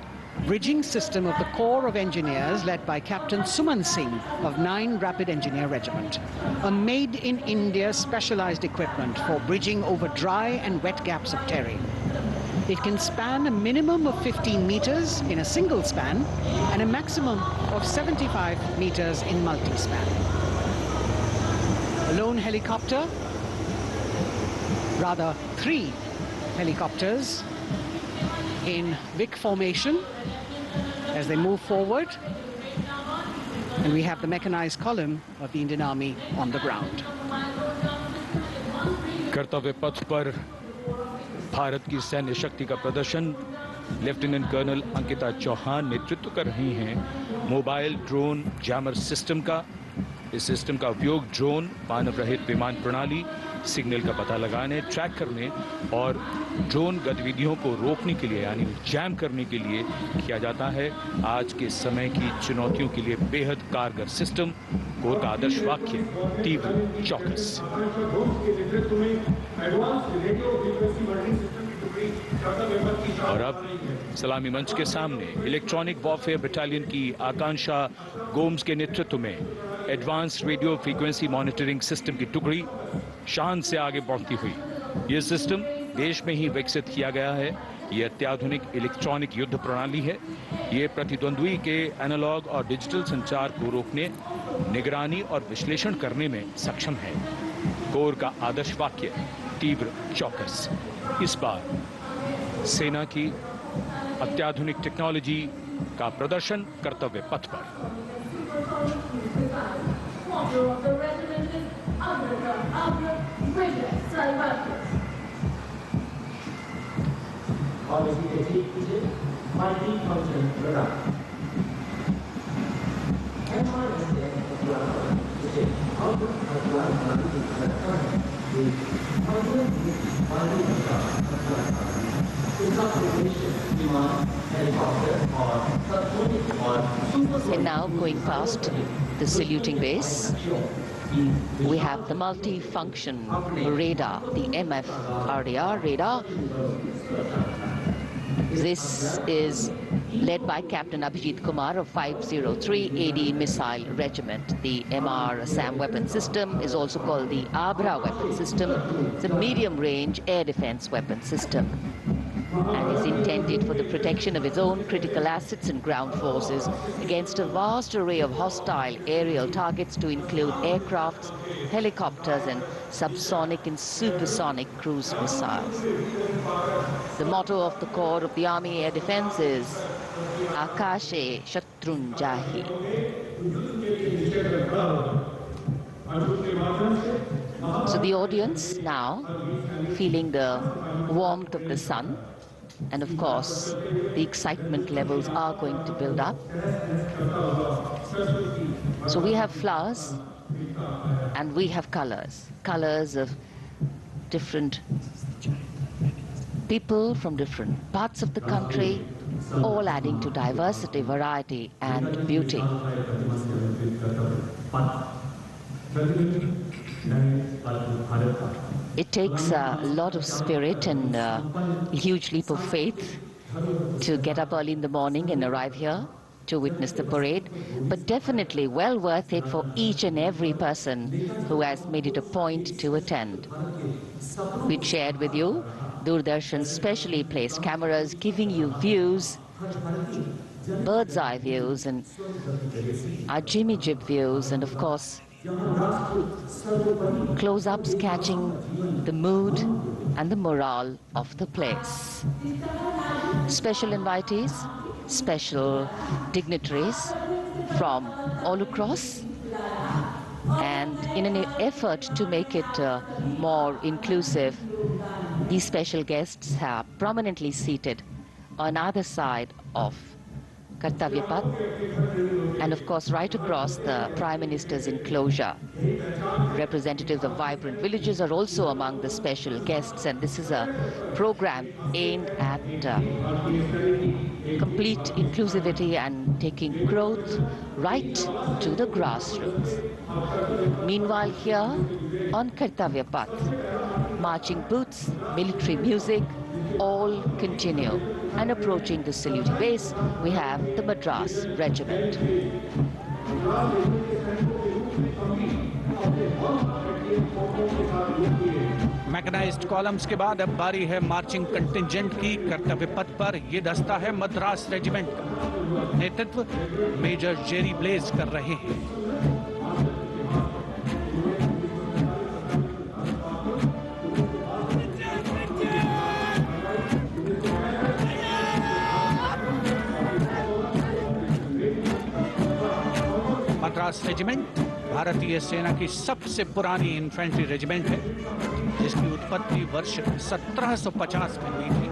bridging system of the Corps of Engineers, led by Captain Suman Singh of 9 Rapid Engineer Regiment, a made-in-India specialized equipment for bridging over dry and wet gaps of terrain. It can span a minimum of 15 meters in a single span and a maximum of 75 meters in multi-span. A lone helicopter, rather 3 helicopters in Vic formation as they move forward, and we have the mechanized column of the Indian Army on the ground. कर्तव्य पथ पर भारत की सैन्य शक्ति का प्रदर्शन lieutenant colonel Ankita Chauhan नेतृत्व कर रही हैं मोबाइल ड्रोन जैमर सिस्टम का। इस सिस्टम का उपयोग ड्रोन, मानव रहित विमान प्रणाली, सिग्नल का पता लगाने, ट्रैक करने और ड्रोन गतिविधियों को रोकने के लिए यानी जैम करने के लिए किया जाता है। आज के समय की चुनौतियों के लिए बेहद कारगर सिस्टम। कोर का आदर्श वाक्य तीव्र चौकस। और अब सलामी मंच के सामने इलेक्ट्रॉनिक वॉरफेयर बटालियन की आकांक्षा गोम्स के नेतृत्व में advance radio frequency monitoring system की टुकड़ी शान से आगे बढ़ती हुई। यह सिस्टम देश में ही विकसित किया गया है। यह अत्याधुनिक इलेक्ट्रॉनिक युद्ध प्रणाली है। यह प्रतिद्वंद्वी के एनालॉग और डिजिटल संचार को रोकने, निगरानी और विश्लेषण करने में सक्षम है। कोर का आदर्श वाक्य तीव्र चौकस। इस बार सेना की अत्याधुनिक टेक्नोलॉजी का प्रदर्शन कर्तव्य पथ पर। And now going past the saluting base, we have the multi-function radar, the MFRDR radar. This is led by Captain Abhijit Kumar of 503 AD Missile Regiment. The MR SAM weapon system is also called the Abra weapon system. It's a medium-range air defense weapon system and is intended for the protection of its own critical assets and ground forces against a vast array of hostile aerial targets to include aircrafts, helicopters and subsonic and supersonic cruise missiles. The motto of the Corps of the Army Air Defense is Akashe Shatrun Jahi. So the audience now feeling the warmth of the sun, and of course the excitement levels are going to build up. So we have flowers and we have colors of different people from different parts of the country, all adding to diversity, variety and beauty. It takes a lot of spirit and a huge leap of faith to get up early in the morning and arrive here to witness the parade, but definitely well worth it for each and every person who has made it a point to attend. We shared with you Doordarshan's specially placed cameras giving you views, bird's eye views and our Jimmy Jib views, and of course close-ups catching the mood and the morale of the place. Special invitees, special dignitaries from all across, and in an effort to make it more inclusive, these special guests are prominently seated on either side of Kartavya Path, and of course right across the Prime Minister's enclosure. Representatives of vibrant villages are also among the special guests, and this is a program aimed at complete inclusivity and taking growth right to the grassroots. Meanwhile here on Kartavya Path, marching boots, military music, all continue. And approaching the saluting base, we have the Madras Regiment. Mechanized columns के बाद अब बारी है marching contingent की। कर्तव्य पथ पर ये दस्ता है मद्रास रेजिमेंट का। नेतृत्व मेजर जेरी ब्लेज कर रहे हैं। मद्रास रेजिमेंट भारतीय सेना की सबसे पुरानी इन्फेंट्री रेजिमेंट है, जिसकी उत्पत्ति वर्ष 1750 में हुई थी।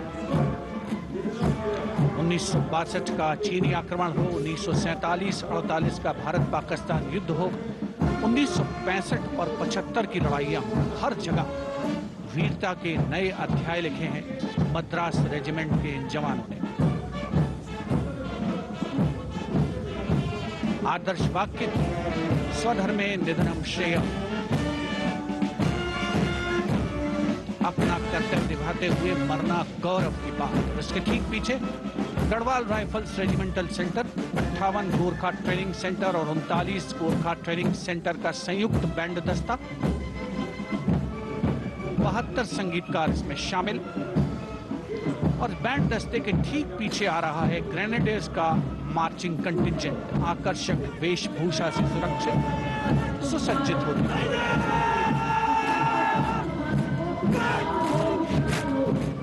1962 का चीनी आक्रमण हो, 1947-48 का भारत पाकिस्तान युद्ध हो, 1965 और 75 की लड़ाइयां, हर जगह वीरता के नए अध्याय लिखे हैं मद्रास रेजिमेंट के इन जवानों ने। आदर्श वाक्य स्वधर्मे निधनम श्रेयः, अपना कर्तव्य निभाते हुए मरना गौरव की बात। इसके ठीक पीछे Garhwal rifles regimental centre, 58 Gorkha training centre और 39 गोरखा ट्रेनिंग सेंटर का संयुक्त बैंड दस्ता, 72 संगीतकार इसमें शामिल। और बैंड दस्ते के ठीक पीछे आ रहा है ग्रेनेडियर्स का मार्चिंग कंटिंजेंट, आकर्षक वेशभूषा से सुरक्षित सुसज्जित होता है।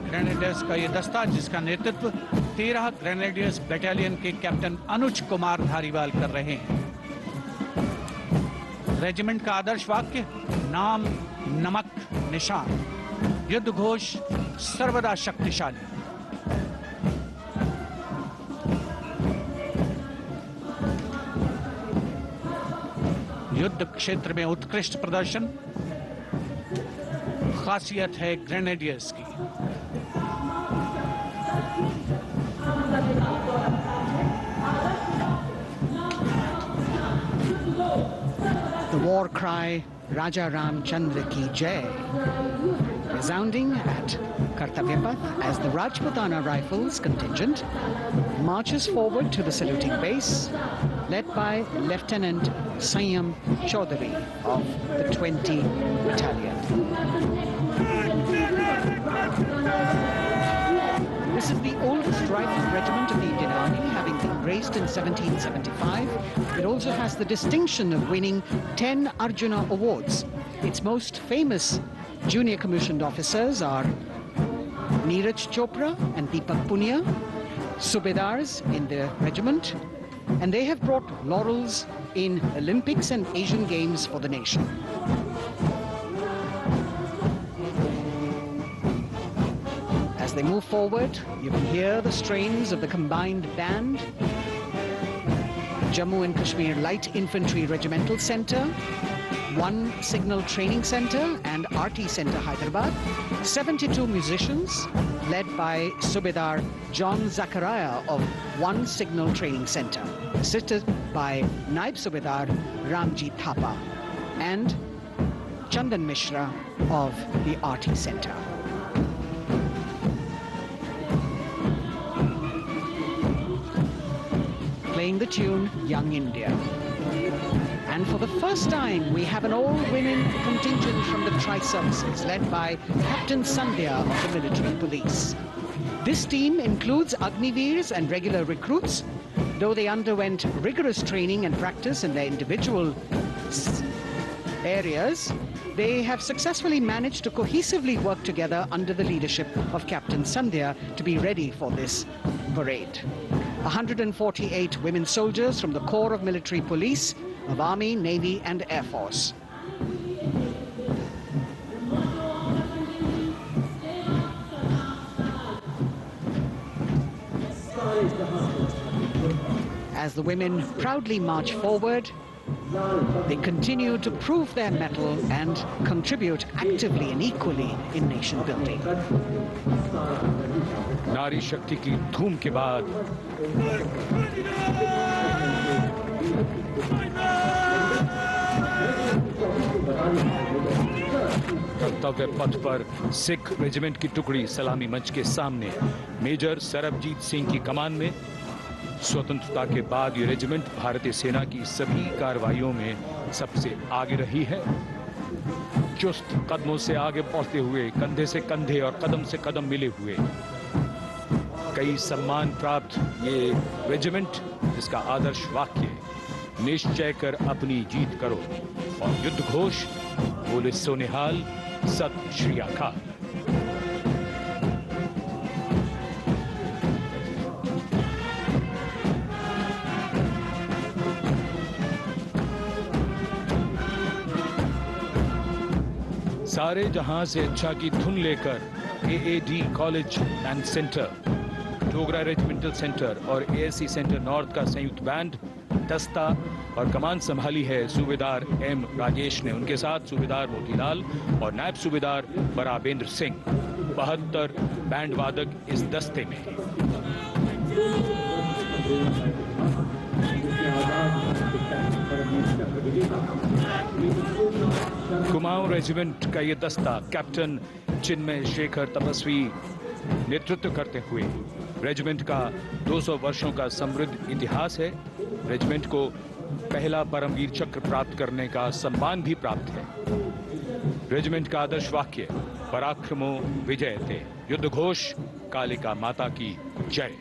ग्रेनेडियर्स का ये दस्ता, जिसका नेतृत्व 13 ग्रेनेडियर्स बटालियन के कैप्टन अनुज कुमार धारीवाल कर रहे हैं। रेजिमेंट का आदर्श वाक्य नाम नमक निशान, युद्ध घोष सर्वदा शक्तिशाली। युद्ध क्षेत्र में उत्कृष्ट प्रदर्शन खासियत है ग्रेनेडियर्स की। war cry Raja Ram Chandra Ki Jai, resounding at Kartavya Path as the Rajputana Rifles contingent marches forward to the saluting base, led by Lieutenant Sanyam Chaudhary of the 20 Battalion. This is the oldest rifle regiment of the Indian Army, having been raised in 1775. It also has the distinction of winning 10 Arjuna Awards. Its most famous junior commissioned officers are Neeraj Chopra and Deepak Punia, Subedars in the regiment, and they have brought laurels in Olympics and Asian Games for the nation. As they move forward, you can hear the strains of the combined band. Jammu and Kashmir Light Infantry Regimental Centre, 1 Signal Training Centre and RT Centre Hyderabad, 72 musicians led by Subedar John Zachariah of 1 Signal Training Centre, assisted by Naib Subedar Ramji Thapa and Chandan Mishra of the RT Centre. Playing the tune Young India. And for the first time, we have an all-women contingent from the Tri-Services, led by Captain Sandhya of the military police. This team includes Agniveers and regular recruits. Though they underwent rigorous training and practice in their individual areas, they have successfully managed to cohesively work together under the leadership of Captain Sandhya to be ready for this parade. 148 women soldiers from the Corps of Military Police of Army, Navy and Air Force. As the women proudly march forward, they continue to prove their mettle and contribute actively and equally in nation building. नारी शक्ति की धूम के बाद कर्तव्य पथ पर Sikh regiment की टुकड़ी सलामी मंच के सामने मेजर सरबजीत सिंह की कमान में। स्वतंत्रता के बाद ये रेजिमेंट भारतीय सेना की सभी कार्रवाइयों में सबसे आगे रही है। चुस्त कदमों से आगे बढ़ते हुए, कंधे से कंधे और कदम से कदम मिले हुए, कई सम्मान प्राप्त ये रेजिमेंट, जिसका आदर्श वाक्य निश्चय कर अपनी जीत करो और युद्ध घोष बोले सोनिहाल सत श्री अकाल। सारे जहां से अच्छा की धुन लेकर AAD college and centre, Dogra regimental centre और एएससी सेंटर नॉर्थ का संयुक्त बैंड, दस्ता और कमान संभाली है सूबेदार एम राजेश ने। उनके साथ सूबेदार मोतीलाल और नायब सूबेदार बराबेंद्र सिंह। 72 बैंड वादक इस दस्ते में। कुमाऊं रेजिमेंट का ये दस्ता कैप्टन चिन्मय शेखर तपस्वी नेतृत्व करते हुए, रेजिमेंट का 200 वर्षों का समृद्ध इतिहास है। रेजिमेंट को पहला परमवीर चक्र प्राप्त करने का सम्मान भी प्राप्त है। रेजिमेंट का आदर्श वाक्य पराक्रमो विजयते, युद्ध घोष कालिका माता की जय।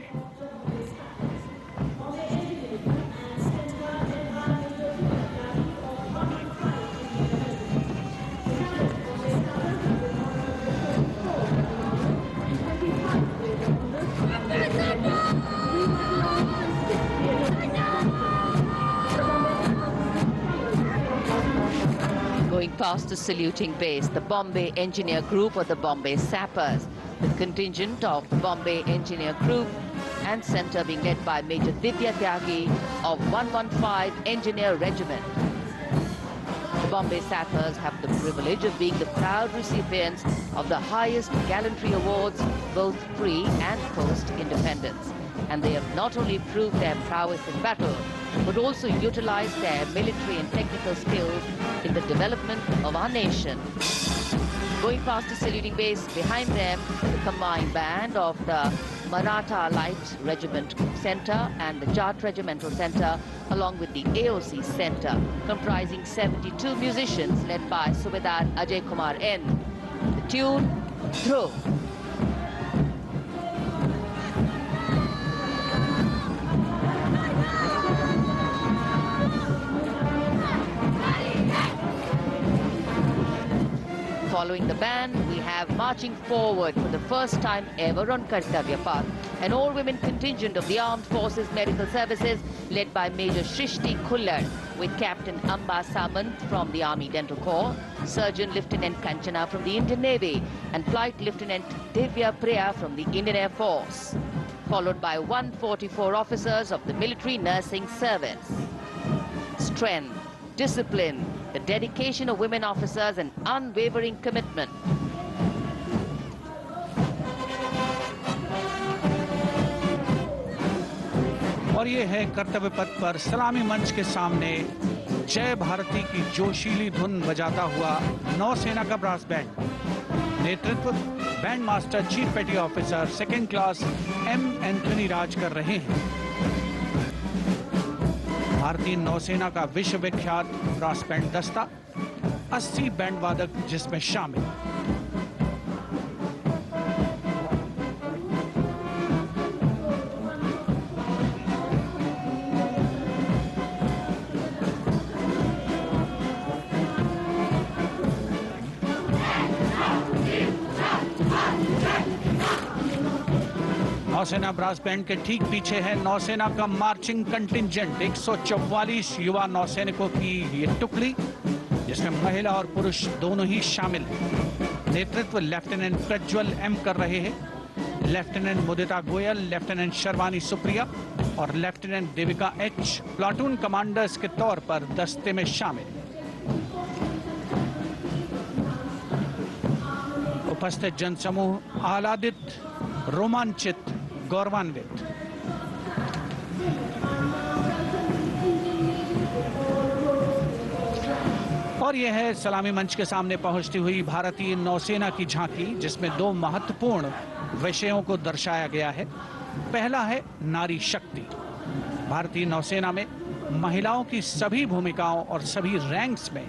Going past the saluting base, the Bombay Engineer Group or the Bombay Sappers, with contingent of the Bombay Engineer Group and centre being led by Major Divya Tyagi of 115 Engineer Regiment. The Bombay Sappers have the privilege of being the proud recipients of the highest gallantry awards, both pre and post-independence. And they have not only proved their prowess in battle, would also utilize their military and technical skills in the development of our nation. Going past the saluting base, behind them, the combined band of the Maratha Light Regiment Center and the Jat Regimental Center, along with the AOC Center, comprising 72 musicians led by Subedar Ajay Kumar N. The tune, Dhruv. Following the band, we have marching forward for the first time ever on Kartavya Path, an all-women contingent of the Armed Forces Medical Services led by Major Shrishti Khullar, with Captain Amba Samant from the Army Dental Corps, Surgeon Lieutenant Kanchana from the Indian Navy, and Flight Lieutenant Divya Priya from the Indian Air Force, followed by 144 officers of the Military Nursing Service. Strength, discipline, the dedication of women officers and unwavering commitment. और ये है कर्तव्य पथ पर सलामी मंच के सामने जय भारती की जोशीली धुन बजाता हुआ नौसेना का ब्रास बैंड। नेतृत्व band master chief petty officer second class M Anthony Raj कर रहे हैं। भारतीय नौसेना का विश्व विख्यात ब्रास बैंड दस्ता, 80 बैंड वादक जिसमें शामिल। नौसेना ब्रास बैंड के ठीक पीछे है नौसेना का मार्चिंग कंटिंजेंट, 144 युवा नौसैनिकों की ये टुकड़ी, जिसमें महिला और पुरुष दोनों ही शामिल हैं। नेतृत्व लेफ्टिनेंट प्रज्वल एम कर रहे हैं। लेफ्टिनेंट मुदिता गोयल, लेफ्टिनेंट शर्वानी सुप्रिया और lieutenant Devika H platoon commanders के तौर पर दस्ते में शामिल। उपस्थित जनसमूह आह्लादित, रोमांचित, गौरवान्वित। और यह है सलामी मंच के सामने पहुंचती हुई भारतीय नौसेना की झांकी, जिसमें दो महत्वपूर्ण विषयों को दर्शाया गया है। पहला है नारी शक्ति। भारतीय नौसेना में महिलाओं की सभी भूमिकाओं और सभी रैंक्स में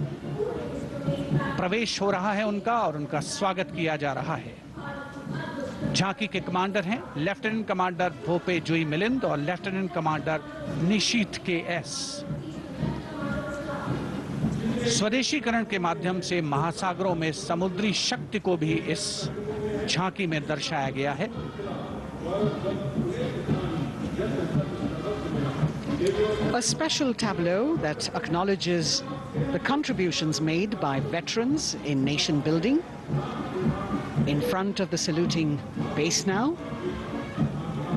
प्रवेश हो रहा है उनका, और उनका स्वागत किया जा रहा है। झांकी के कमांडर हैं लेफ्टिनेंट कमांडर भोपे जुई मिलिंद और लेफ्टिनेंट कमांडर निशीत के एस। स्वदेशीकरण के माध्यम से महासागरों में समुद्री शक्ति को भी इस झांकी में दर्शाया गया है। A special tableau that acknowledges the contributions made by veterans in nation building. In front of the saluting base now,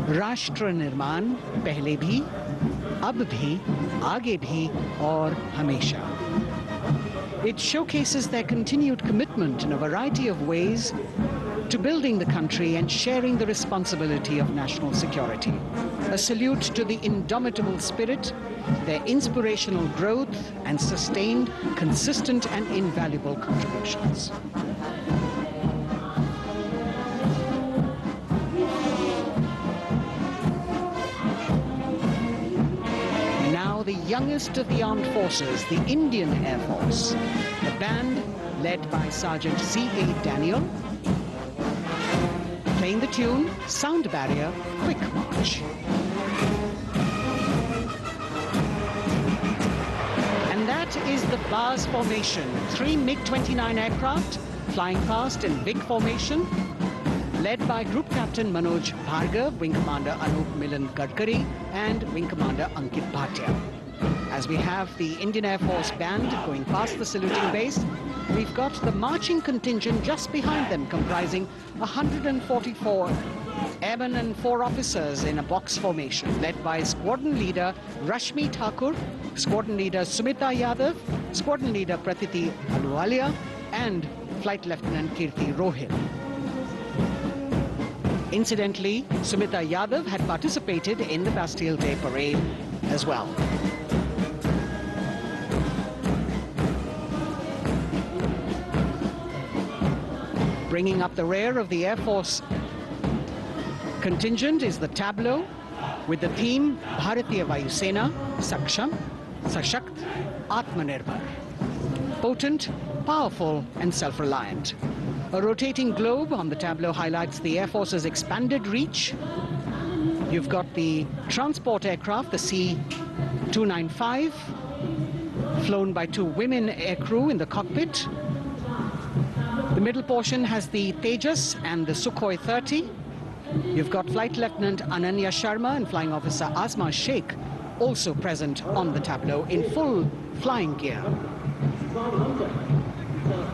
राष्ट्र निर्माण पहले भी, अब भी, आगे भी और हमेशा. It showcases their continued commitment in a variety of ways to building the country and sharing the responsibility of national security. A salute to the indomitable spirit, their inspirational growth, and sustained, consistent, and invaluable contributions. Now the youngest of the armed forces, the Indian Air Force, the band led by Sergeant C.A. Daniel, playing the tune Sound Barrier Quick March. And that is the bars formation. 3 MiG-29 aircraft flying past in big formation, led by Group Captain Manoj Bhargav, Wing Commander Anup Milan Gadkari, and Wing Commander Ankit Bhatia. As we have the Indian Air Force band going past the saluting base, we've got the marching contingent just behind them, comprising 144 airmen and 4 officers in a box formation, led by Squadron Leader Rashmi Thakur, Squadron Leader Sumita Yadav, Squadron Leader Pratiti Aluwalia, and Flight Lieutenant Kirti Rohil. Incidentally, Sumita Yadav had participated in the Bastille Day parade as well. Bringing up the rear of the Air Force contingent is the tableau with the theme Bharatiya Vayu Sena, Saksham, Sashakt, Atmanirbhar. Potent, powerful and self-reliant. A rotating globe on the tableau highlights the Air Force's expanded reach. You've got the transport aircraft, the C-295, flown by 2 women aircrew in the cockpit. The middle portion has the Tejas and the Sukhoi 30. You've got Flight Lieutenant Ananya Sharma and Flying Officer Azma Sheikh also present on the tableau in full flying gear.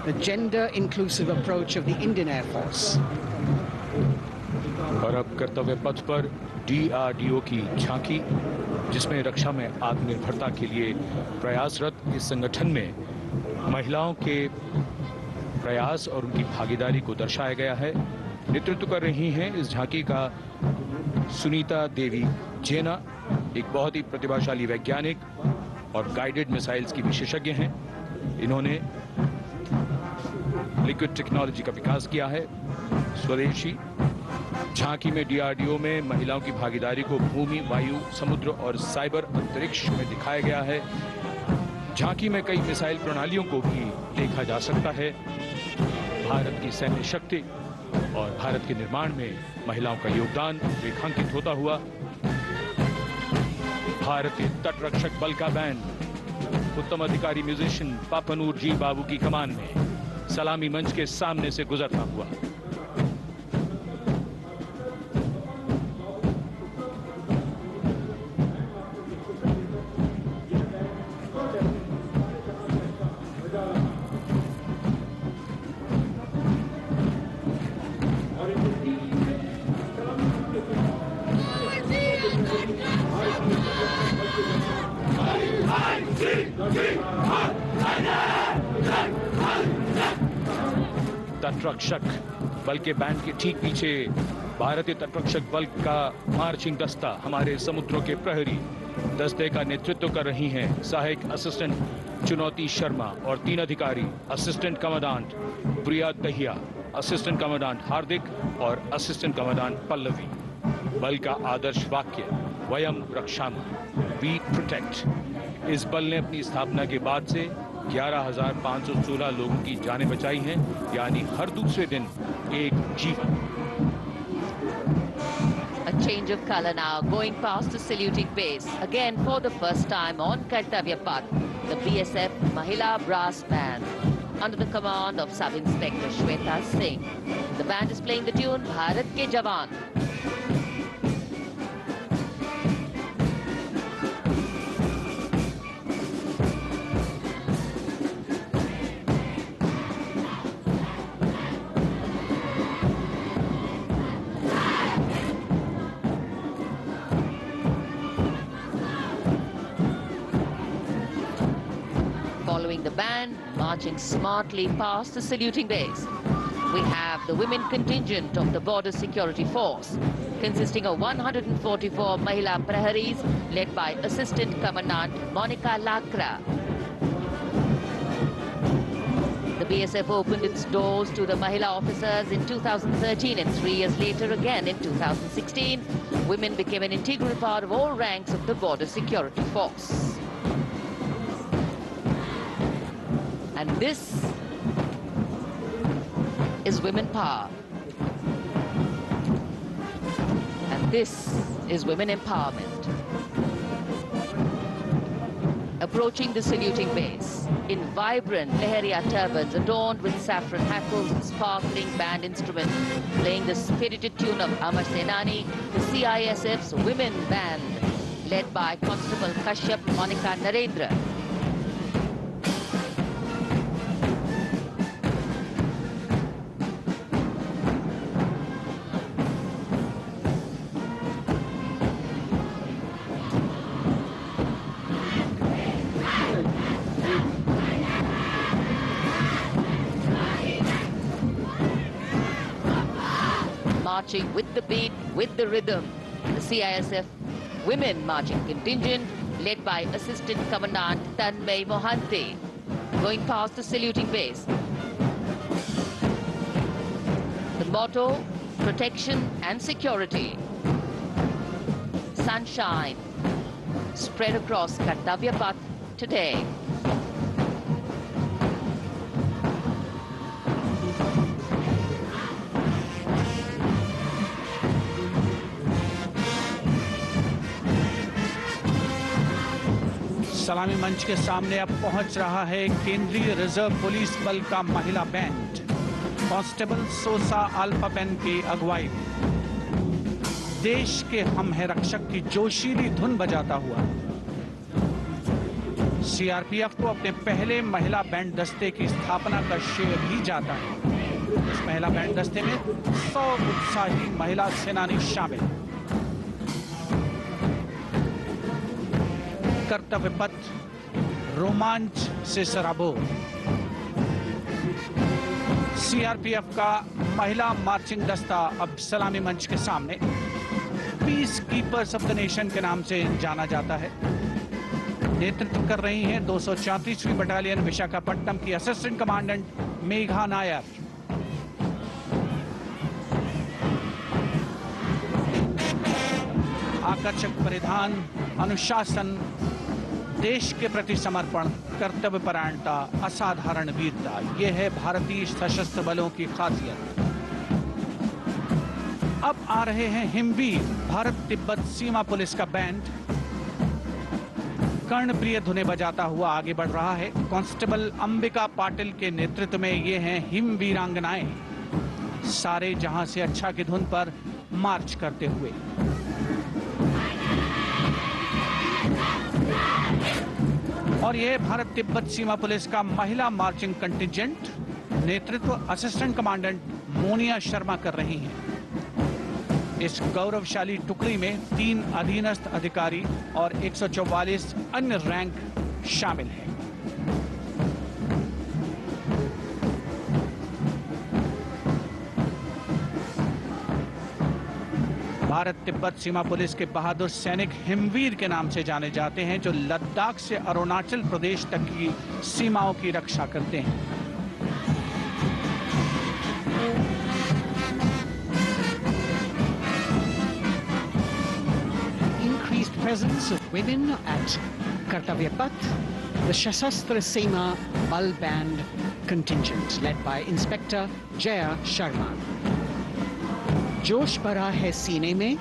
The gender-inclusive approach of the Indian Air Force. और अब कर्तव्य पथ पर DRDO की झांकी, जिसमें रक्षा में आत्मनिर्भरता के लिए प्रयासरत इस संगठन में महिलाओं के प्रयास और उनकी भागीदारी को दर्शाया गया है। नेतृत्व कर रही हैं इस झांकी का सुनीता देवी जेना, एक बहुत ही प्रतिभाशाली वैज्ञानिक और गाइडेड मिसाइल्स की विशेषज्ञ हैं। इन्होंने लिक्विड टेक्नोलॉजी का विकास किया है, स्वदेशी। झांकी में DRDO में महिलाओं की भागीदारी को भूमि, वायु, समुद्र और साइबर अंतरिक्ष में दिखाया गया है। झांकी में कई मिसाइल प्रणालियों को भी देखा जा सकता है। भारत की सैन्य शक्ति और भारत के निर्माण में महिलाओं का योगदान रेखांकित होता हुआ भारतीय तटरक्षक बल का बैंड उत्तम अधिकारी म्यूजिशियन पापनूर जी बाबू की कमान में सलामी मंच के सामने से गुजरता हुआ। तटरक्षक बल के बैंड के ठीक पीछे भारतीय तटरक्षक बल का मार्चिंग दस्ता, हमारे समुद्रों के प्रहरी दस्ते का नेतृत्व कर रही हैं सहायक असिस्टेंट चुनौती शर्मा और 3 अधिकारी, असिस्टेंट कमांडेंट प्रिया दहिया, असिस्टेंट कमांडेंट हार्दिक और असिस्टेंट कमांडेंट पल्लवी। बल का आदर्श वाक्य वयम रक्षामः, वी प्रोटेक्ट। इस बल ने अपनी स्थापना के बाद से 11,516 लोगों की जानें बचाई हैं, यानी हर दूसरे दिन एक जीवन। A change of color now, going past the saluting base. Again, for the first time on Kartavya Path, the BSF Mahila Brass Band, under the command of Sub-Inspector Shweta Singh. The band is playing the tune Bharat Ke Jawan. Following the band, marching smartly past the saluting base, we have the women contingent of the Border Security Force, consisting of 144 Mahila Praharis, led by Assistant Commandant Monica Lakra. The BSF opened its doors to the Mahila officers in 2013, and 3 years later again in 2016, women became an integral part of all ranks of the Border Security Force. And this is women power. And this is women empowerment. Approaching the saluting base in vibrant Leheria turbans adorned with saffron hackles and sparkling band instruments, playing the spirited tune of Amar Senani, the CISF's women band, led by Constable Kashyap Monica Narendra. Marching with the beat, with the rhythm, the CISF Women Marching Contingent, led by Assistant Commandant Tanmay Mohanty, going past the saluting base. The motto, protection and security. Sunshine spread across Kartavya Path today. सलामी मंच के सामने अब पहुंच रहा है केंद्रीय reserve police बल का महिला बैंड। कांस्टेबल सोसा अल्पापेन की अगुवाई में देश के हम है रक्षक की जोशीली धुन बजाता हुआ सीआरपीएफ को अपने पहले महिला बैंड दस्ते की स्थापना का श्रेय भी जाता है। इस महिला बैंड दस्ते में 100 उत्साही महिला सेनानी शामिल। कर्तव्य पथ रोमांच से सराबोर। सीआरपीएफ का महिला मार्चिंग दस्ता अब सलामी मंच के सामने peace keepers of the nation के नाम से जाना जाता है। नेतृत्व कर रही हैं 234वीं बटालियन विशाखापट्टनम की असिस्टेंट कमांडेंट मेघा नायर। आकर्षक परिधान, अनुशासन, देश के प्रति समर्पण, कर्तव्य परायणता, असाधारण वीरता, यह है भारतीय सशस्त्र बलों की खासियत। अब आ रहे हैं हिमवीर भारत तिब्बत सीमा पुलिस का बैंड। कर्णप्रिय धुने बजाता हुआ आगे बढ़ रहा है। कांस्टेबल अंबिका पाटिल के नेतृत्व में ये हैं हिम वीरांगनाएं, सारे जहां से अच्छा की धुन पर मार्च करते हुए। और यह भारत तिब्बत सीमा पुलिस का महिला मार्चिंग कंटिजेंट, नेतृत्व असिस्टेंट कमांडेंट मोनिया शर्मा कर रही हैं। इस गौरवशाली टुकड़ी में 3 अधीनस्थ अधिकारी और 144 अन्य रैंक शामिल हैं। भारत तिब्बत सीमा पुलिस के बहादुर सैनिक हिमवीर के नाम से जाने जाते हैं, जो लद्दाख से अरुणाचल प्रदेश तक की सीमाओं की रक्षा करते हैं। Increased presence of women at Kartavya Path, the Shasastra Seema Bal Band contingent led by Inspector Jaya Sharma. जोश भरा है सीने में,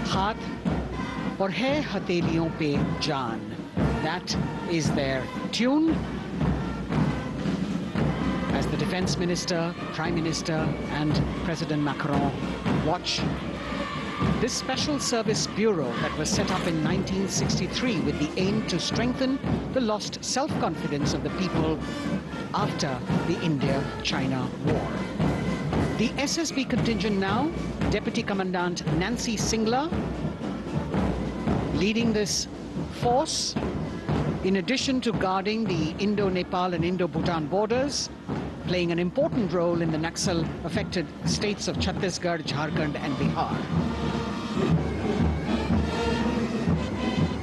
हाथ और है हथेलियों पे जान. That is their tune. As the Defense Minister, Prime Minister and President Macron watch this Special Service Bureau that was set up in 1963 with the aim to strengthen the lost self-confidence of the people after the India-China war. The SSB contingent now, Deputy Commandant Nancy Singla, leading this force, in addition to guarding the Indo-Nepal and Indo-Bhutan borders, playing an important role in the Naxal-affected states of Chhattisgarh, Jharkhand and Bihar.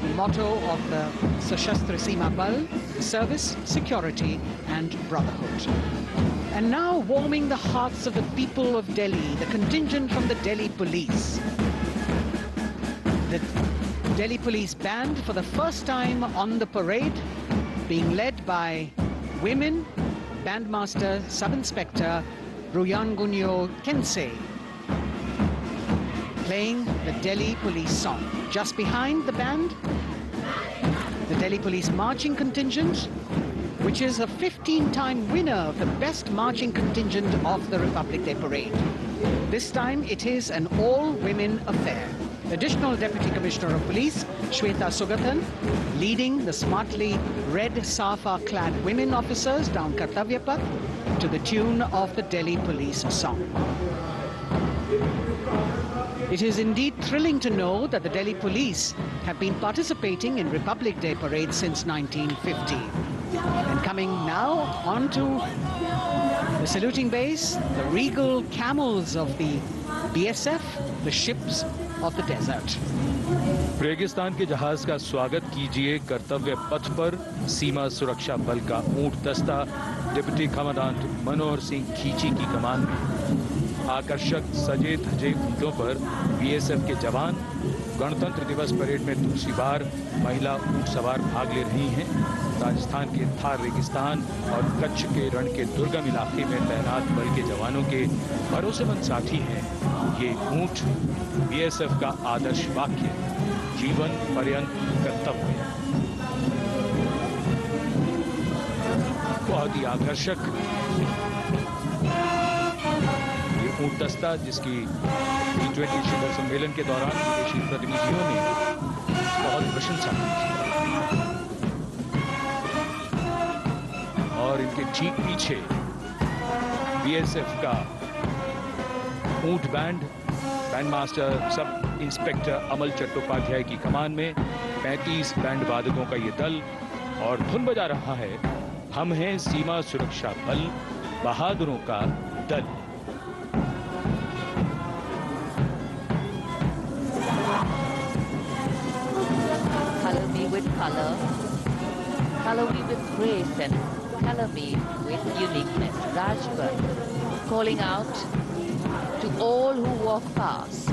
The motto of the Sashastra Seema Bal, service, security and brotherhood. And now warming the hearts of the people of Delhi, the contingent from the Delhi Police. The Delhi Police Band for the first time on the parade, being led by women, Bandmaster Sub-Inspector Ruyangunyo Kensei, playing the Delhi Police song. Just behind the band, the Delhi Police Marching Contingent, which is a 15-time winner of the best marching contingent of the Republic Day Parade. This time it is an all-women affair. Additional Deputy Commissioner of Police, Shweta Sugathan, leading the smartly red safa-clad women officers down Kartavya Path to the tune of the Delhi Police song. It is indeed thrilling to know that the Delhi Police have been participating in Republic Day Parade since 1950. And coming now onto the saluting base, the regal camels of the BSF, the ships of the desert. रेगिस्तान के जहाज का स्वागत कीजिए कर्तव्य पथ पर सीमा सुरक्षा बल का ऊंट दस्ता डिप्टी कमांडेंट मनोहर सिंह खींची की कमान में। आकर्षक सजे धजे ऊंटों पर बीएसएफ के जवान गणतंत्र दिवस परेड में दूसरी बार महिला ऊंट सवार भाग ले रही हैं। राजस्थान के थार रेगिस्तान और कच्छ के रण के दुर्गम इलाके में तैनात बल के जवानों के भरोसेमंद साथी हैं। ये ऊंट बीएसएफ का आदर्श वाक्य, जीवन पर्यंत कर्तव्य। बहुत ही आकर्षक ये ऊंट दस्ता, जिसकी G20 शिखर सम्मेलन के दौरान विदेशी प्रतिनिधियों ने बहुत प्रशंसा की और इनके ठीक पीछे बीएसएफ का ऊंट बैंड मास्टर सब इंस्पेक्टर अमल चट्टोपाध्याय की कमान में 35 बैंड वादकों का ये दल और धुन बजा रहा है, हम हैं सीमा सुरक्षा बल, बहादुरों का दल। Color me with color, color me with grace, and color me with uniqueness. Rajput calling out to all who walk past.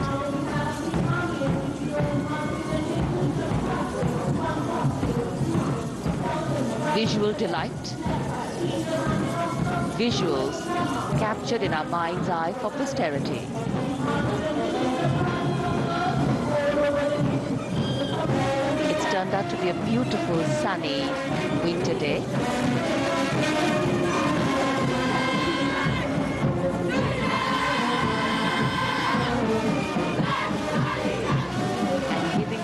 Visual delight, visuals captured in our mind's eye for posterity. It's turned out to be a beautiful sunny winter day.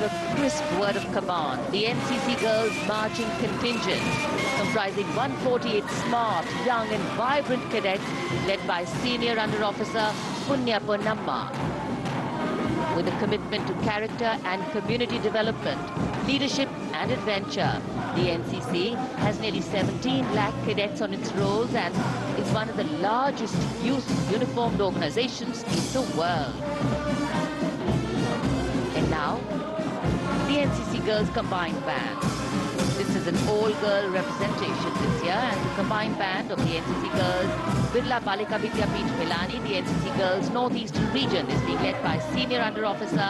A crisp word of command, the NCC Girls Marching Contingent, comprising 148 smart, young and vibrant cadets, led by Senior Under Officer Punya Ponnamma. With a commitment to character and community development, leadership and adventure, the NCC has nearly 17 lakh cadets on its rolls and is one of the largest youth uniformed organizations in the world. And now, the NCC Girls Combined Band. This is an all-girl representation this year, and the combined band of the NCC Girls Birla Balika Vidyapeeth Milani, the NCC Girls Northeastern region, is being led by Senior Under Officer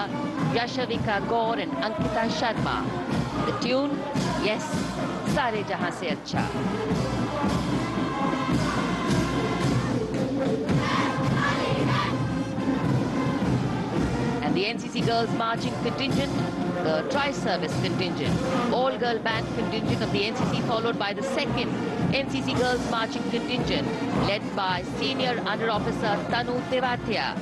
Yashavika Gaur and Ankita Sharma. The tune, yes, Sare Jahan Se Acha. And the NCC Girls Marching Contingent, the Tri-Service Contingent, all-girl band contingent of the NCC, followed by the second NCC Girls Marching Contingent, led by Senior Under Officer Tanu Tewatia.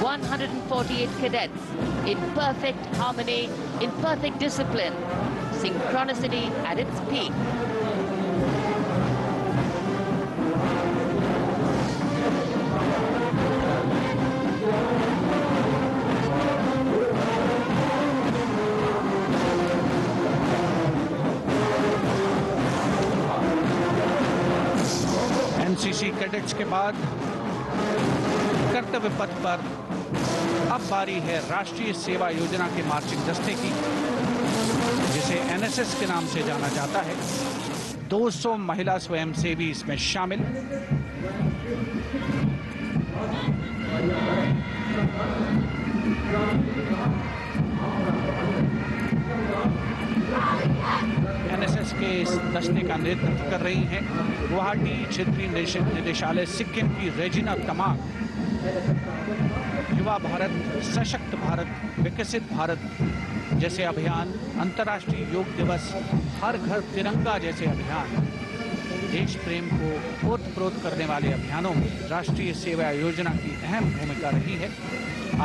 148 cadets in perfect harmony, in perfect discipline, synchronicity at its peak. NCC cadets के बाद कर्तव्य पथ पर अब बारी है राष्ट्रीय सेवा योजना के मार्चिंग दस्ते की, जिसे एनएसएस के नाम से जाना जाता है। 200 महिला स्वयंसेवी इसमें शामिल। एनएसएस के इस दस्ते का नेतृत्व कर रही हैं गुवाहाटी क्षेत्रीय निदेशालय सिक्किम की रेजिना तमांग। युवा भारत, सशक्त भारत, विकसित भारत जैसे अभियान, अंतर्राष्ट्रीय योग दिवस, हर घर तिरंगा जैसे अभियान, देश प्रेम को ओतप्रोत करने वाले अभियानों में राष्ट्रीय सेवा योजना की अहम भूमिका रही है।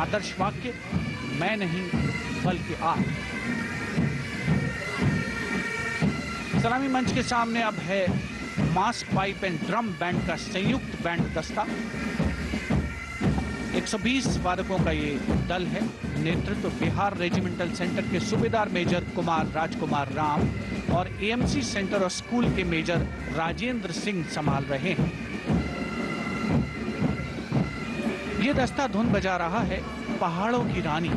आदर्श वाक्य, मैं नहीं बल्कि आप। सलामी मंच के सामने अब है मास पाइप एंड ड्रम बैंड का संयुक्त बैंड दस्ता। 120 वादकों का ये दल है। नेतृत्व बिहार रेजिमेंटल सेंटर के सूबेदार मेजर कुमार राजकुमार राम और एएमसी सेंटर और स्कूल के मेजर राजेंद्र सिंह संभाल रहे हैं। ये दस्ता धुन बजा रहा है पहाड़ों की रानी।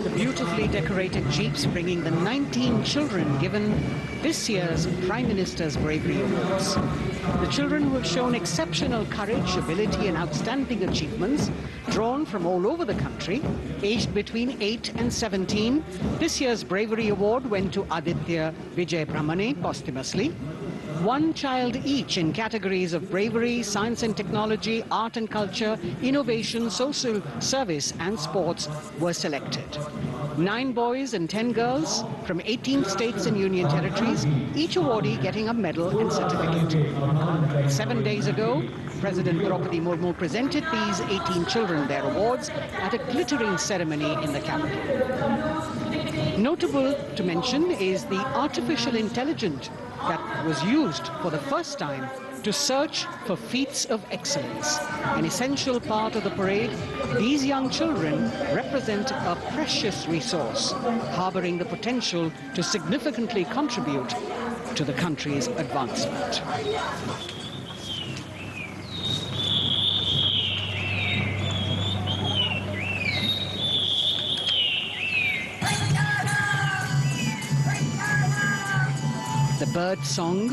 The beautifully decorated jeeps bringing the 19 children given this year's Prime Minister's Bravery Awards. The children who have shown exceptional courage, ability and outstanding achievements, drawn from all over the country, aged between 8 and 17. This year's Bravery Award went to Aditya Vijay Brahmane posthumously. One child each in categories of bravery, science and technology, art and culture, innovation, social service and sports were selected. 9 boys and 10 girls from 18 states and union territories, each awardee getting a medal and certificate. 7 days ago, President Draupadi Murmu presented these 18 children their awards at a glittering ceremony in the capital. Notable to mention is the artificial intelligence that was used for the first time to search for feats of excellence. An essential part of the parade, these young children represent a precious resource, harboring the potential to significantly contribute to the country's advancement. The bird song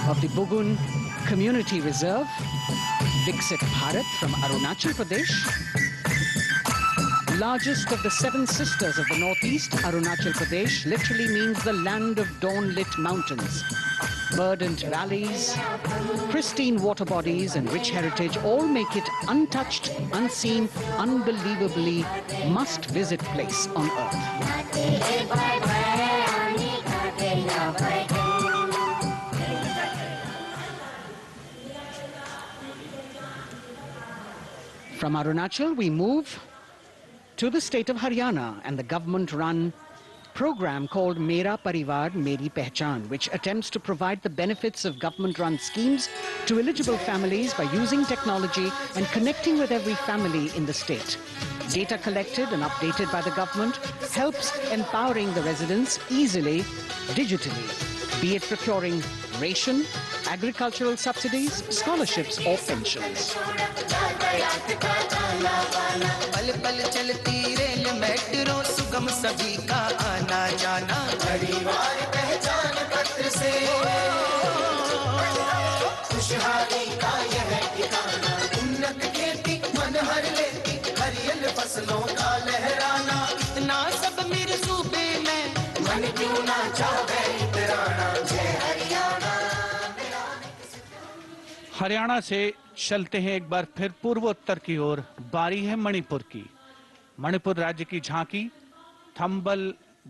of the Bugun Community Reserve, Viksit Bharat from Arunachal Pradesh. Largest of the 7 sisters of the northeast, Arunachal Pradesh literally means the land of dawn-lit mountains. Verdant valleys, pristine water bodies and rich heritage all make it untouched, unseen, unbelievably must-visit place on earth. From Arunachal, we move to the state of Haryana and the government-run program called Mera Parivar Meri Pehchan, which attempts to provide the benefits of government-run schemes to eligible families by using technology and connecting with every family in the state. Data collected and updated by the government helps empowering the residents easily, digitally, be it procuring ration, agricultural subsidies, scholarships or pensions. पल पल चलती rail metro सुगम सभी का आना जाना परिवार पहचान पत्र से खुशहाली का यह ठिकाना उन्नत खेती मन हर लेती हरियल फसलों का लहराना इतना सब मेरे सूबे में मन क्यों ना चाहे इतराना जय हरियाणा। हरियाणा से चलते हैं एक बार फिर पूर्वोत्तर की ओर। बारी है मणिपुर की। मणिपुर राज्य की झांकी थंबल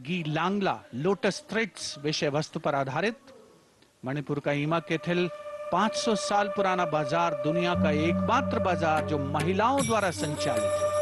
गी लांगला लोटस थ्रेड्स विषय वस्तु पर आधारित। मणिपुर का ईमा केथिल 500 साल पुराना बाजार, दुनिया का एकमात्र बाजार जो महिलाओं द्वारा संचालित है।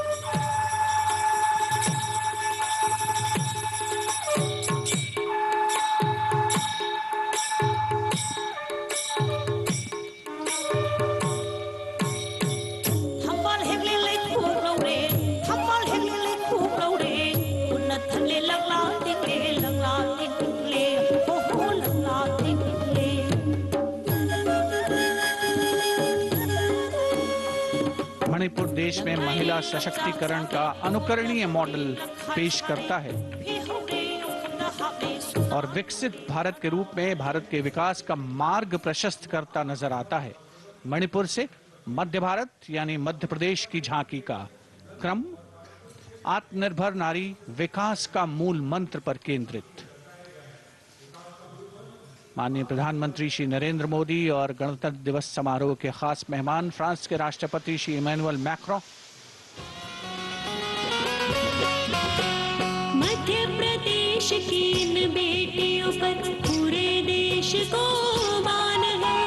मणिपुर देश में महिला सशक्तिकरण का अनुकरणीय मॉडल पेश करता है और विकसित भारत के रूप में भारत के विकास का मार्ग प्रशस्त करता नजर आता है। मणिपुर से मध्य भारत यानी मध्य प्रदेश की झांकी का क्रम आत्मनिर्भर नारी विकास का मूल मंत्र पर केंद्रित। माननीय प्रधानमंत्री श्री नरेंद्र मोदी और गणतंत्र दिवस समारोह के खास मेहमान फ्रांस के राष्ट्रपति श्री इमैनुअल मैक्रों। मध्य प्रदेश की इन बेटियों पर पूरे देश को मान है।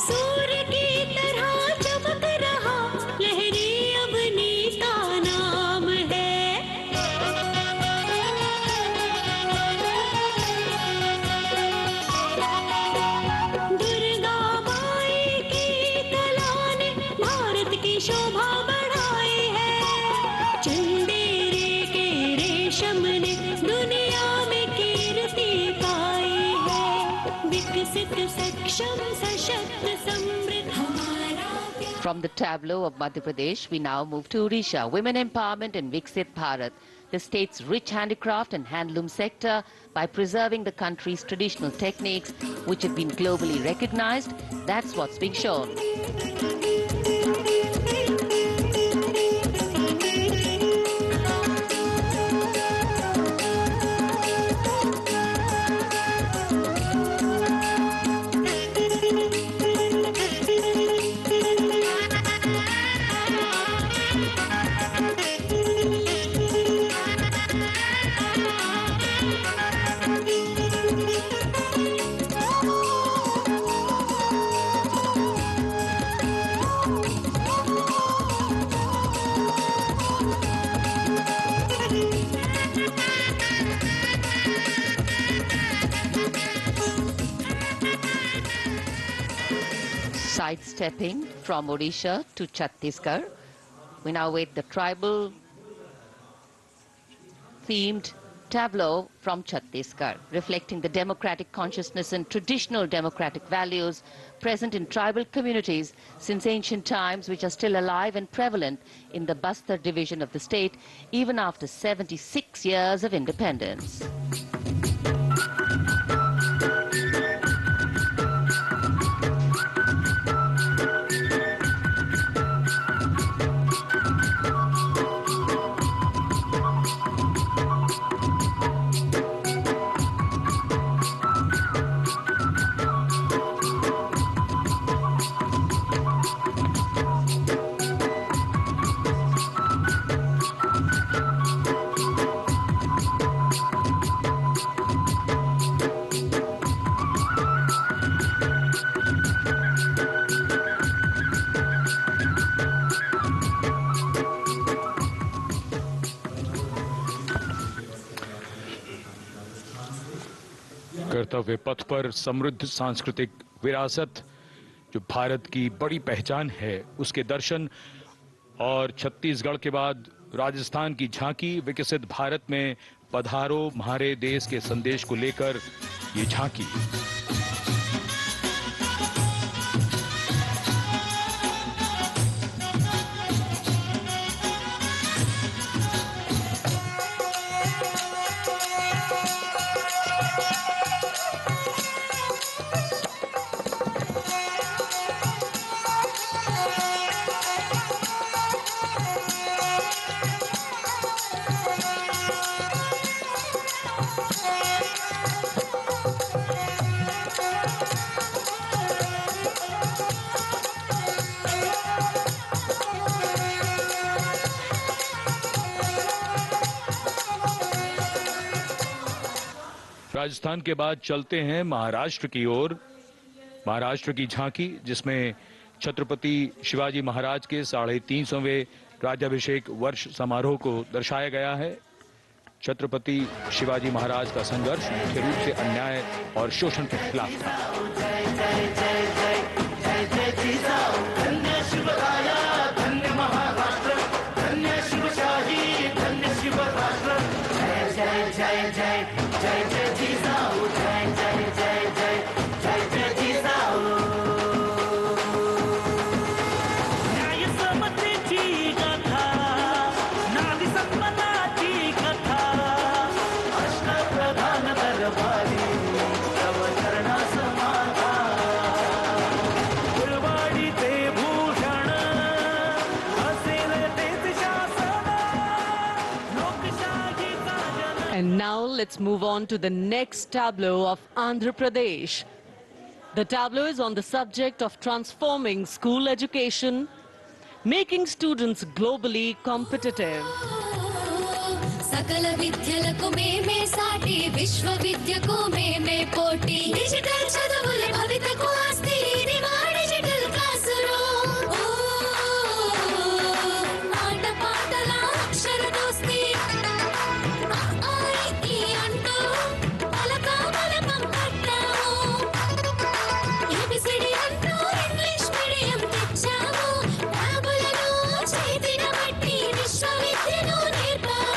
सूर्य की तरह चमक रहा लहरी अवनी का नाम है। दुर्गा माई की कला ने भारत की शोभा बढ़ाई है। चंदेरे के रेशम ने दुनिया में कीर्ति पाई है। विकसित सक्षम सशक्त समृद्ध हमारा From the tableau of Madhya Pradesh, we now move to Odisha. Women empowerment and Viksit Bharat, the state's rich handicraft and handloom sector, by preserving the country's traditional techniques, which have been globally recognized. That's what's being shown. Sidestepping from Odisha to Chhattisgarh, we now wait the tribal themed tableau from Chhattisgarh, reflecting the democratic consciousness and traditional democratic values present in tribal communities since ancient times, which are still alive and prevalent in the Bastar division of the state, even after 76 years of independence. कर्तव्य पथ पर समृद्ध सांस्कृतिक विरासत जो भारत की बड़ी पहचान है, उसके दर्शन, और छत्तीसगढ़ के बाद राजस्थान की झांकी विकसित भारत में पधारो म्हारे देश के संदेश को लेकर ये झांकी। राजस्थान के बाद चलते हैं महाराष्ट्र की ओर। महाराष्ट्र की झांकी, जिसमें छत्रपति शिवाजी महाराज के 350वें राज्याभिषेक वर्ष समारोह को दर्शाया गया है। छत्रपति शिवाजी महाराज का संघर्ष मुख्य रूप से अन्याय और शोषण के खिलाफ था। And now let's move on to the next tableau of Andhra Pradesh. The tableau is on the subject of transforming school education, making students globally competitive. सकल विद्यలకు మేమే సాటి విశ్వ విద్యకు మేమే పోటీ డిజిటల్ చదువుల భవితకు ఆస్తి ఇది మా డిజిటల్ క్లాస్ రూమ్ ఆట పాటల అక్షర దోస్తి ఆయికి అంటూ పలక పలకం కట్టాము ఏబిసిడి అంటూ ఇంగ్లీష్ మీడియం తెచ్చాము ట్యాబులలో చేతిన బట్టి విశ్వ విద్యను నేర్పాము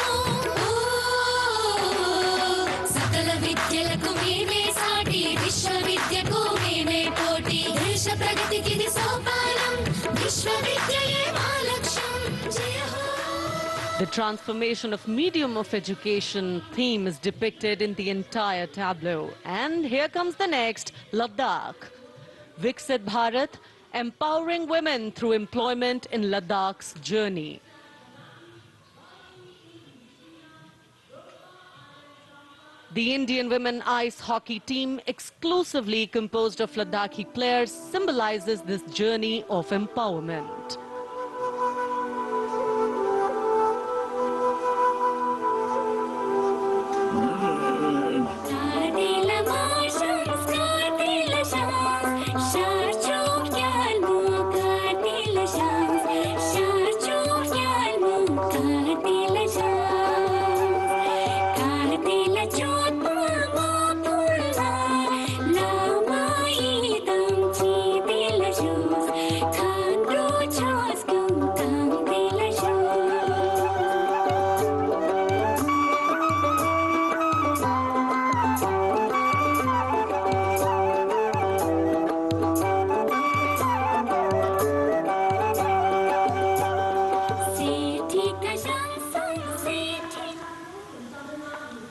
सकल विद्यలకు మేమే సాటి విశ్వ విద్యకు మేమే పోటీ The transformation of medium of education theme is depicted in the entire tableau. And here comes the next, Ladakh. Viksit Bharat, empowering women through employment in Ladakh's journey. The Indian women ice hockey team, exclusively composed of Ladakhi players, symbolizes this journey of empowerment.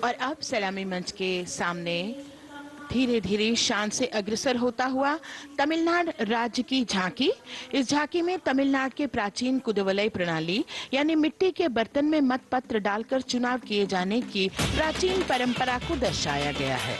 और अब सलामी मंच के सामने धीरे धीरे शान से अग्रसर होता हुआ तमिलनाडु राज्य की झांकी। इस झांकी में तमिलनाडु के प्राचीन कुदवलय प्रणाली यानी मिट्टी के बर्तन में मतपत्र डालकर चुनाव किए जाने की प्राचीन परंपरा को दर्शाया गया है।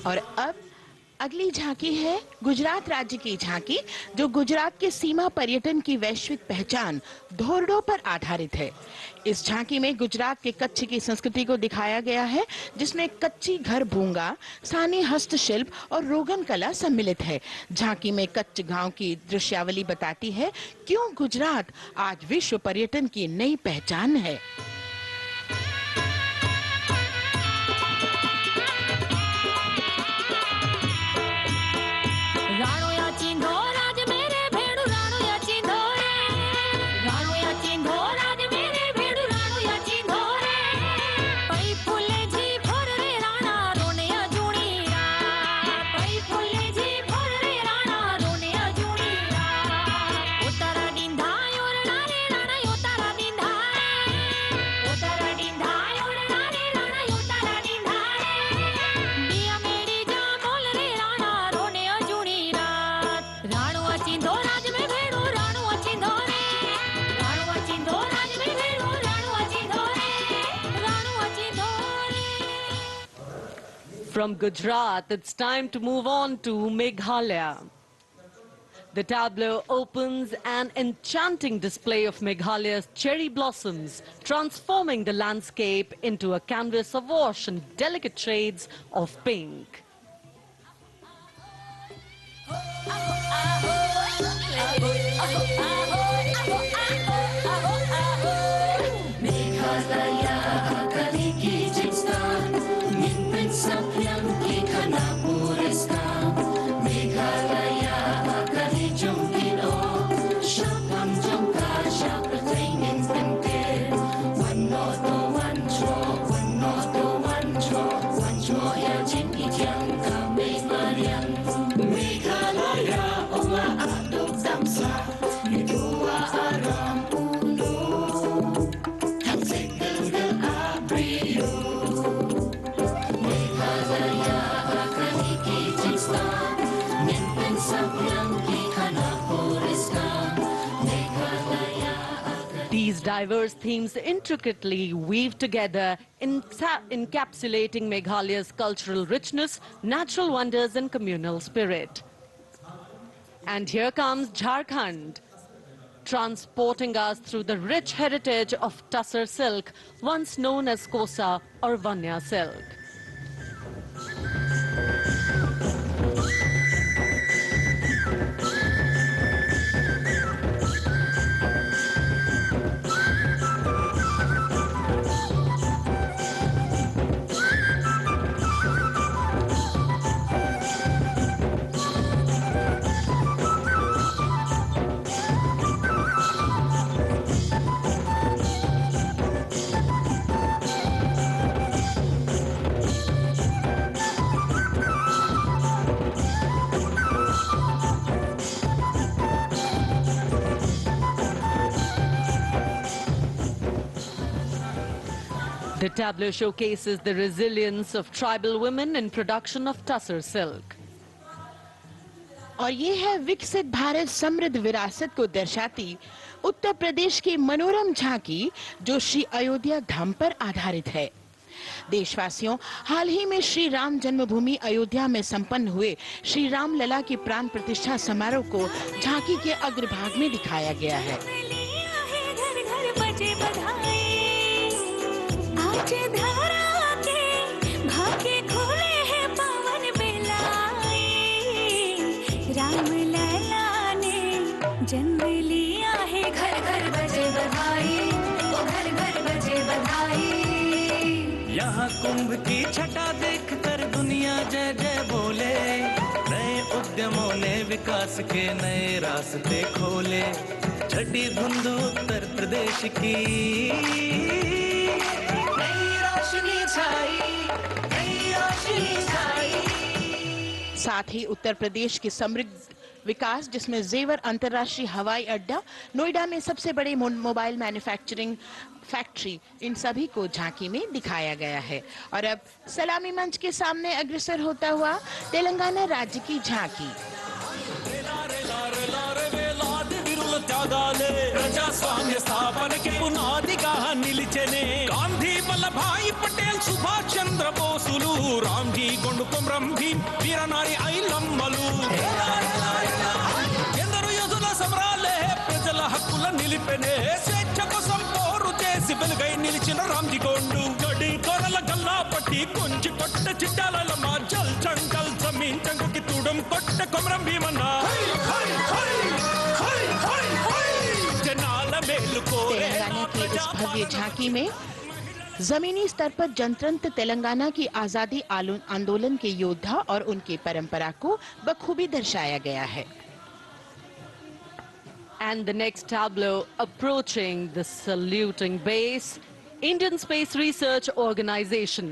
और अब अगली झांकी है गुजरात राज्य की झांकी, जो गुजरात के सीमा पर्यटन की वैश्विक पहचान धोरडो पर आधारित है। इस झांकी में गुजरात के कच्छ की संस्कृति को दिखाया गया है, जिसमें कच्ची घर भूंगा, स्थानीय हस्तशिल्प और रोगन कला सम्मिलित है। झांकी में कच्छ गांव की दृश्यावली बताती है क्यों गुजरात आज विश्व पर्यटन की नई पहचान है। From Gujarat, it's time to move on to Meghalaya. The tableau opens an enchanting display of Meghalaya's cherry blossoms, transforming the landscape into a canvas awash in delicate shades of pink. These diverse themes intricately weave together, encapsulating Meghalaya's cultural richness, natural wonders and communal spirit. And here comes Jharkhand. transporting us through the rich heritage of Tussar silk, once known as Kosa or Vanya silk. The tableau showcases the resilience of tribal women in production of Tussar silk. और ये है विकसित भारत समृद्ध विरासत को दर्शाती उत्तर प्रदेश की मनोरम झांकी, जो श्री अयोध्या धाम पर आधारित है। देशवासियों, हाल ही में श्री राम जन्मभूमि अयोध्या में संपन्न हुए श्री राम लला की प्राण प्रतिष्ठा समारोह को झांकी के अग्रभाग में दिखाया गया है। राम लला ने जन्म लिया है, घर घर बजे बधाई, ओ घर घर बजे बधाई। यहाँ कुंभ की छटा देखकर दुनिया जय जय बोले, नए उद्यमों ने विकास के नए रास्ते खोले। छठी धुंध उत्तर प्रदेश की नई रोशनी छाई, नई रोशनी छाई। साथ ही उत्तर प्रदेश के समृद्ध विकास, जिसमें जेवर अंतर्राष्ट्रीय हवाई अड्डा, नोएडा में सबसे बड़े मोबाइल मैन्युफैक्चरिंग फैक्ट्री, इन सभी को झांकी में दिखाया गया है। और अब सलामी मंच के सामने अग्रसर होता हुआ तेलंगाना राज्य की झांकी। ప్రజాస్వామ్య స్థాపనకి పునాదిగా నిలిచెనే గాంధీ వల్లభాయ్ పటేల్ సుభాష్ చంద్ర బోసులు రామ్జీ గొండు కొమరం భీం వీరనారి ఐలమ్మలు ఎందరో యోధుల సమరాలే ప్రజల హక్కుల నిలిపెనే స్వేచ్ఛ కోసం పోరు చేసి వెలుగై నిలిచిన రామ్జీ గొండు గడి కొరల గల్లా పట్టి కొంచి కొట్ట చిట్టాలమ్మ జల్ జంగల్ జమీన్ జంగుకి తుడం కొట్ట కొమరం భీమన్న तेलंगाना की इस भव्य झांकी में जमीनी स्तर पर जनतंत्र तेलंगाना की आजादी आंदोलन के योद्धा और उनकी परंपरा को बखूबी दर्शाया गया है। And the next tableau approaching the saluting base, Indian Space Research Organization.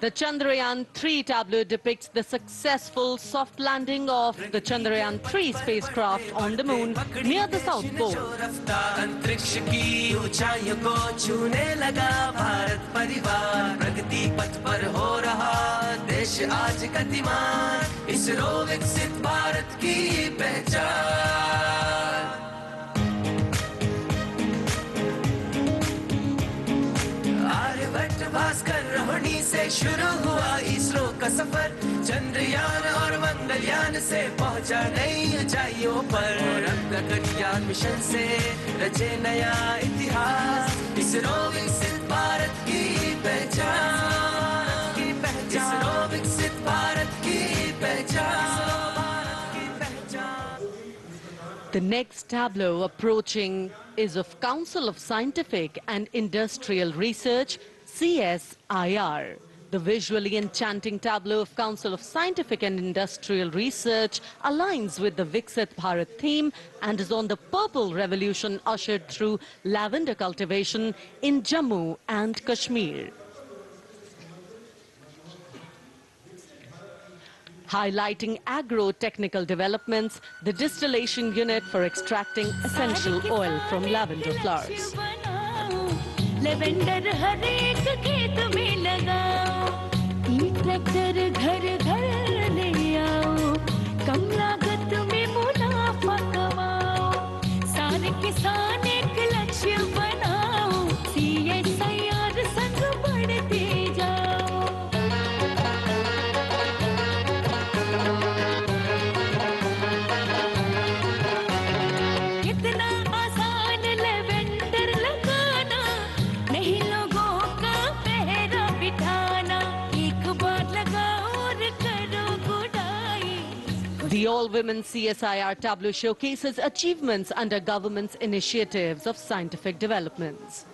The Chandrayaan-3 tableau depicts the successful soft landing of the Chandrayaan-3 spacecraft on the moon near the South Pole. अंतरिक्ष की ऊंचाइयों को छूने लगा भारत परिवार, प्रगति पथ पर हो रहा देश आज गतिमान, इसरो विकसित भारत की पहचान। आर्यभट्ट भास्कर रोहिणी से शुरू हुआ इसरो का सफर, चंद्रयान और मंगलयान से पहुंचा नई ऊंचाइयों पर, अब गगनयान मिशन से रचे नया इतिहास, इसरो विकसित भारत की पहचान, इसरो विकसित भारत की पहचान। The next tableau approaching is of Council of Scientific and Industrial Research, CSIR. The visually enchanting tableau of Council of Scientific and Industrial Research aligns with the Viksit Bharat theme and is on the purple revolution ushered through lavender cultivation in Jammu and Kashmir. Highlighting agro-technical developments, the distillation unit for extracting essential oil from lavender flowers. Lavender हर एक खेत में लगाओ, tractor घर घर ले आओ, कम लागत में मुनाफा कमाओ, सारे किसान एक लक्ष्य बनाओ, CSIR संग बढ़ते जाओ। all-women CSIR tableau showcases achievements under government's initiatives of scientific developments.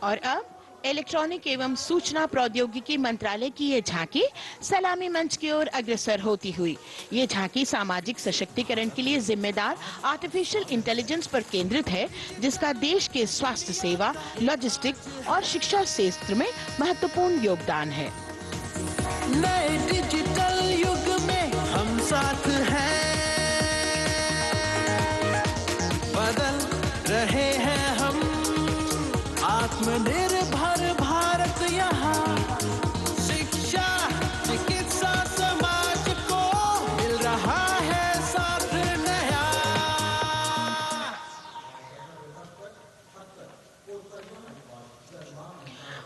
और अब इलेक्ट्रॉनिक एवं सूचना प्रौद्योगिकी मंत्रालय की ये झांकी सलामी मंच की ओर अग्रसर होती हुई। ये झांकी सामाजिक सशक्तिकरण के लिए जिम्मेदार आर्टिफिशियल इंटेलिजेंस पर केंद्रित है, जिसका देश के स्वास्थ्य सेवा, लॉजिस्टिक और शिक्षा क्षेत्र में महत्वपूर्ण योगदान है। नए डिजिटल युग में हम साथ हैं, बदल रहे हैं हम, आत्मनिर्भर भारत यहाँ, शिक्षा चिकित्सा समाज को मिल रहा है साथ नया।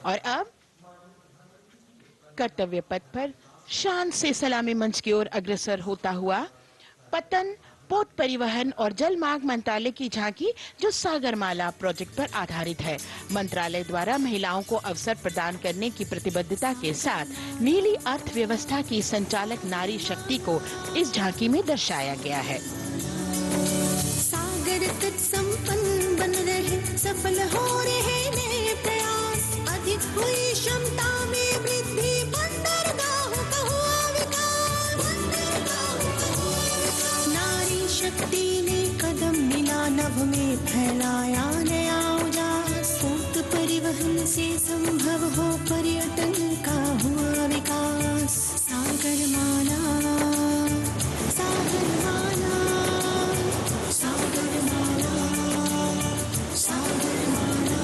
और अब कर्तव्य पथ पर शान से सलामी मंच की ओर अग्रसर होता हुआ पतन, पोत परिवहन और जल मार्ग मंत्रालय की झांकी, जो सागरमाला प्रोजेक्ट पर आधारित है। मंत्रालय द्वारा महिलाओं को अवसर प्रदान करने की प्रतिबद्धता के साथ नीली अर्थव्यवस्था की संचालक नारी शक्ति को इस झांकी में दर्शाया गया है। सागर तट संपन्न बन रहे, सफल हो रहे नए प्रयास, अधिक हुई क्षमता में वृद्धि, बंदरगाहों का हुआ विकास, बंदरगाहों का हुआ विकास। नारी शक्ति ने कदम मिला नभ में, फैलाया नया उजास, पोत परिवहन से संभव हो पर्यटन का हुआ विकास। सागरमाला, सागरमाला, सागरमाला, सागरमाला,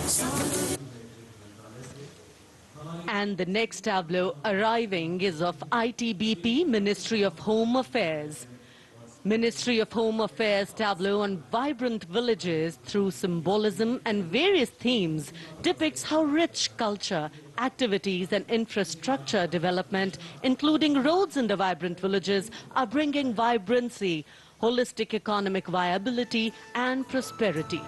सागर। And the next tableau arriving is of ITBP, Ministry of Home Affairs. Ministry of Home Affairs tableau on vibrant villages through symbolism and various themes depicts how rich culture, activities and infrastructure development, including roads in the vibrant villages, are bringing vibrancy, holistic economic viability and prosperity.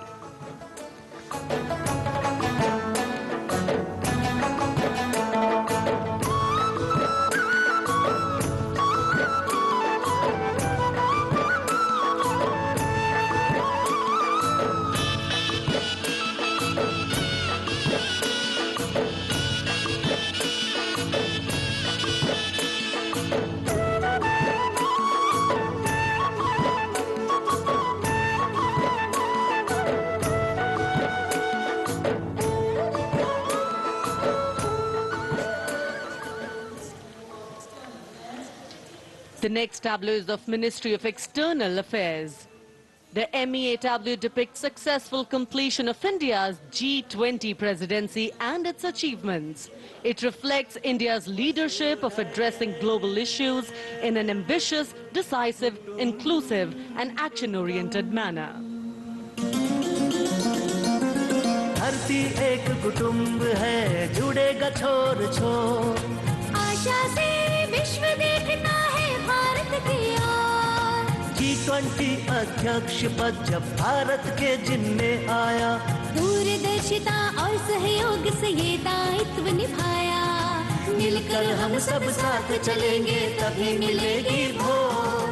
The next tableau is of Ministry of External Affairs. The MEA tableau depicts successful completion of India's G20 presidency and its achievements. It reflects India's leadership of addressing global issues in an ambitious, decisive, inclusive and action-oriented manner. धरती एक कुटुंब है, जुड़ेगा छोर छोर, आशा से विश्व देखता है भारत की ओर। G20 अध्यक्ष पद जब भारत के जिम्मे आया, दूरदर्शिता और सहयोग से ये दायित्व निभाया। मिलकर हम सब साथ चलेंगे तभी मिलेगी भोर,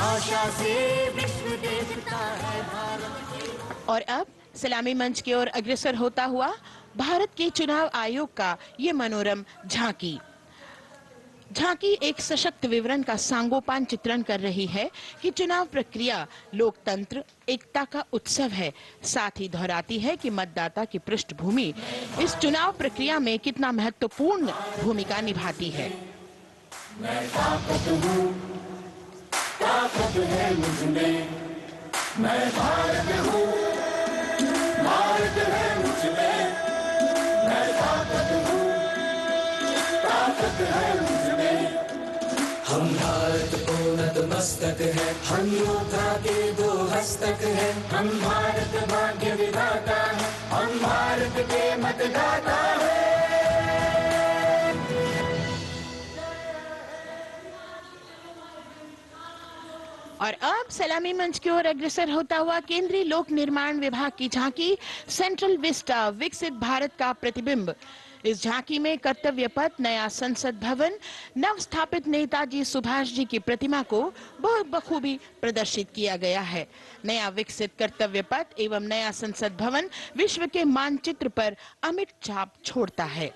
आशा से विश्व देखता है भारत की। और अब सलामी मंच की ओर अग्रसर होता हुआ भारत के चुनाव आयोग का ये मनोरम झांकी एक सशक्त विवरण का सांगोपान चित्रण कर रही है कि चुनाव प्रक्रिया लोकतंत्र एकता का उत्सव है। साथ ही दोहराती है कि मतदाता की पृष्ठभूमि इस चुनाव प्रक्रिया में कितना महत्वपूर्ण भूमिका निभाती है। मैं ताकत हूँ, ताकत है मुझमें, मैं भारत हूँ, भारत है मुझमें, मैं ताकत हूँ, ताकत है मुझमें। हम भारत को नतमस्तक है, हम योद्धा के दो हस्तक है, हम भारत भाग्य विधाता है, हम भारत के मतदाता है। और अब सलामी मंच की ओर अग्रसर होता हुआ केंद्रीय लोक निर्माण विभाग की झांकी सेंट्रल विस्टा, विकसित भारत का प्रतिबिंब, इस झांकी में कर्तव्य पथ, नया संसद भवन, नव स्थापित नेताजी सुभाष जी की प्रतिमा को बहुत बखूबी प्रदर्शित किया गया है। नया विकसित कर्तव्य पथ एवं नया संसद भवन विश्व के मानचित्र पर अमिट छाप छोड़ता है।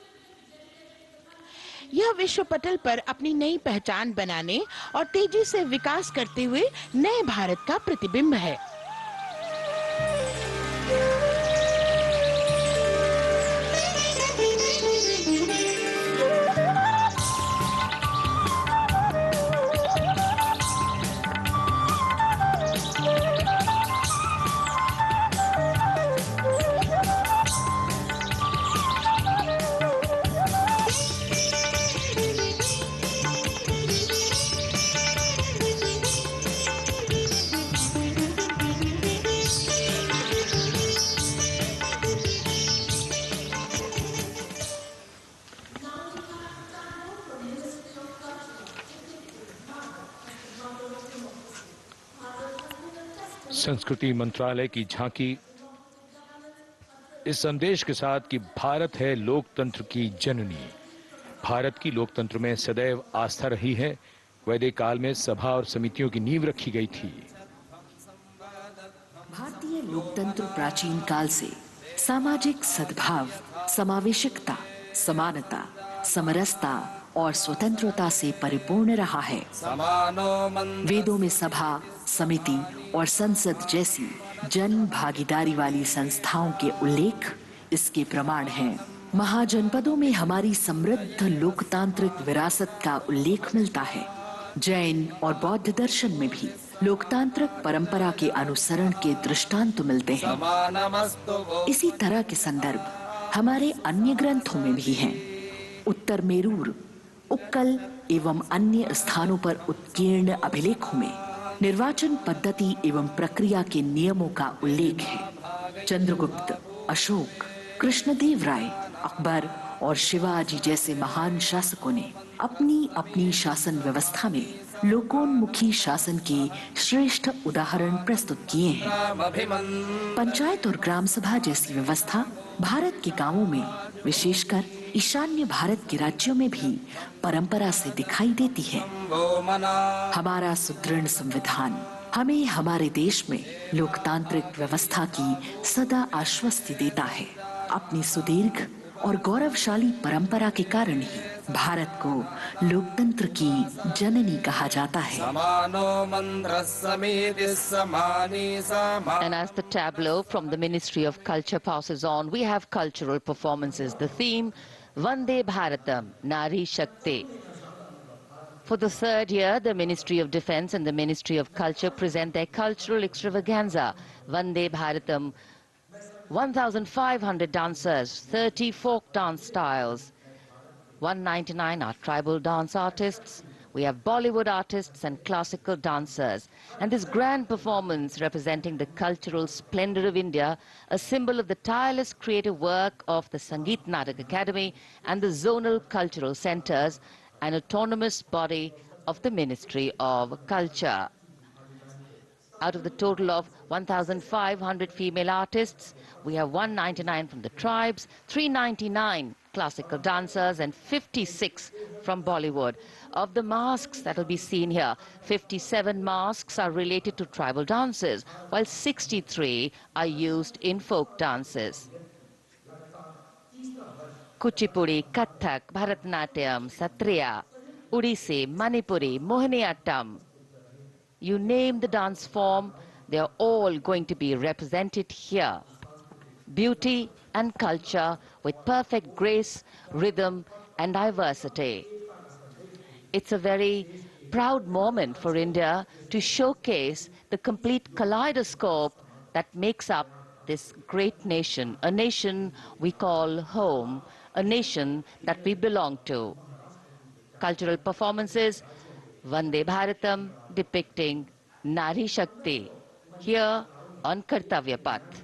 यह विश्व पटल पर अपनी नई पहचान बनाने और तेजी से विकास करते हुए नए भारत का प्रतिबिंब है। संस्कृति मंत्रालय की झांकी इस संदेश के साथ कि भारत है लोकतंत्र की जननी। भारत की लोकतंत्र में सदैव आस्था रही है। वैदिक काल में सभा और समितियों की नींव रखी गई थी। भारतीय लोकतंत्र प्राचीन काल से सामाजिक सद्भाव, समावेशकता, समानता, समरसता और स्वतंत्रता से परिपूर्ण रहा है। वेदों में सभा, समिति और संसद जैसी जन भागीदारी वाली संस्थाओं के उल्लेख इसके प्रमाण हैं। महाजनपदों में हमारी समृद्ध लोकतांत्रिक विरासत का उल्लेख मिलता है। जैन और बौद्ध दर्शन में भी लोकतांत्रिक परंपरा के अनुसरण के दृष्टांत मिलते हैं। इसी तरह के संदर्भ हमारे अन्य ग्रंथों में भी हैं। उत्तर मेरूर, उक्कल एवं अन्य स्थानों पर उत्कीर्ण अभिलेखों में निर्वाचन पद्धति एवं प्रक्रिया के नियमों का उल्लेख है। चंद्रगुप्त, अशोक, कृष्णदेव राय, अकबर और शिवाजी जैसे महान शासकों ने अपनी अपनी शासन व्यवस्था में लोकोन्मुखी शासन के श्रेष्ठ उदाहरण प्रस्तुत किए हैं। पंचायत और ग्राम सभा जैसी व्यवस्था भारत के गांवों में, विशेषकर ईशान्य भारत के राज्यों में भी परंपरा से दिखाई देती है। हमारा सुदृढ़ संविधान हमें हमारे देश में लोकतांत्रिक व्यवस्था की सदा आश्वस्ति देता है। अपनी सुदीर्घ और गौरवशाली परंपरा के कारण ही भारत को लोकतंत्र की जननी कहा जाता है। And as the tableau from the Ministry of Culture passes on, we have cultural performances. The theme, Vande Bharatam, Nari Shakti. For the third year, the Ministry of Defence and the Ministry of Culture present their cultural extravaganza, Vande Bharatam. 1,500 dancers, 30 folk dance styles, 199 are tribal dance artists. We have Bollywood artists and classical dancers. And this grand performance representing the cultural splendor of India, a symbol of the tireless creative work of the Sangeet Natak Academy and the zonal cultural centers, an autonomous body of the Ministry of Culture. Out of the total of 1,500 female artists, we have 199 from the tribes, 399 classical dancers and 56 from Bollywood. Of the masks that will be seen here, 57 masks are related to tribal dances, while 63 are used in folk dances. Kuchipudi, Kathak, Bharatanatyam, Satriya, Odissi, Manipuri, Mohiniyattam. You name the dance form, they are all going to be represented here. Beauty and culture with perfect grace, rhythm and diversity. It's a very proud moment for India to showcase the complete kaleidoscope that makes up this great nation, a nation we call home, a nation that we belong to. Cultural performances, Vande Bharatam, depicting Nari Shakti, here on Kartavya Path.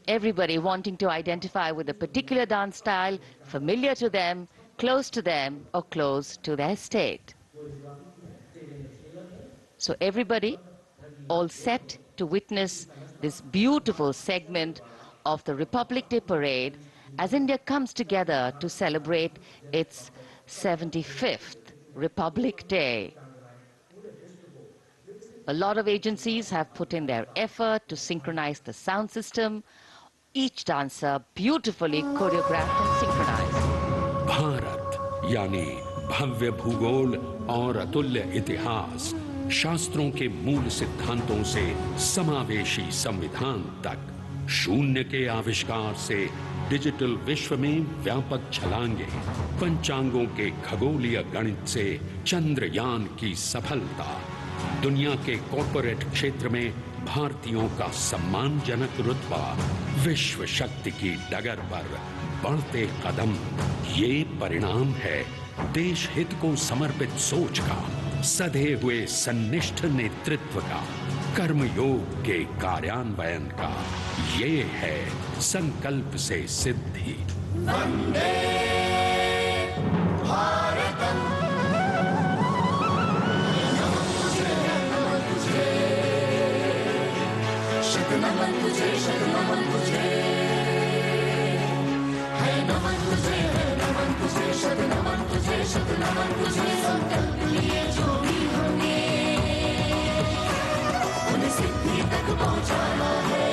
Everybody wanting to identify with a particular dance style, familiar to them, close to them, or close to their state. So everybody all set to witness this beautiful segment of the Republic Day parade as India comes together to celebrate its 75th Republic Day. A lot of agencies have put in their effort to synchronize the sound system. Each dancer beautifully choreographed and synchronized. Bharat यानी भव्य भूगोल और अतुल्य इतिहास, शास्त्रों के मूल सिद्धांतों से समावेशी संविधान तक, शून्य के आविष्कार से डिजिटल विश्व में व्यापक छलांगे, पंचांगों के खगोलीय गणित से चंद्रयान की सफलता, दुनिया के कॉर्पोरेट क्षेत्र में भारतीयों का सम्मानजनक रुतबा, विश्व शक्ति की डगर पर बढ़ते कदम, ये परिणाम है देश हित को समर्पित सोच का, सधे हुए सन्निष्ठ नेतृत्व का, कर्मयोग के कार्यान्वयन का। ये है संकल्प से सिद्धि। वंदे भारतम, नमन तुझे, नमन तुझे, है नमन तुझे, है नमन तुझे, शत नमन तुझे, शत नमन तुझे। संकल्प लिए जो भी होंगे उन्हें सिद्धि तक पहुंचाना है।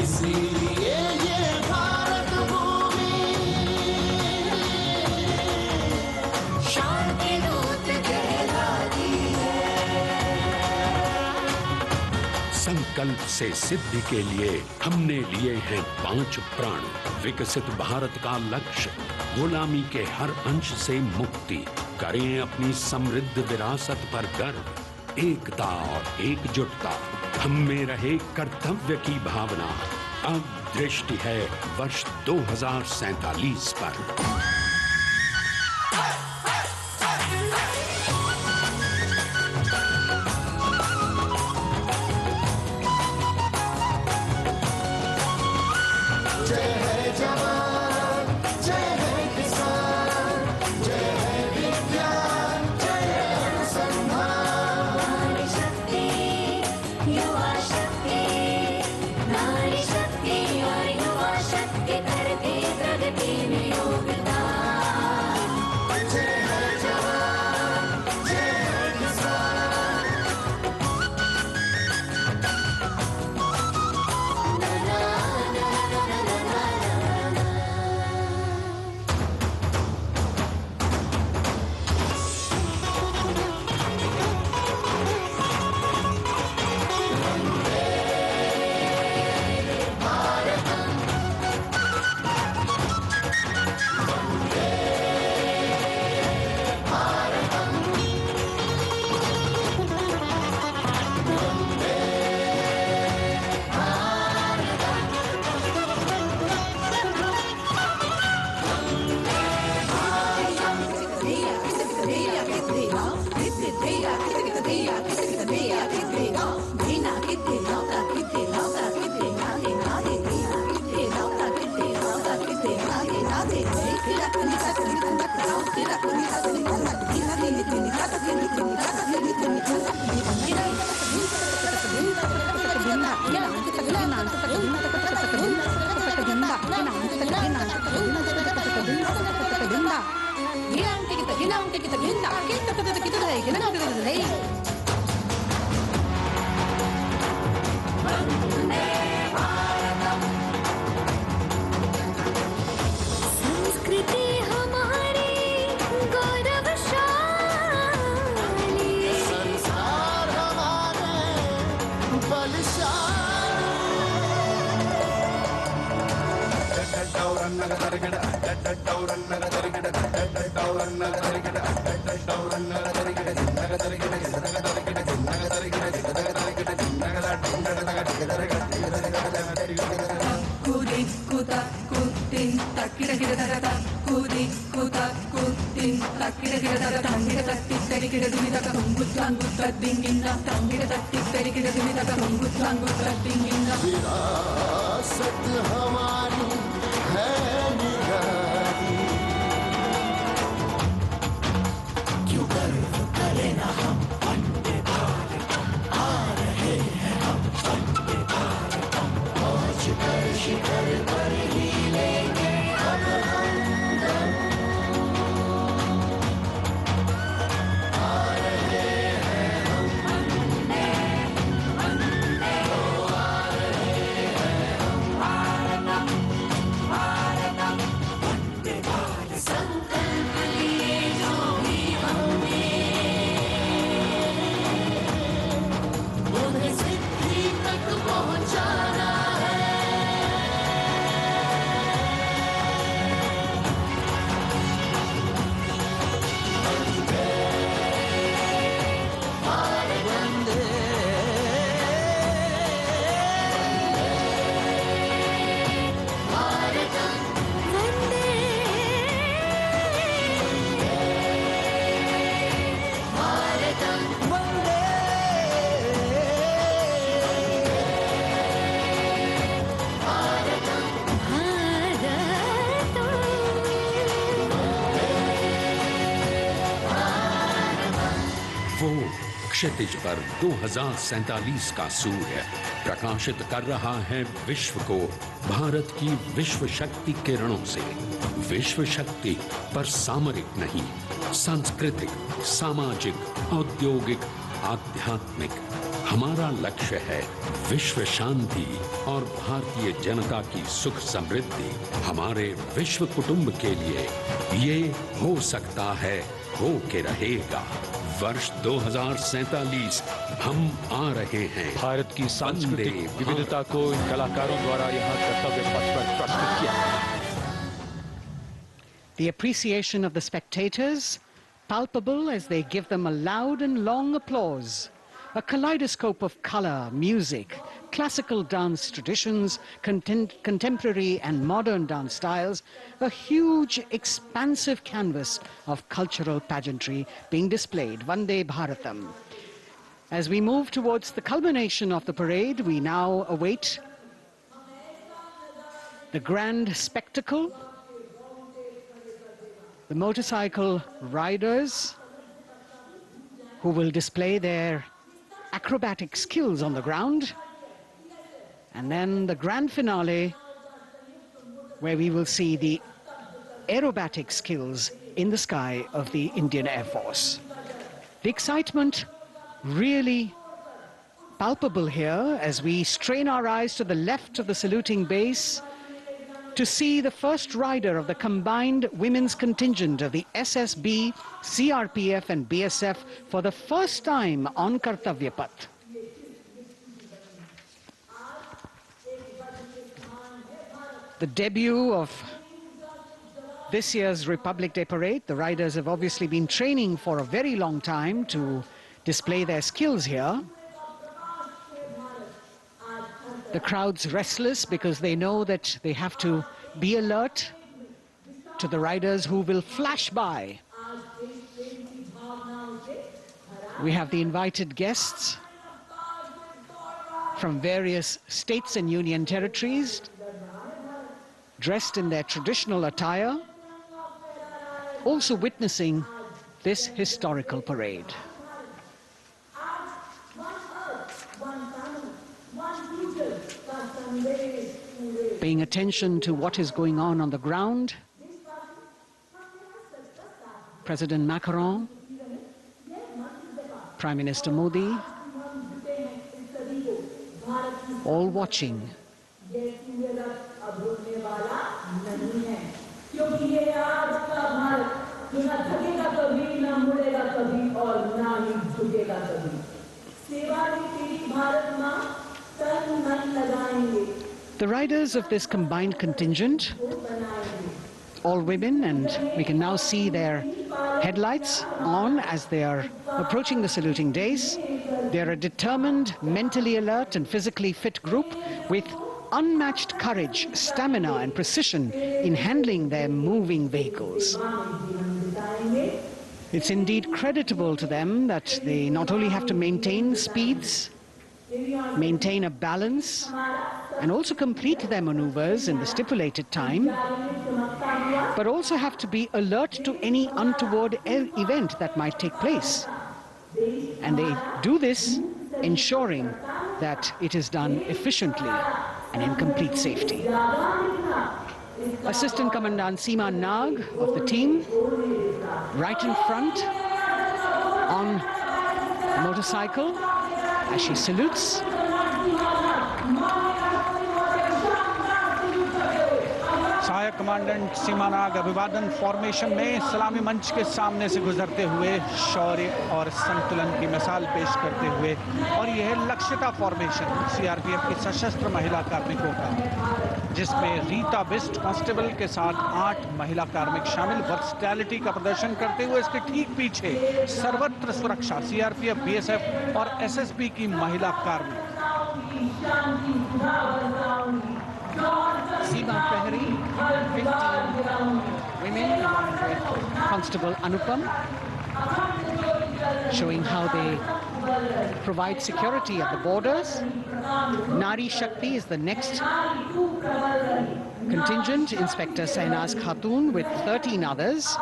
इसीलिए ये भारत भूमि शांति दूत कहलाती है। संकल्प से सिद्धि के लिए हमने लिए हैं 5 प्राण। विकसित भारत का लक्ष्य, गुलामी के हर अंश से मुक्ति। करें अपनी समृद्ध विरासत पर गर्व। एकता और एकजुटता, हम में रहे कर्तव्य की भावना। अब दृष्टि है वर्ष 2047 पर। जय है जवान, जय है किसान, जय है विज्ञान, जय है अनुसंधान। नारी शक्ति, युवा शक्ति, नारी शक्ति और युवा शक्ति करती प्रगति में योगदान। जय है जवान, जय है किसान। संस्कृति हमारी गौरवशाली, संस्कार हमारे Kudi kuta kutin takira kira dagata kudi kuta kutin takira kira dagata tangira tatti teri kira dumi daga kungutlangu tadinginna tangira tatti teri kira dumi daga kungutlangu tadinginna विरासत हमारी है निराली। क्यों गर्व करें ना हम वंदे भारतम, आ रहे हैं हम वंदे भारतम। पहुंच कर शिखर पर ही लेंगे अब हम दम। आ रहे हैं हम वंदे वंदे, ओ आ रहे हैं हम भारतम भारतम वंदे भारत। संकल्प लिए जो भी हमने उन्हें सिद्धि तक पहुंचाना है। वो क्षितिज पर 2047 का सूर्य प्रकाशित कर रहा है विश्व को भारत की विश्व शक्ति किरणों से। विश्व शक्ति पर सामरिक नहीं, सांस्कृतिक, सामाजिक, औद्योगिक, आध्यात्मिक हमारा लक्ष्य है विश्व शांति और भारतीय जनता की सुख समृद्धि। हमारे विश्व कुटुंब के लिए ये हो सकता है, हो के रहेगा। वर्ष 2047 हम आ रहे हैं। भारत की सांस्कृतिक विविधता को इन कलाकारों द्वारा यहाँ कर्तव्य पथ पर प्रस्तुत किया। The appreciation of the spectators, palpable as they give them a loud and long applause. A kaleidoscope of color, music, classical dance traditions, contemporary and modern dance styles, a huge, expansive canvas of cultural pageantry being displayed, Vande Bharatam. As we move towards the culmination of the parade, we now await the grand spectacle. The motorcycle riders who will display their acrobatic skills on the ground, and then the grand finale where we will see the aerobatic skills in the sky of the Indian Air Force. The excitement really palpable here as we strain our eyes to the left of the saluting base to see the first rider of the combined women's contingent of the SSB, CRPF and BSF for the first time on Kartavya Path. The debut of this year's Republic Day Parade. The riders have obviously been training for a very long time to display their skills here. The crowd's restless because they know that they have to be alert to the riders who will flash by. We have the invited guests from various states and union territories, dressed in their traditional attire, also witnessing this historical parade. Paying attention to what is going on the ground, President Macron, Prime Minister Modi, all watching. The riders of this combined contingent, all women, and we can now see their headlights on as they are approaching the saluting dais. They are a determined, mentally alert and physically fit group with unmatched courage, stamina and precision in handling their moving vehicles. It's indeed creditable to them that they not only have to maintain speeds, maintain a balance, and also complete their maneuvers in the stipulated time, but also have to be alert to any untoward event that might take place. And they do this ensuring that it is done efficiently and in complete safety. Assistant Commandant Seema Nag of the team, right in front on a motorcycle as she salutes. सहायक commandant सीमा नाग अभिवादन formation में सलामी मंच के सामने से गुजरते हुए शौर्य और संतुलन की मिसाल पेश करते हुए, और यह लक्ष्यता फॉर्मेशन सीआरपीएफ की सशस्त्र महिला कार्मिकों का, जिसमें रीता बिस्ट कांस्टेबल के साथ 8 महिला कार्मिक शामिल वर्सटैलिटी का प्रदर्शन करते हुए इसके ठीक पीछे सर्वत्र सुरक्षा सीआरपीएफ, बीएसएफ और एसएसबी की महिला कार्मिक। Seema Prahari, 15 women along with Constable Anupam, showing how they provide security at the borders. Nari Shakti is the next contingent. Inspector Sainaz Khatun with 13 others,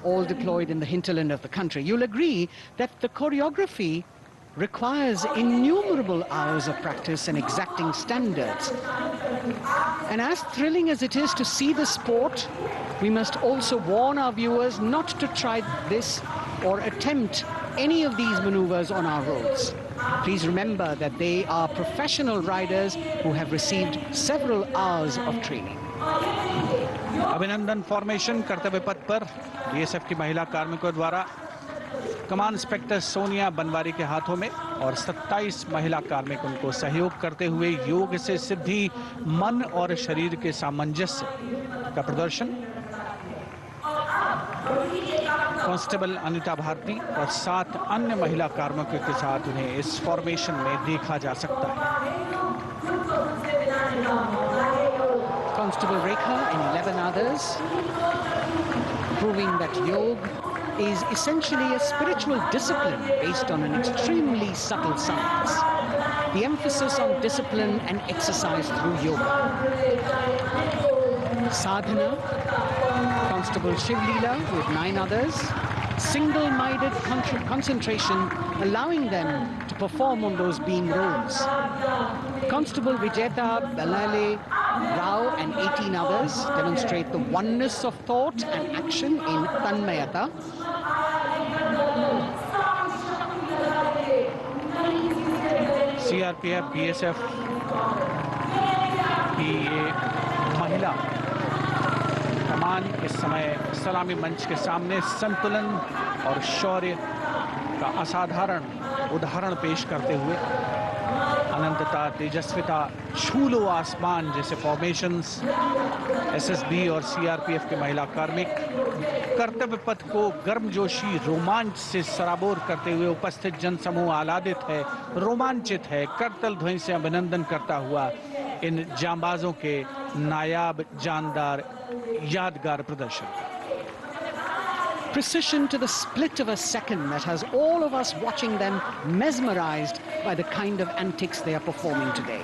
all deployed in the hinterland of the country. You'll agree that the choreography requires innumerable hours of practice and exacting standards. And as thrilling as it is to see the sport, we must also warn our viewers not to try this or attempt any of these maneuvers on our roads. Please remember that they are professional riders who have received several hours of training. अभिनंदन formation कर्तव्य पथ पर BSF की महिला कार्मिकों द्वारा कमान inspector Sonia Banwari के हाथों में और 27 महिला कार्मिक उनको सहयोग करते हुए योग से सिद्धि, मन और शरीर के सामंजस्य का प्रदर्शन। कांस्टेबल अनिता भारती और 7 अन्य महिला कार्मिकों के साथ उन्हें इस फॉर्मेशन में देखा जा सकता है। Constable Rekha and 11 others, proving that yoga is essentially a spiritual discipline based on an extremely subtle science. The emphasis on discipline and exercise through yoga. Sadhana, Constable Shivleela with 9 others, single-minded concentration, allowing them to perform on those beam roles. Constable Vijeta Balale Rao and 18 others demonstrate the oneness of thought and action in Tanmayata. CRPF BSF की ये महिला कमान इस समय सलामी मंच के सामने संतुलन और शौर्य का असाधारण उदाहरण पेश करते हुए अनंतता, तेजस्विता, छू लो आसमान जैसे फॉर्मेशंस एसएसबी और सीआरपीएफ के महिला कार्मिक कर्तव्य पथ को गर्मजोशी रोमांच से सराबोर करते हुए उपस्थित जनसमूह आह्लादित है, रोमांचित है, करतल ध्वनि से अभिनंदन करता हुआ इन जांबाजों के नायाब, जानदार, यादगार प्रदर्शन। Precision to the split of a second that has all of us watching them mesmerized by the kind of antics they are performing today.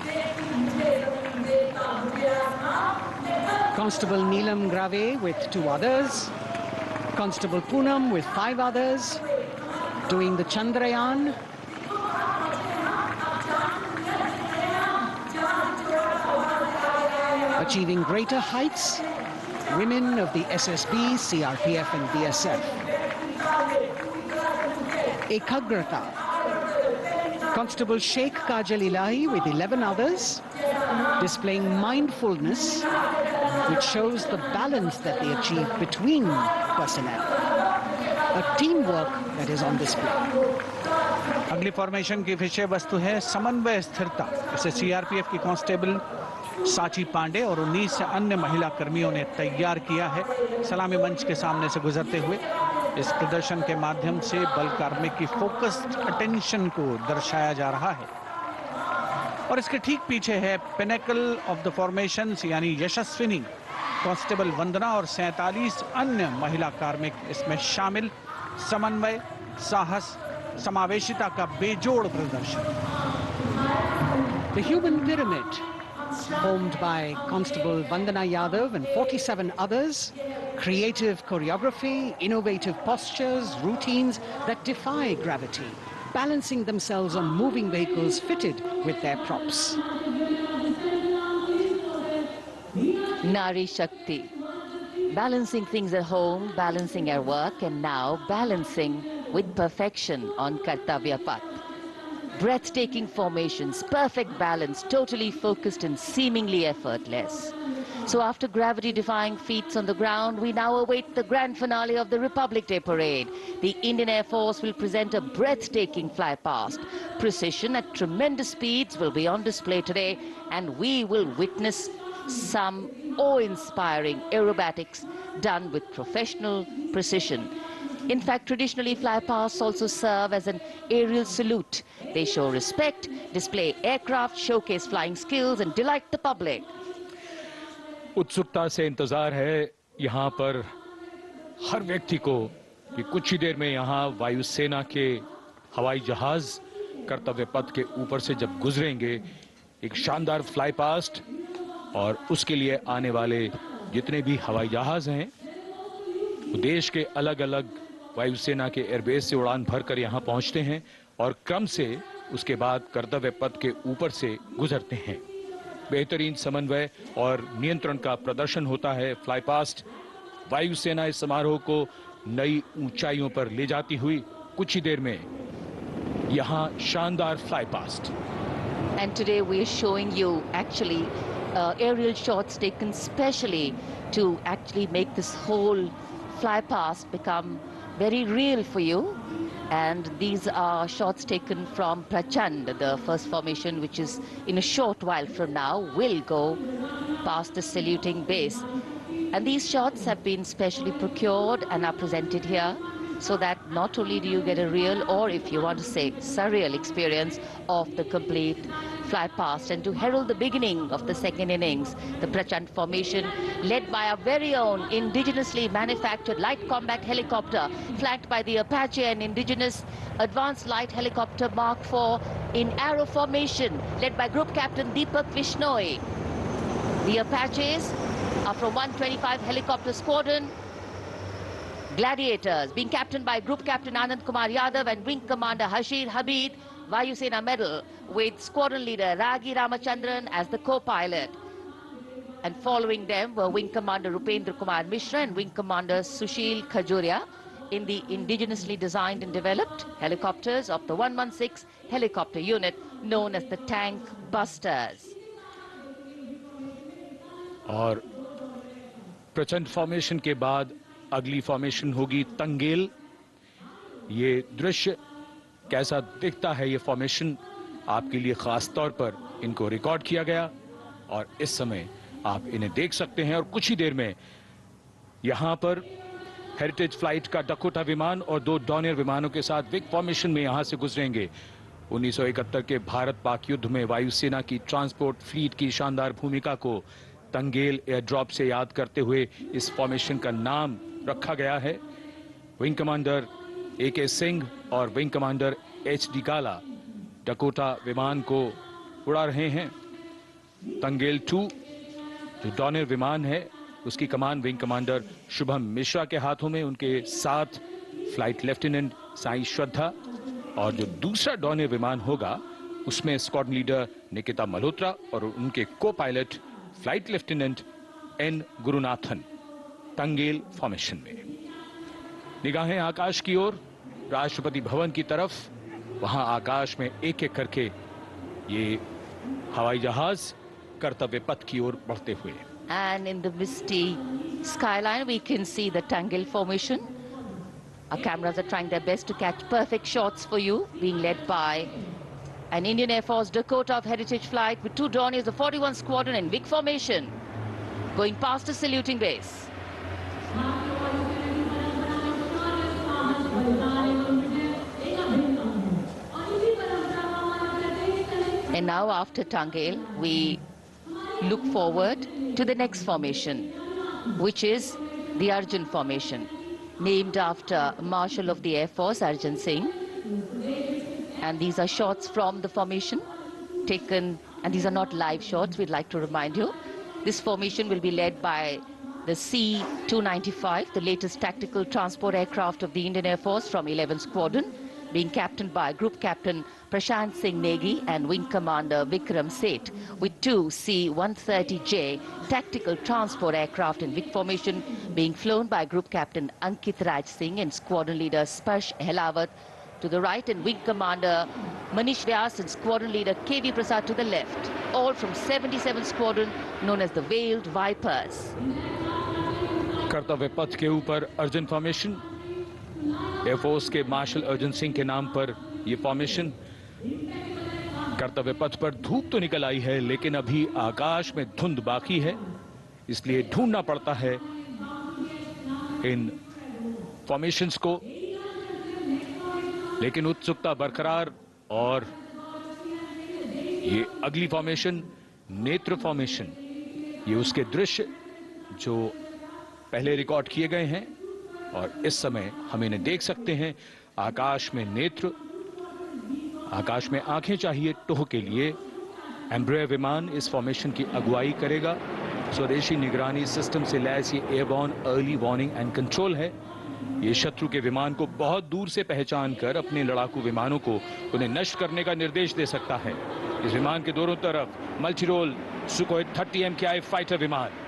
Constable Neelam Grave with 2 others, Constable Poonam with 5 others, doing the Chandrayaan. Achieving greater heights, women of the SSB, CRPF and BSF. Ekagrata. Constable Sheikh Kajal Ilahi with 11 others, displaying mindfulness, which shows the balance that they achieve between personnel. A teamwork that is on display. अगली formation की विषय वस्तु है समन्वय स्थिरता। इसे CRPF की constable साची पांडे और 19 अन्य महिला कर्मियों ने तैयार किया है। सलामी मंच के सामने से गुजरते हुए इस प्रदर्शन के माध्यम से बल कार्मिक की फोकस्ड अटेंशन को दर्शाया जा रहा है और इसके ठीक पीछे है पिनेकल ऑफ द फॉर्मेशंस यानी यशस्विनी कांस्टेबल वंदना और 47 अन्य महिला कार्मिक इसमें शामिल। समन्वय, साहस, समावेशिता का बेजोड़ प्रदर्शन। The human pyramid, formed by Constable Vandana Yadav and 47 others, creative choreography, innovative postures, routines that defy gravity, balancing themselves on moving vehicles fitted with their props. Nari Shakti, balancing things at home, balancing at work, and now balancing with perfection on Kartavya Path. Breathtaking formations, perfect balance, totally focused and seemingly effortless. So after gravity-defying feats on the ground, we now await the grand finale of the Republic Day Parade. The Indian Air Force will present a breathtaking fly-past. Precision at tremendous speeds will be on display today, and we will witness some awe-inspiring aerobatics done with professional precision. In fact, traditionally, fly-pasts also serve as an aerial salute. They show respect, display aircraft, showcase flying skills, and delight the public. उत्सुकता से इंतजार है यहाँ पर हर व्यक्ति को कि कुछ ही देर में यहाँ वायुसेना के हवाई जहाज कर्तव्य पथ के ऊपर से जब गुजरेंगे, एक शानदार फ्लाई पास्ट, और उसके लिए आने वाले जितने भी हवाई जहाज हैं देश के अलग अलग वायुसेना के एयरबेस से उड़ान भरकर यहाँ पहुँचते हैं और क्रम से उसके बाद कर्तव्य पथ के ऊपर से गुजरते हैं। बेहतरीन समन्वय और नियंत्रण का प्रदर्शन होता है। फ्लाई पास्ट वायुसेना इस समारोह को नई ऊंचाइयों पर ले जाती हुई कुछ ही देर में यहाँ शानदार fly past. And today we are showing you actually aerial shots taken specially to actually make this whole fly past become very real for you. And these are shots taken from Prachand, the first formation, which is in a short while from now will go past the saluting base. And these shots have been specially procured and are presented here so that not only do you get a real, or if you want to say surreal experience of the complete fly past, and to herald the beginning of the second innings, the Prachand formation led by our very own indigenously manufactured light combat helicopter, flanked by the Apache and indigenous advanced light helicopter Mark IV in arrow formation, led by Group Captain Deepak Vishnoi. The Apaches are from 125 Helicopter Squadron. Gladiators, being captained by Group Captain Anand Kumar Yadav and Wing Commander Hashir Habib, Vayu Sena Medal, with Squadron Leader Ragi Ramachandran as the co-pilot. And following them were Wing Commander Rupendra Kumar Mishra and Wing Commander Sushil Khajuria in the indigenously designed and developed helicopters of the 116 helicopter unit known as the Tank Busters. और प्रचंड formation के बाद अगली formation होगी तंगेल। ये दृश्य कैसा दिखता है, ये फॉर्मेशन आपके लिए खास तौर पर इनको रिकॉर्ड किया गया और इस समय आप इन्हें देख सकते हैं। और कुछ ही देर में यहां पर हेरिटेज फ्लाइट का डकोटा विमान और 2 डॉनियर विमानों के साथ विग फॉर्मेशन में यहां से गुजरेंगे। 1971 के भारत पाक युद्ध में वायुसेना की ट्रांसपोर्ट फ्लीट की शानदार भूमिका को तंगेल एयर ड्रॉप से याद करते हुए इस फॉर्मेशन का नाम रखा गया है। विंग कमांडर AK सिंह और विंग कमांडर HD काला डकोटा विमान को उड़ा रहे हैं। तंगेल 2 जो डॉनियर विमान है उसकी कमान विंग कमांडर शुभम मिश्रा के हाथों में, उनके साथ फ्लाइट लेफ्टिनेंट साई श्रद्धा, और जो दूसरा डॉनियर विमान होगा उसमें स्क्वाड्रन लीडर निकिता मल्होत्रा और उनके co pilot flight lieutenant N Gurunathan. Tangail formation में निगाहें आकाश की ओर, राष्ट्रपति भवन की तरफ। वहां आकाश में एक एक करके ये हवाई जहाज कर्तव्य पथ की ओर बढ़ते हुए। And in the misty skyline we can see the Tangel formation. Our cameras are trying their best to catch perfect shots for you, being led by an Indian Air Force Dakota of Heritage Flight with 2 Dorniers of 41 Squadron in big formation, going past a saluting base. And now after Tangel, we look forward to the next formation, which is the Arjun formation, named after Marshal of the Air Force Arjun Singh. And these are shots from the formation taken, and these are not live shots, we'd like to remind you. This formation will be led by the C-295, the latest tactical transport aircraft of the Indian Air Force from 11 Squadron, being captained by Group Captain Prashant Singh Negi and Wing Commander Vikram Seth, with 2 C-130J tactical transport aircraft in big formation being flown by Group Captain Ankit Raj Singh and Squadron Leader Sparsh Helawat to the right, and Wing Commander Manish Vyas and Squadron Leader KV Prasad to the left, all from 77 Squadron known as the Veiled Vipers. कर्तव्य पथ के ऊपर Arjun formation, air force के martial Arjun Singh के नाम पर ये formation. कर्तव्य पथ पर धूप तो निकल आई है लेकिन अभी आकाश में धुंध बाकी है, इसलिए ढूंढना पड़ता है इन फॉर्मेशंस को, लेकिन उत्सुकता बरकरार। और ये अगली फॉर्मेशन नेत्र फॉर्मेशन, ये उसके दृश्य जो पहले रिकॉर्ड किए गए हैं और इस समय हम इन्हें देख सकते हैं। आकाश में नेत्र, आकाश में आंखें चाहिए टोह के लिए। एम्ब्रेयर विमान इस फॉर्मेशन की अगुवाई करेगा। स्वदेशी निगरानी सिस्टम से लैस ये airborne early warning and control है। ये शत्रु के विमान को बहुत दूर से पहचान कर अपने लड़ाकू विमानों को उन्हें नष्ट करने का निर्देश दे सकता है। इस विमान के दोनों तरफ मल्टीरोल सुखोई 30 MKI फाइटर विमान।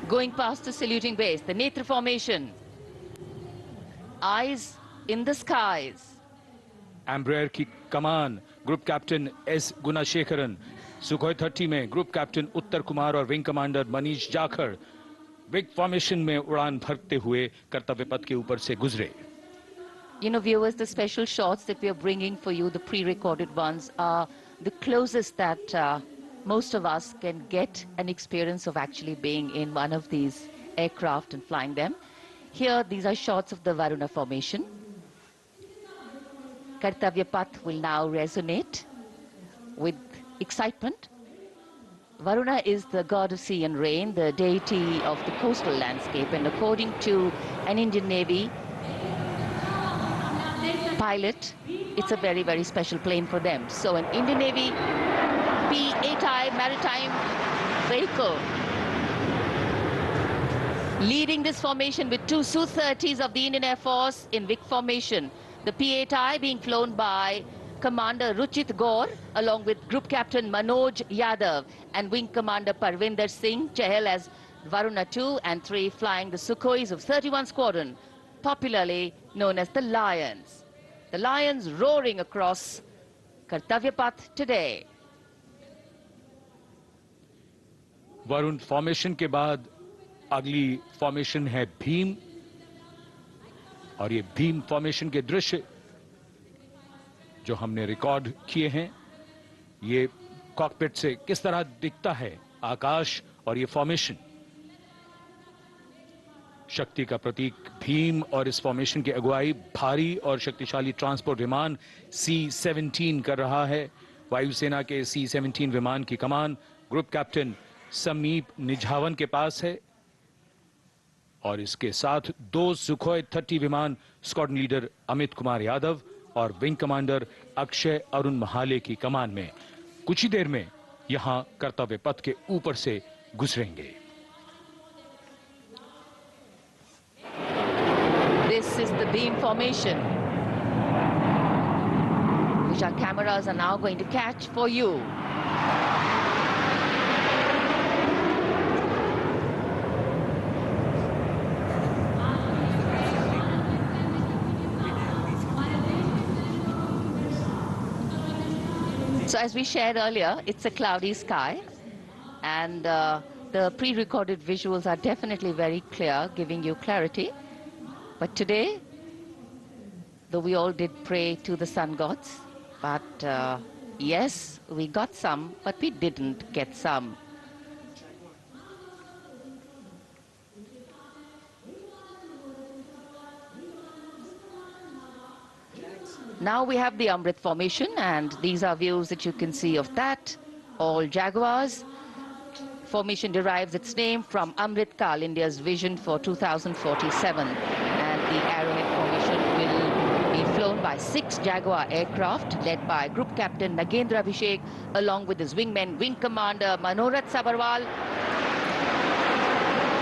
Going past the saluting base, the Netra formation, eyes in the skies, Embraer की कमान ग्रुप कैप्टन एस गुणाशेखरन, सुखोई 30 में ग्रुप कैप्टन उत्तर कुमार और wing commander Manish Jakhar big formation में उड़ान भरते हुए कर्तव्य पथ के ऊपर से गुजरे। You know, viewers, the special shots that we are bringing for you, the pre-recorded ones, are the closest that most of us can get an experience of actually being in one of these aircraft and flying them. Here, these are shots of the Varuna formation. Kartavya Path will now resonate with excitement. Varuna is the god of sea and rain, the deity of the coastal landscape, and according to an Indian Navy pilot, it's a very, very special plane for them. So an Indian Navy P-8I maritime vehicle leading this formation with two Su-30s of the Indian Air Force in Vic formation. The P-8I being flown by Commander Ruchit Gaur along with Group Captain Manoj Yadav and Wing Commander Parvinder Singh Chahal as Varuna 2 and 3 flying the Sukhois of 31 Squadron, popularly known as the Lions. The Lions roaring across Kartavya Path today. Varun formation के बाद अगली formation है भीम, और ये Bhim formation के दृश्य जो हमने रिकॉर्ड किए हैं, ये कॉकपिट से किस तरह दिखता है आकाश और ये फॉर्मेशन। शक्ति का प्रतीक भीम और इस फॉर्मेशन की अगुवाई भारी और शक्तिशाली ट्रांसपोर्ट विमान C-17 कर रहा है। वायुसेना के C-17 विमान की कमान ग्रुप कैप्टन समीप निझावन के पास है और इसके साथ दो सुखोई 30 विमान स्क्वाड्रन लीडर अमित कुमार यादव और विंग कमांडर अक्षय अरुण महाले की कमान में कुछ ही देर में यहां कर्तव्य पथ के ऊपर से गुजरेंगे। This is the beam formation, which our cameras are now going to catch for you. So as we shared earlier, it's a cloudy sky, and the pre-recorded visuals are definitely very clear, giving you clarity. But today, though we all did pray to the sun gods, but yes, we got some, but we didn't get some. Now we have the Amrit formation, and these are views that you can see of that. All Jaguars. Formation derives its name from Amrit Kal, India's vision for 2047. And the Arrowhead formation will be flown by 6 Jaguar aircraft led by Group Captain Nagendra Abhishek along with his wingmen, Wing Commander Manorat Sabarwal,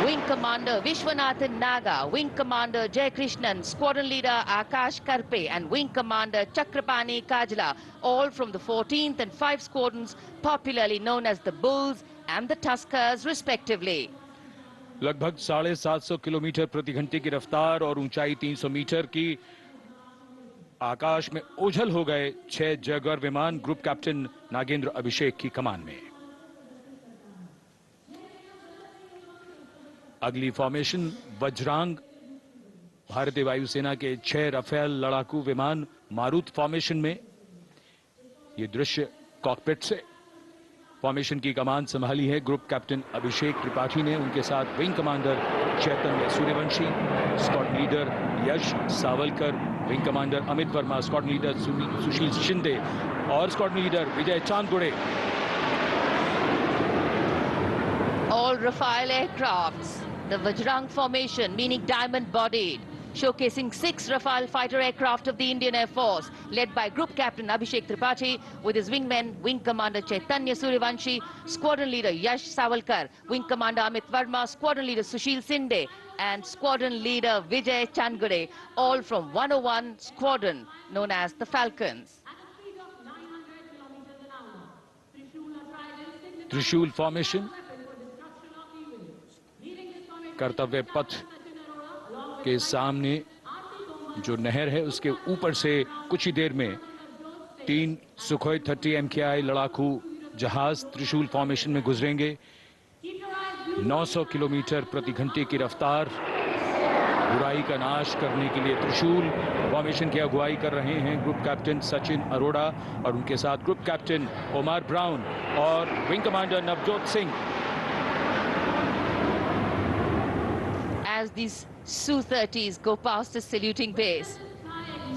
Wing Commander Vishwanathan Naga, Wing Commander Jay Krishnan, Squadron Leader Akash Karpe and Wing Commander Chakrapani Kajla, all from the 14th and 5 squadrons popularly known as the Bulls and the Tuskers respectively. लगभग 750 kilometre प्रति घंटे की रफ्तार और ऊंचाई 300 metre की आकाश में ओझल हो गए 6 जैगुआर विमान ग्रुप कैप्टन नागेंद्र अभिषेक की कमान में। अगली फॉर्मेशन वज्रांग, भारतीय वायुसेना के 6 राफेल लड़ाकू विमान मारुत फॉर्मेशन में। ये दृश्य कॉकपिट से। फॉर्मेशन की कमान संभाली है ग्रुप कैप्टन अभिषेक त्रिपाठी ने, उनके साथ wing commander Chaitanya Suryavanshi, squadron leader Yash Savalkar, wing commander Amit Verma, squadron leader Sushil Shinde और squadron leader Vijay Chandgude. All Rafale aircrafts, the Vajrang formation, meaning diamond-bodied, showcasing 6 Rafale fighter aircraft of the Indian Air Force, led by Group Captain Abhishek Tripathi, with his wingmen, Wing Commander Chaitanya Suryavanshi, Squadron Leader Yash Savalkar, Wing Commander Amit Verma, Squadron Leader Sushil Sinde, and Squadron Leader Vijay Chandgade, all from 101 Squadron, known as the Falcons. त्रिशूल formation, कर्तव्य पथ के सामने जो नहर है उसके ऊपर से कुछ ही देर में 3 सुखोई 30 MKI लड़ाकू जहाज त्रिशूल फॉर्मेशन में गुजरेंगे। 900 किलोमीटर प्रति घंटे की रफ्तार, बुराई का नाश करने के लिए त्रिशूल फॉर्मेशन की अगुवाई कर रहे हैं ग्रुप कैप्टन सचिन अरोड़ा और उनके साथ ग्रुप कैप्टन ओमार ब्राउन और wing commander Navjot Singh. As these Su-30s go past the saluting base,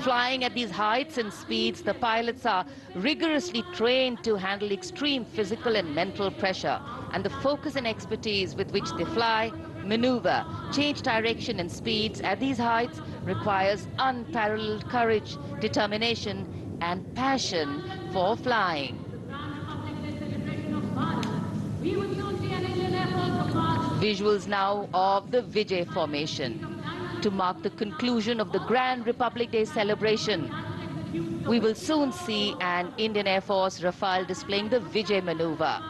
flying at these heights and speeds, the pilots are rigorously trained to handle extreme physical and mental pressure. And the focus and expertise with which they fly, maneuver, change direction and speeds at these heights requires unparalleled courage, determination and passion for flying. Visuals now of the Vijay formation to mark the conclusion of the Grand Republic Day celebration. We will soon see an Indian Air Force Rafale displaying the Vijay maneuver.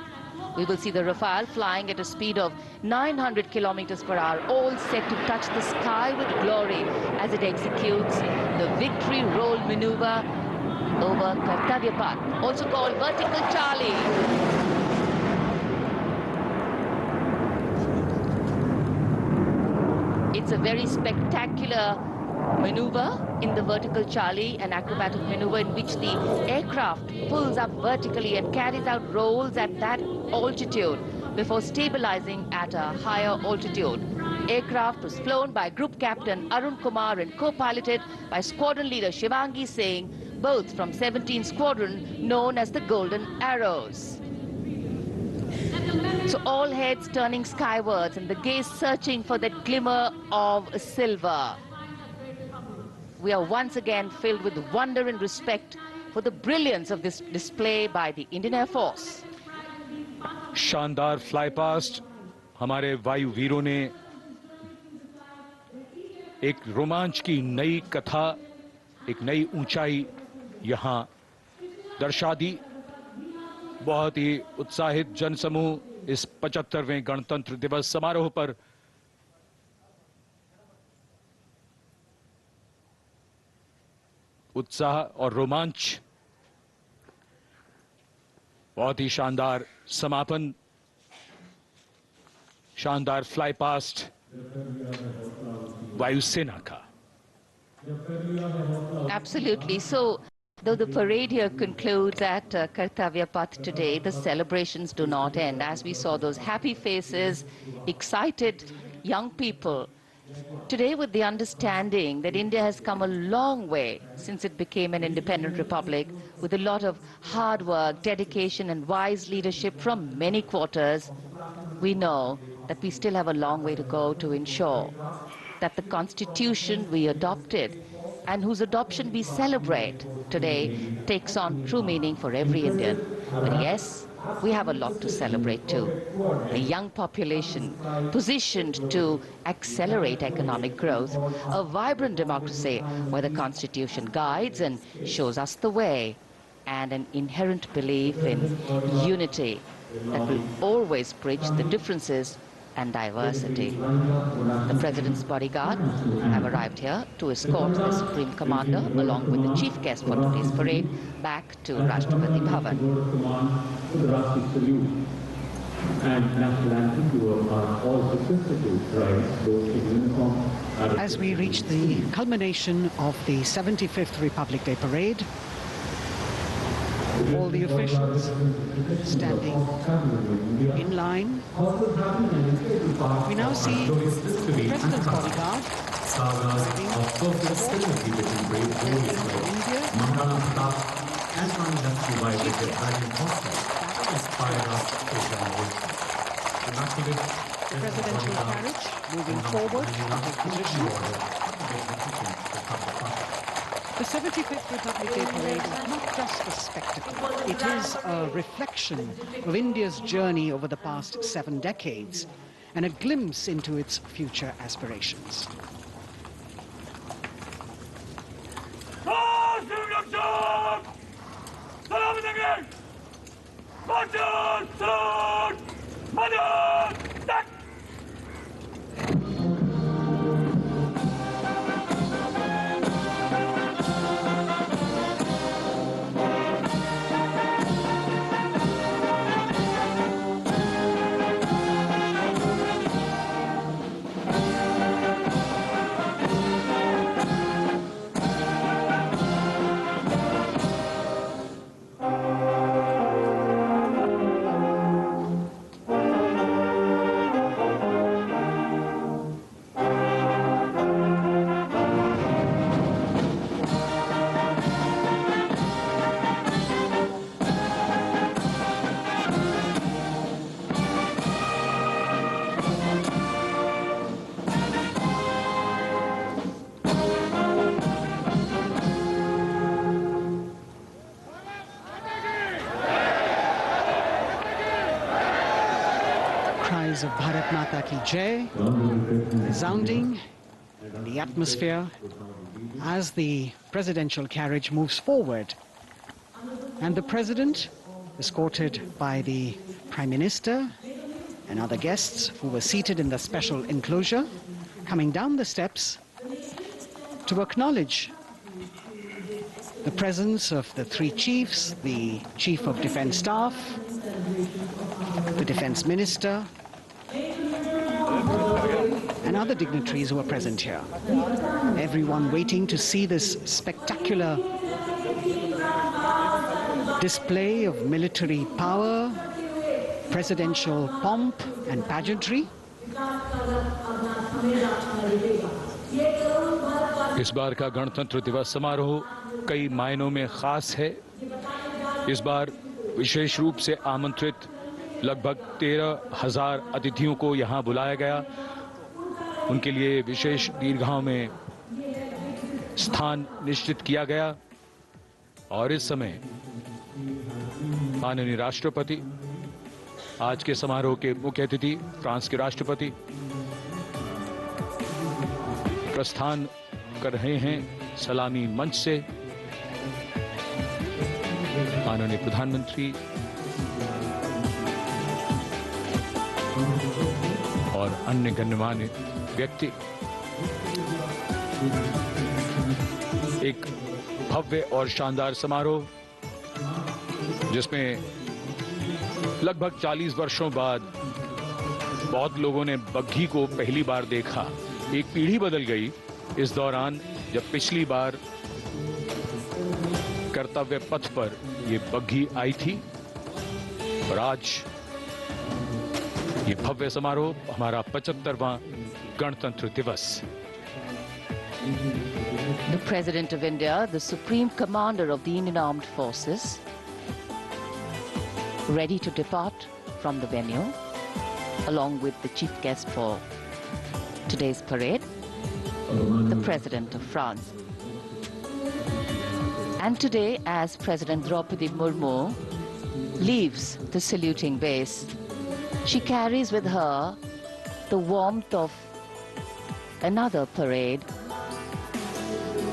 We will see the Rafale flying at a speed of 900 kilometers per hour, all set to touch the sky with glory as it executes the victory roll maneuver over Kartavya Path, also called Vertical Charlie. It's a very spectacular maneuver in the Vertical Charlie, an acrobatic maneuver in which the aircraft pulls up vertically and carries out rolls at that altitude before stabilizing at a higher altitude. Aircraft was flown by Group Captain Arun Kumar and co-piloted by Squadron Leader Shivangi Singh, both from 17th Squadron, known as the Golden Arrows. So all heads turning skywards and the gaze searching for that glimmer of silver. We are once again filled with wonder and respect for the brilliance of this display by the Indian Air Force. शानदार fly past हमारे वायु वीरों ने एक रोमांच की नई कथा, एक नई ऊंचाई यहां दर्शा दी। बहुत ही उत्साहित जनसमूह इस 75वें गणतंत्र दिवस समारोह पर उत्साह और रोमांच, बहुत ही शानदार समापन, शानदार फ्लाई पास्ट वायुसेना का। Absolutely. So, though the parade here concludes at Kartavya Path today, the celebrations do not end. As we saw those happy faces, excited young people, today with the understanding that India has come a long way since it became an independent republic, with a lot of hard work, dedication and wise leadership from many quarters, we know that we still have a long way to go to ensure that the constitution we adopted and whose adoption we celebrate today takes on true meaning for every Indian. But yes, we have a lot to celebrate too. A young population positioned to accelerate economic growth, a vibrant democracy where the constitution guides and shows us the way, and an inherent belief in unity that will always bridge the differences and diversity. The President's bodyguard have arrived here to escort the Supreme Commander along with the chief guest for today's parade back to Rashtrapati Bhavan. As we reach the culmination of the 75th Republic Day Parade, all the officials standing in line. We now see the President's bodyguard the presidential carriage moving forward to take position. The 75th Republic Day Parade is not just a spectacle. It is a reflection of India's journey over the past 7 decades and a glimpse into its future aspirations. cries of Bharat Mata Ki Jai resounding in the atmosphere as the presidential carriage moves forward. And the president, escorted by the Prime Minister and other guests who were seated in the special enclosure, coming down the steps to acknowledge the presence of the three chiefs, the Chief of Defence Staff, the Defence Minister, and other dignitaries who are present here. Everyone waiting to see this spectacular display of military power, presidential pomp and pageantry. इस बार का गणतंत्र दिवस समारोह कई मायनों में खास है। इस बार विशेष रूप से आमंत्रित लगभग 13,000 अतिथियों को यहां बुलाया गया। उनके लिए विशेष दीर्घाओं में स्थान निश्चित किया गया और इस समय माननीय राष्ट्रपति, आज के समारोह के मुख्य अतिथि फ्रांस के राष्ट्रपति प्रस्थान कर रहे हैं सलामी मंच से। माननीय प्रधानमंत्री और अन्य गण्यमान्य व्यक्ति एक भव्य और शानदार समारोह जिसमें लगभग 40 वर्षों बाद बहुत लोगों ने बग्घी को पहली बार देखा। एक पीढ़ी बदल गई इस दौरान, जब पिछली बार कर्तव्य पथ पर ये बग्घी आई थी और आज ये भव्य समारोह हमारा 75वां गणतंत्र दिवस। The President of India, the Supreme Commander of the Indian Armed Forces, ready to depart from the venue, along with the chief guest for today's parade, the President of France. And today, as President Draupadi Murmu leaves the saluting base, she carries with her the warmth of another parade,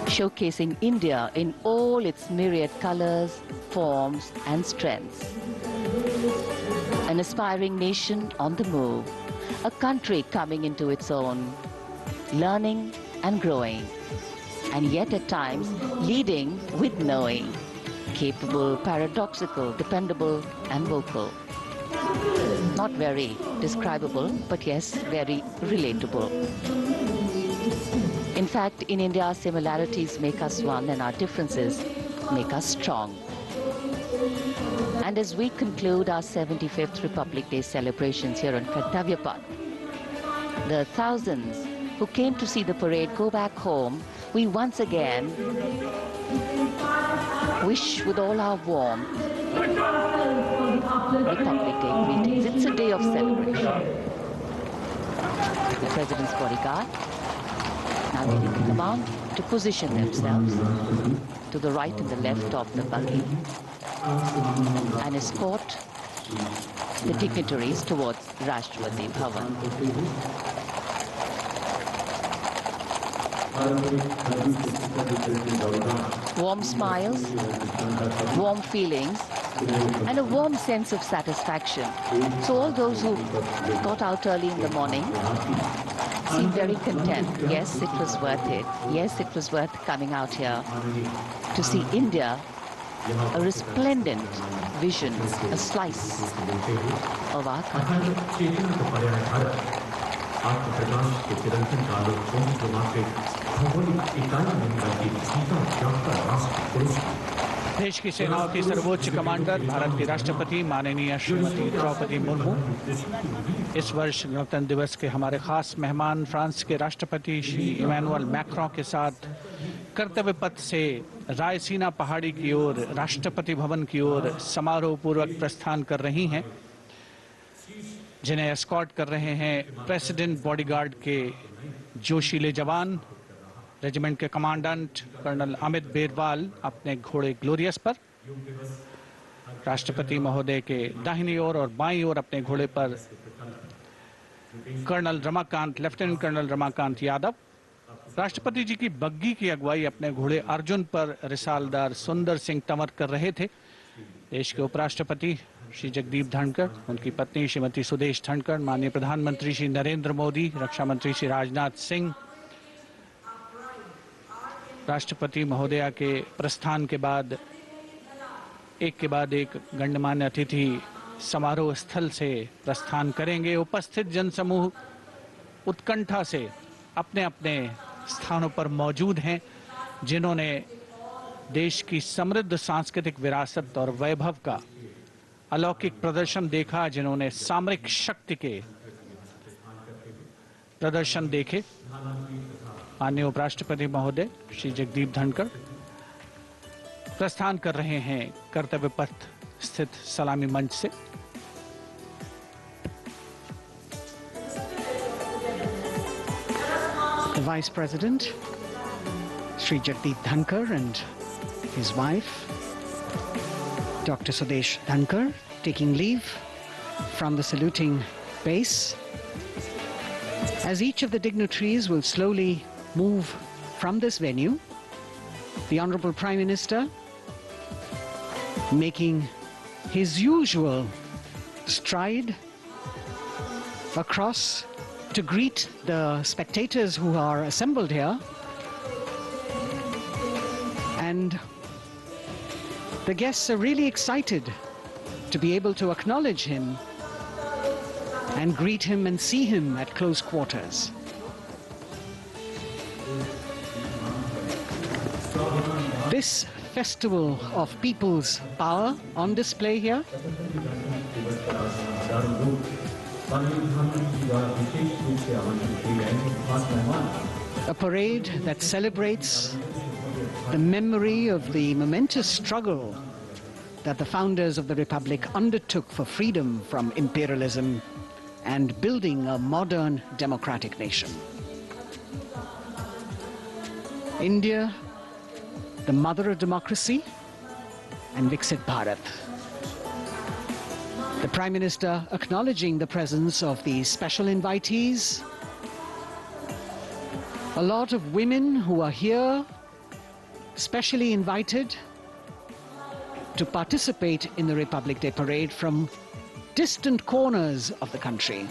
showcasing India in all its myriad colors, forms and strengths. An aspiring nation on the move, a country coming into its own, learning and growing, and yet at times leading with knowing, capable, paradoxical, dependable and vocal. Not very describable, but yes, very relatable. In fact, in India, similarities make us one and our differences make us strong. And as we conclude our 75th Republic Day celebrations here on Kartavya Path, the thousands who came to see the parade go back home, we once again wish with all our warmth Republic Day greetings. It's a day of celebration. The President's bodyguard now getting the command to position themselves to the right and the left of the buggy and escort the dignitaries towards Rashtrapati Bhavan. Warm smiles, warm feelings, and a warm sense of satisfaction. So all those who got out early in the morning seem very content. Yes, it was worth it. Yes, it was worth coming out here to see India, a resplendent vision, a slice of our country. देश की सेनाओं की सर्वोच्च commander Bharat की राष्ट्रपति माननीय श्रीमती द्रौपदी मुर्मू इस वर्ष गणतंत्र दिवस के हमारे खास मेहमान फ्रांस के राष्ट्रपति श्री इमैनुअल मैक्रों के साथ कर्तव्य पथ से रायसीना पहाड़ी की ओर राष्ट्रपति भवन की ओर समारोह पूर्वक प्रस्थान कर रही हैं, जिन्हें एस्कॉर्ट कर रहे हैं प्रेसिडेंट बॉडीगार्ड के जोशीले जवान, रेजिमेंट के कमांडेंट कर्नल अमित बेरवाल अपने घोड़े ग्लोरियस पर, राष्ट्रपति महोदय के दाहिनी ओर और बाईं ओर अपने घोड़े पर colonel Ramakant, lieutenant colonel Ramakant Yadav. राष्ट्रपति जी की बग्गी की अगुवाई अपने घोड़े अर्जुन पर रिसालदार सुंदर सिंह तंवर कर रहे थे। देश के उपराष्ट्रपति श्री जगदीप धनखड़, उनकी पत्नी श्रीमती सुदेश धनखड़, माननीय प्रधानमंत्री श्री नरेंद्र मोदी, रक्षा मंत्री श्री राजनाथ सिंह, राष्ट्रपति महोदया के प्रस्थान के बाद एक के बाद एक गणमान्य अतिथि समारोह स्थल से प्रस्थान करेंगे। उपस्थित जनसमूह उत्कंठा से अपने अपने स्थानों पर मौजूद हैं, जिन्होंने देश की समृद्ध सांस्कृतिक विरासत और वैभव का अलौकिक प्रदर्शन देखा, जिन्होंने सामरिक शक्ति के प्रदर्शन देखे। माननीय उपराष्ट्रपति महोदय श्री जगदीप धनखड़ प्रस्थान कर रहे हैं कर्तव्य पथ स्थित सलामी मंच से। The Vice President, Sri Jagdeep Dhankar, and his wife, Dr. Sudesh Dhankar, taking leave from the saluting base. As each of the dignitaries will slowly move from this venue, the Honorable Prime Minister making his usual stride across to greet the spectators who are assembled here, and the guests are really excited to be able to acknowledge him and greet him and see him at close quarters. This festival of people's power on display here a parade that celebrates the memory of the momentous struggle that the founders of the Republic undertook for freedom from imperialism and building a modern democratic nation. India, the mother of democracy, and Viksit Bharat. The Prime Minister acknowledging the presence of these special invitees. A lot of women who are here, specially invited to participate in the Republic Day Parade from distant corners of the country.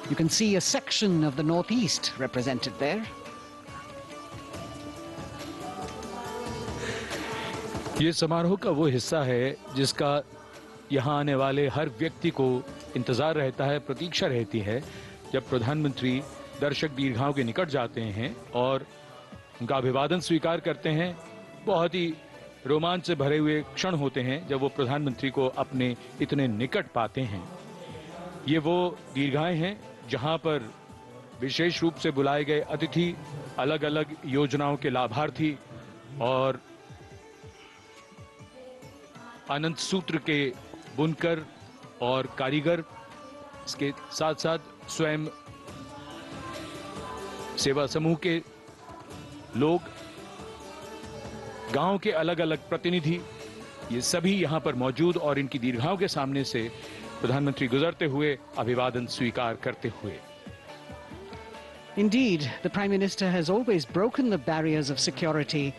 You can see a section of the Northeast represented there. ये समारोह का वो हिस्सा है जिसका यहाँ आने वाले हर व्यक्ति को इंतजार रहता है, प्रतीक्षा रहती है, जब प्रधानमंत्री दर्शक दीर्घाओं के निकट जाते हैं और उनका अभिवादन स्वीकार करते हैं। बहुत ही रोमांच से भरे हुए क्षण होते हैं जब वो प्रधानमंत्री को अपने इतने निकट पाते हैं। ये वो दीर्घाएं हैं जहां पर विशेष रूप से बुलाए गए अतिथि, अलग अलग योजनाओं के लाभार्थी और आनंद सूत्र के बुनकर और कारीगर, इसके साथ साथ स्वयं सेवा समूह के लोग, गांव के अलग अलग प्रतिनिधि, ये सभी यहां पर मौजूद और इनकी दीर्घाओं के सामने से प्रधानमंत्री गुजरते हुए अभिवादन स्वीकार करते हुए। Indeed, the Prime Minister has always broken the barriers of security,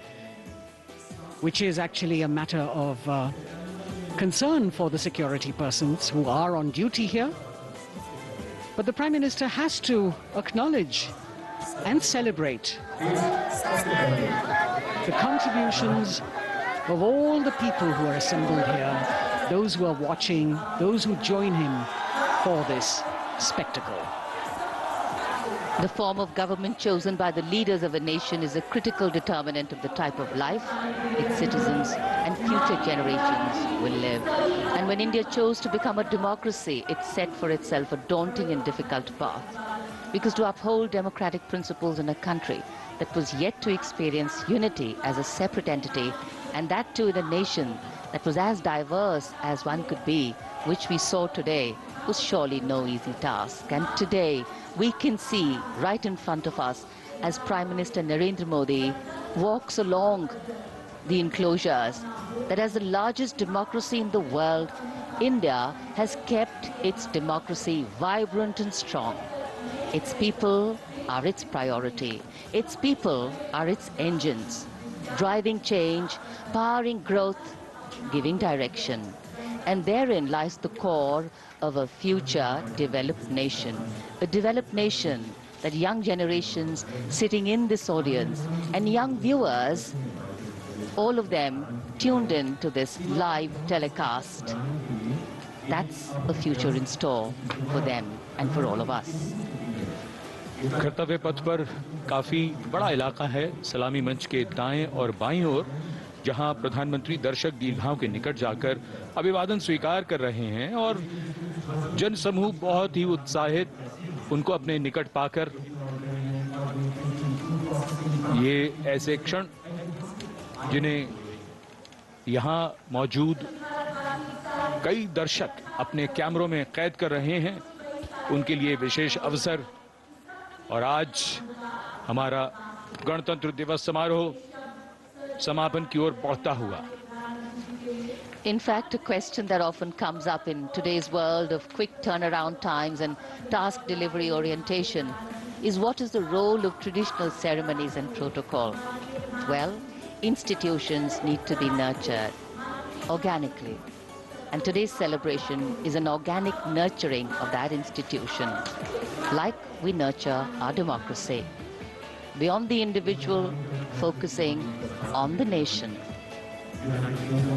which is actually a matter of concern for the security persons who are on duty here. But the Prime Minister has to acknowledge and celebrate the contributions of all the people who are assembled here, those who are watching, those who join him for this spectacle. The form of government chosen by the leaders of a nation is a critical determinant of the type of life its citizens and future generations will live. And when India chose to become a democracy, it set for itself a daunting and difficult path. Because to uphold democratic principles in a country that was yet to experience unity as a separate entity, and that too in a nation that was as diverse as one could be, which we saw today, was surely no easy task. And today, we can see right in front of us as Prime Minister Narendra Modi walks along the enclosures that as the largest democracy in the world, India has kept its democracy vibrant and strong. Its people are its priority. Its people are its engines, driving change, powering growth, giving direction. And therein lies the core of a future developed nation. A developed nation that young generations sitting in this audience and young viewers, all of them tuned in to this live telecast. That's a future in store for them and for all of us. कर्तव्य पथ पर काफी बड़ा इलाका है, सलामी मंच के दाएं और बाईं ओर, जहां प्रधानमंत्री दर्शक दीर्घाओं के निकट जाकर अभिवादन स्वीकार कर रहे हैं और जनसमूह बहुत ही उत्साहित उनको अपने निकट पाकर। ये ऐसे क्षण जिन्हें यहां मौजूद कई दर्शक अपने कैमरों में कैद कर रहे हैं, उनके लिए विशेष अवसर। और आज हमारा गणतंत्र दिवस समारोह समापन की ओर बढ़ता हुआ। In fact, a question that often comes up in today's world of quick turnaround times and task delivery orientation is what is the role of traditional ceremonies and protocol? Well, institutions need to be nurtured organically. And today's celebration is an organic nurturing of that institution, like we nurture our democracy. Beyond the individual, focusing on the nation.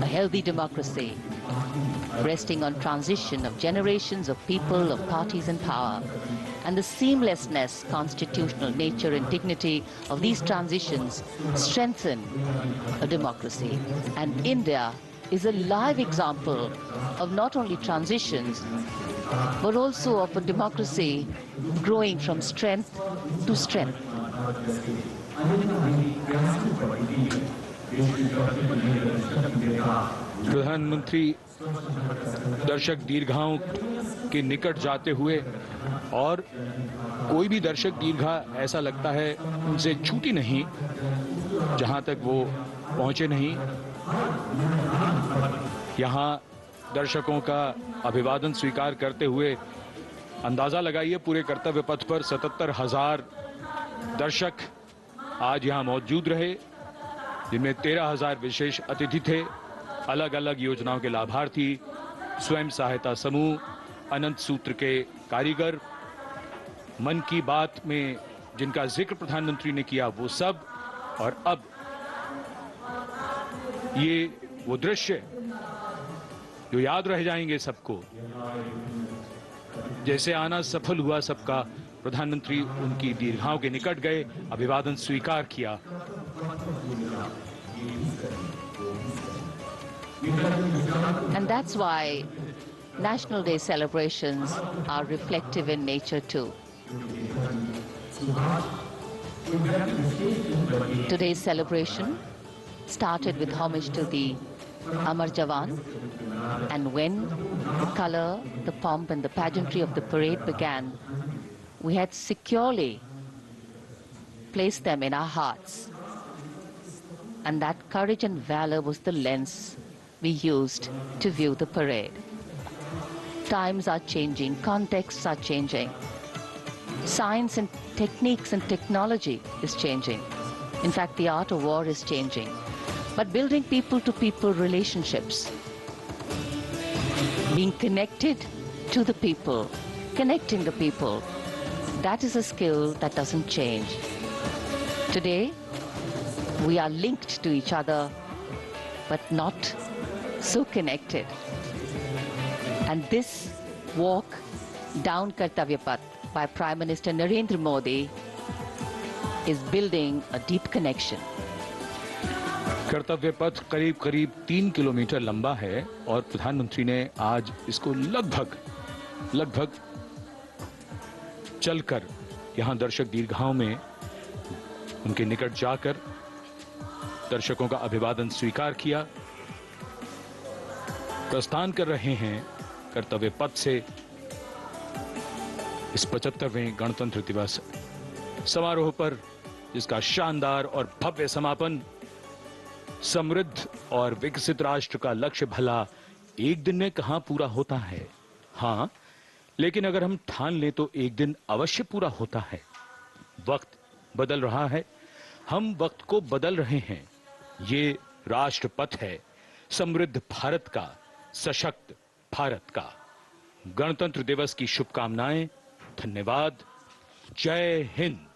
A healthy democracy, resting on transition of generations of people, of parties in power, and the seamlessness, constitutional nature and dignity of these transitions strengthen a democracy. And India is a live example of not only transitions, but also of a democracy growing from strength to strength. प्रधानमंत्री दर्शक दीर्घाओं के निकट जाते हुए, और कोई भी दर्शक दीर्घा ऐसा लगता है उनसे छूटी नहीं जहां तक वो पहुंचे नहीं। यहां दर्शकों का अभिवादन स्वीकार करते हुए अंदाजा लगाइए, पूरे कर्तव्य पथ पर 77,000 दर्शक आज यहां मौजूद रहे, जिनमें 13,000 विशेष अतिथि थे, अलग अलग योजनाओं के लाभार्थी, स्वयं सहायता समूह, अनंत सूत्र के कारीगर, मन की बात में जिनका जिक्र प्रधानमंत्री ने किया वो सब। और अब ये वो दृश्य जो याद रह जाएंगे सबको, जैसे आना सफल हुआ सबका, प्रधानमंत्री उनकी दीर्घाओं के निकट गए, अभिवादन स्वीकार किया। And that's why National Day celebrations are reflective in nature too. Today's celebration started with homage to the Amar Jawan, and when the color, the pomp and the pageantry of the parade began, we had securely placed them in our hearts. And that courage and valor was the lens we used to view the parade. Times are changing, contexts are changing. Science and techniques and technology is changing. In fact, the art of war is changing. But building people-to-people relationships, being connected to the people, connecting the people, that is a skill that doesn't change. Today, we are linked to each other, but not so connected. And this walk down Kartavya Path by Prime Minister Narendra Modi is building a deep connection. कर्तव्य पथ करीब करीब 3 kilometre लंबा है और प्रधानमंत्री ने आज इसको लगभग चलकर यहां दर्शक दीर्घाओं में उनके निकट जाकर दर्शकों का अभिवादन स्वीकार किया। प्रस्थान कर रहे हैं कर्तव्य पथ से इस 75वें गणतंत्र दिवस समारोह पर, जिसका शानदार और भव्य समापन समृद्ध और विकसित राष्ट्र का लक्ष्य भला एक दिन में कहां पूरा होता है। हां, लेकिन अगर हम ठान लें तो एक दिन अवश्य पूरा होता है। वक्त बदल रहा है, हम वक्त को बदल रहे हैं। ये राष्ट्रपथ है समृद्ध भारत का, सशक्त भारत का। गणतंत्र दिवस की शुभकामनाएं। धन्यवाद। जय हिंद।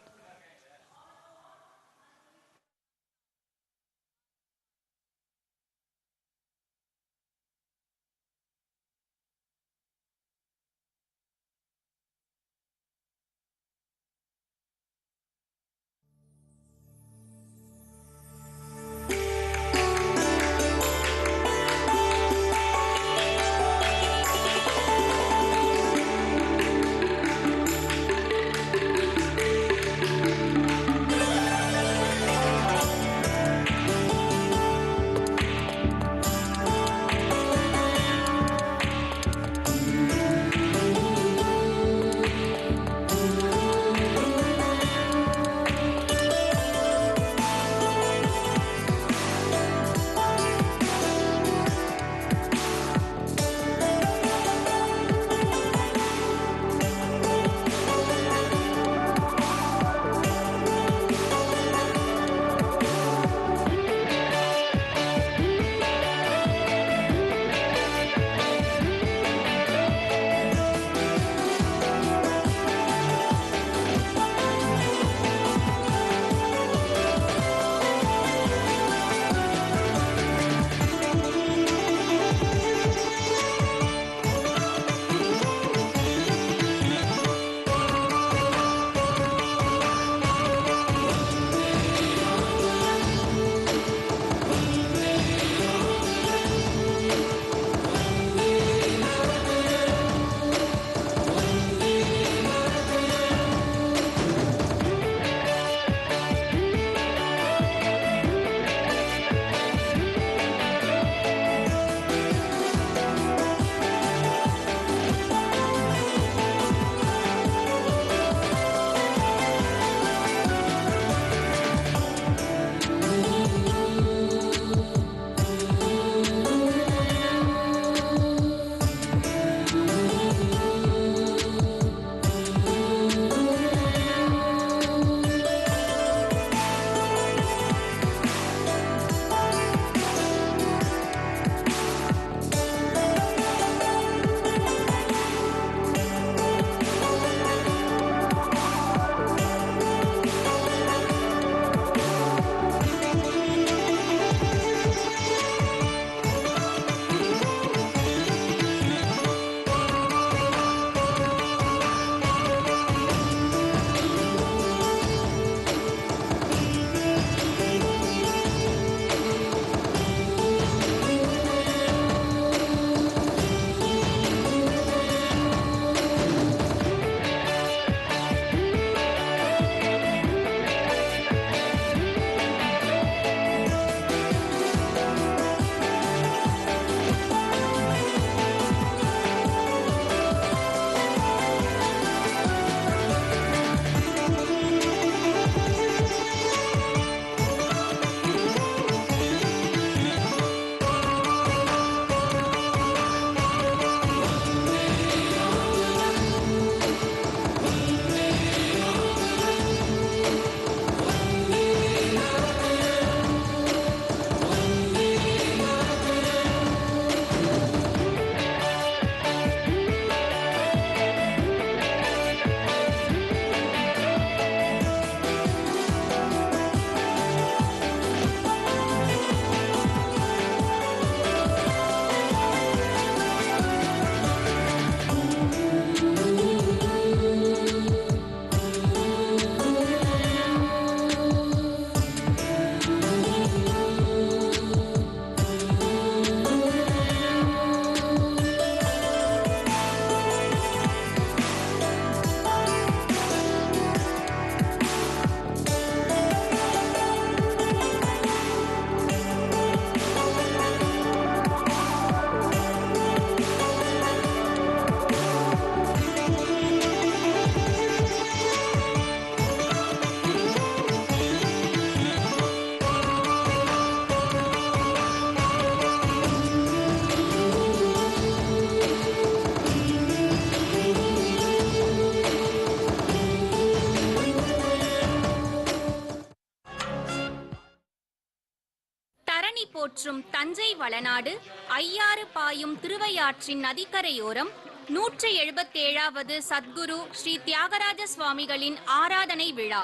பழனி போற்றும் தஞ்சை வளநாடு, ஐயாறு பாயும் திருவையாற்றின் நதிக்கரையோரம் 177வது சத்குரு ஸ்ரீ தியாகராஜ சுவாமிகளின் ஆராதனை விழா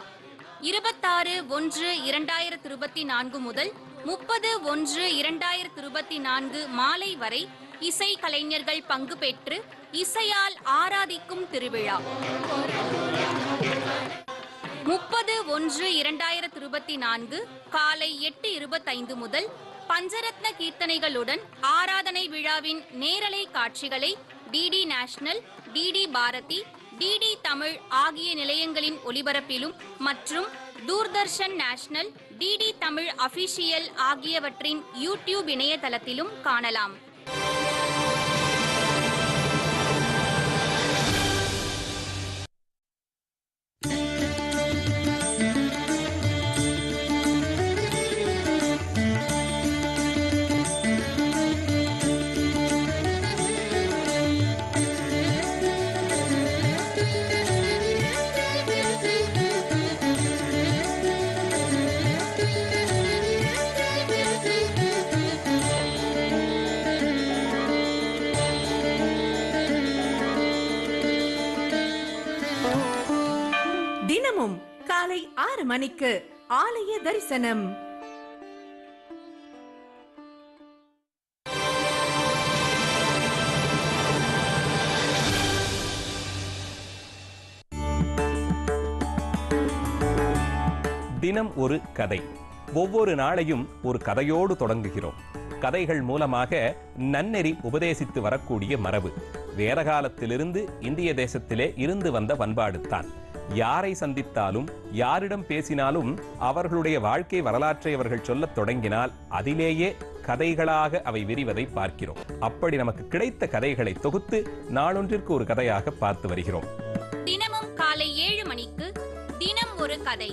26/1/2024 முதல் 30/1/2024 மாலை வரை இசை கலைஞர்கள் பங்கு பெற்று இசையால் ஆராதிக்கும் திருவிழா. 30/1/2024 காலை 8:25 முதல் பஞ்சரத்ன கீர்த்தனைகளுடன் ஆராதனை விழாவின் நேரலை காட்சிகளை DD national, DD Bharati, DD Tamil ஆகிய நிலையங்களின் ஒலிபரப்பிலும் மற்றும் Doordarshan national, DD Tamil official ஆகியவற்றின் யூடியூப் இணையதளத்திலும் காணலாம். தினமும் காலை 6 மணிக்கு ஆலய தரிசனம். தினம் ஒரு கதை. ஒவ்வொரு நாளையும் ஒரு கதையோடு தொடங்குகிறோம். கதைகள் மூலமாக நன்னெறி உபதேசித்து வரக்கூடிய மரபு வேத காலத்திலிருந்து இந்திய தேசத்திலே இருந்து வந்த பண்பாடு தான். யாரை சந்தித்தாலும் யாரிடம் பேசினாலும் அவர்களுடைய வாழ்க்கை வரலாற்றை அவர்கள் சொல்லத் தொடங்கினால் அதிலேயே கதைகளாக அவை விரிவதை பார்க்கிறோம். அப்படி நமக்கு கிடைத்த கதைகளை தொகுத்து நாளொன்றிற்கு ஒரு கதையாக பார்த்து வருகிறோம். தினமும் காலை 7 மணிக்கு தினம் ஒரு கதை.